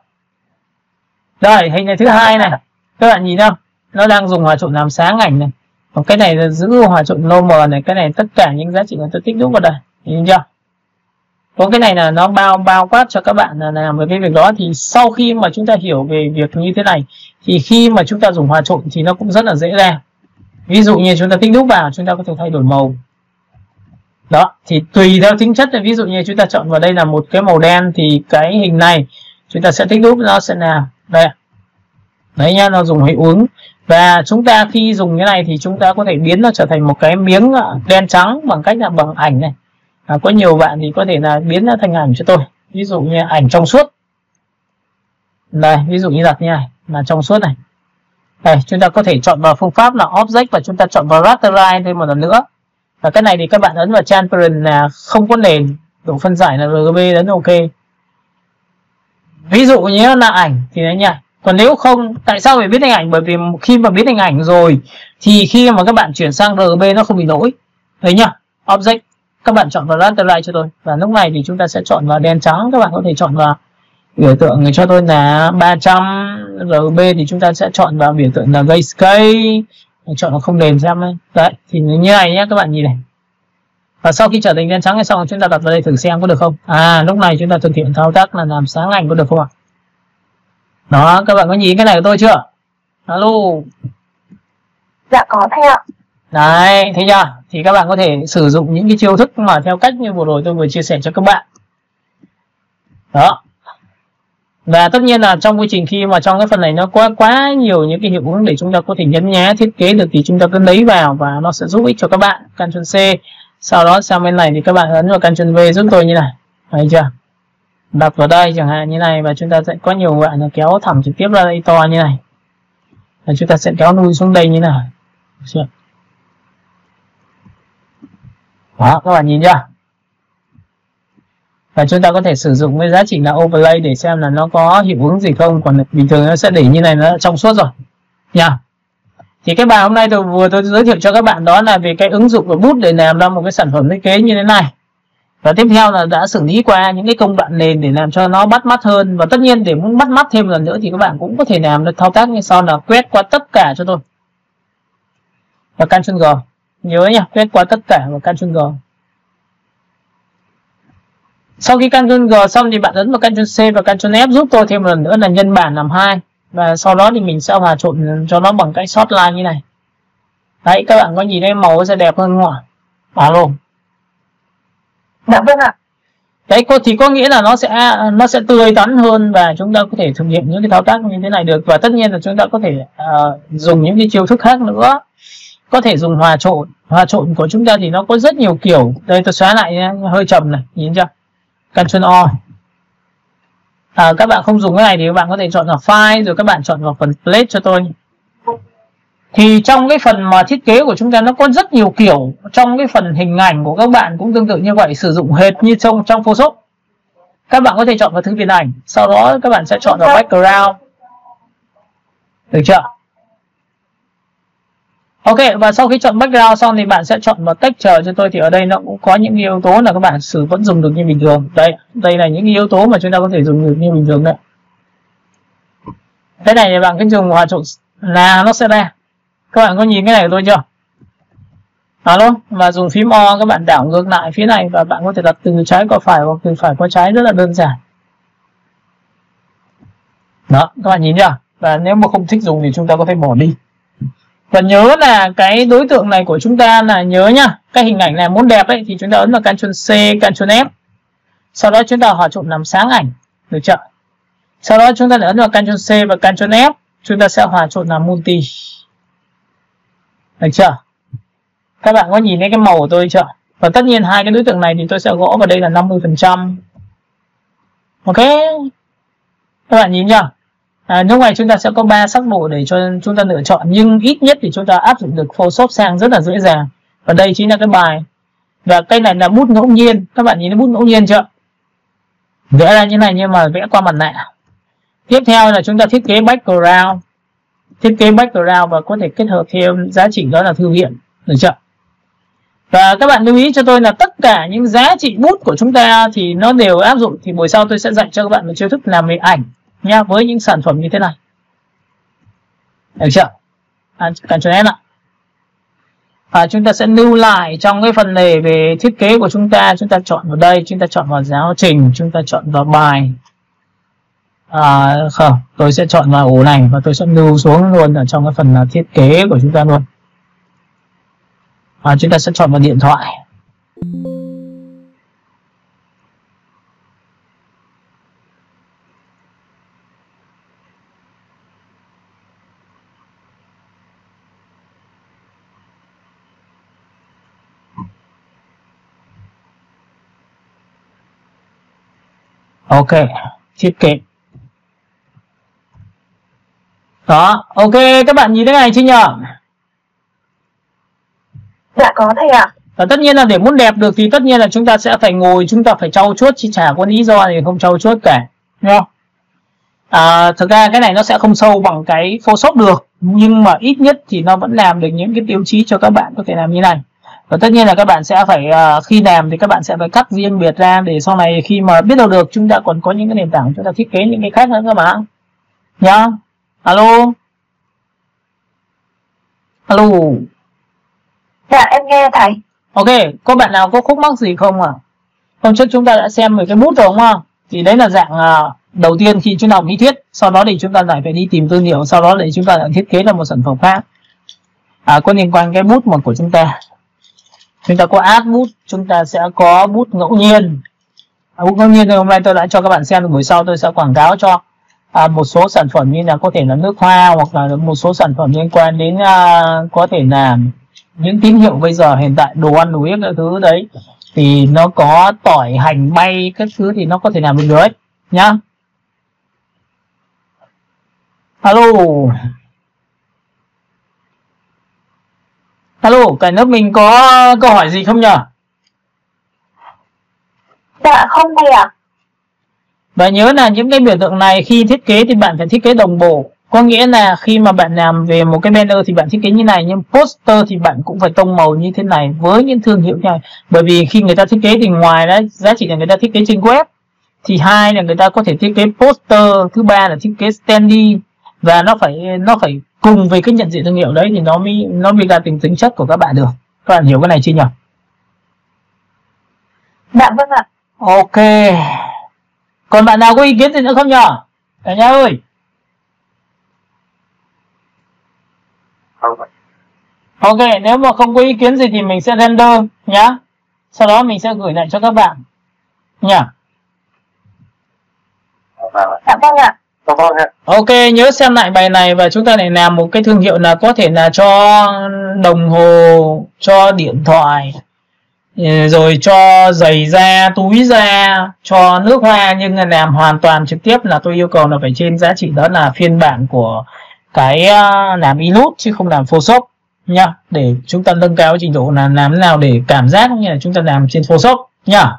Đây, hình này thứ hai này. Các bạn nhìn không? Nó đang dùng hòa trộn làm sáng ảnh này. Còn cái này là giữ hòa trộn normal này, cái này tất cả những giá trị của tôi tích nút vào đây. Nhìn chưa? Có cái này là nó bao quát cho các bạn là làm về cái việc đó. Thì sau khi mà chúng ta hiểu về việc như thế này thì khi mà chúng ta dùng hòa trộn thì nó cũng rất là dễ ra. Ví dụ như chúng ta tích nút vào, chúng ta có thể thay đổi màu. Đó, thì tùy theo tính chất. Ví dụ như chúng ta chọn vào đây là một cái màu đen thì cái hình này chúng ta sẽ tích nút, nó sẽ là đây. Đấy nhá, nó dùng hiệu ứng. Và chúng ta khi dùng cái này thì chúng ta có thể biến nó trở thành một cái miếng đen trắng bằng cách là bằng ảnh này. Có nhiều bạn thì có thể là biến nó thành ảnh cho tôi. Ví dụ như ảnh trong suốt. Đây, ví dụ như đặt như này là trong suốt này. Đây, chúng ta có thể chọn vào phương pháp là Object và chúng ta chọn vào Rasterize thêm một lần nữa. Và cái này thì các bạn ấn vào Transparent là không có nền, độ phân giải là RGB, ấn OK. Ví dụ như là ảnh thì đấy nha. Còn nếu không, tại sao phải biến thành ảnh? Bởi vì khi mà biến thành ảnh rồi thì khi mà các bạn chuyển sang RGB nó không bị lỗi. Đấy nhá, Object, các bạn chọn vào Rasterize cho tôi. Và lúc này thì chúng ta sẽ chọn vào đen trắng. Các bạn có thể chọn vào biểu tượng cho tôi là 300 RGB thì chúng ta sẽ chọn vào biểu tượng là Grayscale, chọn nó không nền xem đấy. Đấy, thì như này nhé, các bạn nhìn này. Và sau khi trở thành đen trắng thì xong chúng ta đặt vào đây thử xem có được không. Lúc này chúng ta thực hiện thao tác là làm sáng ảnh, có được không ạ? Đó, các bạn có nhìn cái này của tôi chưa? Alo. Dạ có thầy ạ. Đấy, thấy chưa? Thì các bạn có thể sử dụng những cái chiêu thức mà theo cách như vừa rồi tôi vừa chia sẻ cho các bạn. Đó. Và tất nhiên là trong quy trình khi mà trong cái phần này nó có quá nhiều những cái hiệu ứng để chúng ta có thể nhấn nhá thiết kế được thì chúng ta cứ lấy vào và nó sẽ giúp ích cho các bạn. Ctrl C. Sau đó sang bên này thì các bạn ấn vào Ctrl V giúp tôi như này. Thấy chưa? Đặt vào đây chẳng hạn như này và chúng ta sẽ có nhiều bạn là kéo thẳng trực tiếp ra đây to như này. Và chúng ta sẽ kéo nuôi xuống đây như này. Được. Đó, các bạn nhìn chưa? Và chúng ta có thể sử dụng cái giá trị là overlay để xem là nó có hiệu ứng gì không. Còn bình thường nó sẽ để như này, nó trong suốt rồi nha. Thì cái bài hôm nay tôi giới thiệu cho các bạn đó là về cái ứng dụng của bút để làm ra một cái sản phẩm thiết kế như thế này. Và tiếp theo là đã xử lý qua những cái công đoạn nền để làm cho nó bắt mắt hơn. Và tất nhiên để muốn bắt mắt thêm lần nữa thì các bạn cũng có thể làm được thao tác như sau là quét qua tất cả cho tôi. Và Ctrl G. Nhớ nhá, quét qua tất cả và Ctrl G. Sau khi Ctrl G xong thì bạn ấn vào Ctrl C và Ctrl F giúp tôi thêm một lần nữa là nhân bản làm 2. Và sau đó thì mình sẽ hòa trộn cho nó bằng cách short line như này. Đấy, các bạn có nhìn thấy màu sẽ đẹp hơn không ạ? Alo. Dạ vâng ạ. Đấy, thì có nghĩa là nó sẽ tươi tắn hơn và chúng ta có thể thực hiện những cái thao tác như thế này được. Và tất nhiên là chúng ta có thể dùng những cái chiêu thức khác nữa. Có thể dùng hòa trộn. Hòa trộn của chúng ta thì nó có rất nhiều kiểu. Đây tôi xóa lại nhé, hơi chậm này, nhìn chưa? Ctrl O. Các bạn không dùng cái này thì các bạn có thể chọn vào file rồi các bạn chọn vào phần plate cho tôi. Thì trong cái phần mà thiết kế của chúng ta nó có rất nhiều kiểu. Trong cái phần hình ảnh của các bạn cũng tương tự như vậy, sử dụng hệt như trong Photoshop. Các bạn có thể chọn vào thư viện ảnh, sau đó các bạn sẽ chọn vào background. Được chưa? Ok, và sau khi chọn background xong thì bạn sẽ chọn vào texture cho tôi. Thì ở đây nó cũng có những yếu tố là các bạn vẫn dùng được như bình thường. Đây là những yếu tố mà chúng ta có thể dùng được như bình thường đấy. Cái này thì bạn cứ dùng hòa trộn là nó sẽ ra. Các bạn có nhìn cái này của tôi chưa? Alo, và dùng phím O các bạn đảo ngược lại phía này và bạn có thể đặt từ trái qua phải hoặc từ phải qua trái, rất là đơn giản. Đó, các bạn nhìn chưa? Và nếu mà không thích dùng thì chúng ta có thể bỏ đi. Và nhớ là cái đối tượng này của chúng ta là nhớ nhá, cái hình ảnh này muốn đẹp ấy thì chúng ta ấn vào Ctrl C, Ctrl F. Sau đó chúng ta hòa trộn làm sáng ảnh, được chưa? Sau đó chúng ta ấn vào Ctrl C và Ctrl F, chúng ta sẽ hòa trộn làm multi. Được chưa? Các bạn có nhìn thấy cái màu của tôi chưa? Và tất nhiên hai cái đối tượng này thì tôi sẽ gõ vào đây là 50%. Ok. Các bạn nhìn chưa? Lúc này chúng ta sẽ có 3 sắc độ để cho chúng ta lựa chọn, nhưng ít nhất thì chúng ta áp dụng được Photoshop sang rất là dễ dàng. Và đây chính là cái bài. Và cái này là bút ngẫu nhiên. Các bạn nhìn thấy bút ngẫu nhiên chưa? Vẽ ra như này nhưng mà vẽ qua mặt nạ. Tiếp theo là chúng ta thiết kế background. Thiết kế background và có thể kết hợp thêm giá trị đó là thư viện. Được chưa? Và các bạn lưu ý cho tôi là tất cả những giá trị bút của chúng ta thì nó đều áp dụng. Thì buổi sau tôi sẽ dạy cho các bạn một chiêu thức làm về ảnh nha, với những sản phẩm như thế này. Được chưa? Ctrl S ạ. Chúng ta sẽ lưu lại trong cái phần này về thiết kế của chúng ta. Chúng ta chọn vào đây, chúng ta chọn vào giáo trình, chúng ta chọn vào bài. Không, tôi sẽ chọn vào ổ này và tôi sẽ lưu xuống luôn ở trong cái phần thiết kế của chúng ta luôn. Chúng ta sẽ chọn vào điện thoại. Ok, thiết kế. Đó, ok, các bạn nhìn thế này chưa nhỉ? Dạ có thầy ạ. Và tất nhiên là để muốn đẹp được thì tất nhiên là chúng ta sẽ phải ngồi, chúng ta phải trau chuốt, chứ chả có lý do thì không trau chuốt cả, đúng không? Thực ra cái này nó sẽ không sâu bằng cái Photoshop được, nhưng mà ít nhất thì nó vẫn làm được những cái tiêu chí cho các bạn có thể làm như này. Và tất nhiên là các bạn sẽ phải khi làm thì các bạn sẽ phải cắt riêng biệt ra để sau này khi mà biết đâu được chúng ta còn có những cái nền tảng chúng ta thiết kế những cái khác nữa cơ mà. Nhá. Alo. Alo. Dạ em nghe thầy. Ok, có bạn nào có khúc mắc gì không ạ? Hôm trước chúng ta đã xem về cái bút rồi đúng không? Thì đấy là dạng đầu tiên khi chúng ta học lý thuyết, sau đó thì chúng ta lại phải đi tìm tư liệu, sau đó để chúng ta lại thiết kế ra một sản phẩm khác. Có liên quan cái bút mà của chúng ta. Chúng ta có add bút, chúng ta sẽ có bút ngẫu nhiên. Bút ngẫu nhiên thì hôm nay tôi đã cho các bạn xem, buổi sau tôi sẽ quảng cáo cho một số sản phẩm như là có thể là nước hoa, hoặc là một số sản phẩm liên quan đến có thể là những tín hiệu bây giờ hiện tại đồ ăn đồ uống các thứ đấy thì nó có tỏi hành bay các thứ thì nó có thể làm được đấy nhá. Alo. Alo, cả lớp mình có câu hỏi gì không nhỉ? Dạ không thầy ạ. Và nhớ là những cái biểu tượng này khi thiết kế thì bạn phải thiết kế đồng bộ. Có nghĩa là khi mà bạn làm về một cái banner thì bạn thiết kế như này, nhưng poster thì bạn cũng phải tông màu như thế này với những thương hiệu như này. Bởi vì khi người ta thiết kế thì ngoài đấy giá trị là người ta thiết kế trên web, thì hai là người ta có thể thiết kế poster, thứ ba là thiết kế standee, và nó phải cùng với cái nhận diện thương hiệu đấy thì nó mới ra tính chất của các bạn được. Các bạn hiểu cái này chưa nhỉ? Dạ vâng ạ. Ok. Còn bạn nào có ý kiến gì nữa không nhỉ? Cả nhà ơi. Ok, nếu mà không có ý kiến gì thì mình sẽ render nhá. Sau đó mình sẽ gửi lại cho các bạn nhá. Dạ vâng ạ. Ok, nhớ xem lại bài này và chúng ta lại làm một cái thương hiệu là có thể là cho đồng hồ, cho điện thoại, rồi cho giày da, túi da, cho nước hoa, nhưng là làm hoàn toàn trực tiếp là tôi yêu cầu là phải trên giá trị đó là phiên bản của cái làm Illustrator chứ không làm Photoshop nhá, để chúng ta nâng cao trình độ là làm thế nào để cảm giác như là chúng ta làm trên Photoshop nhá.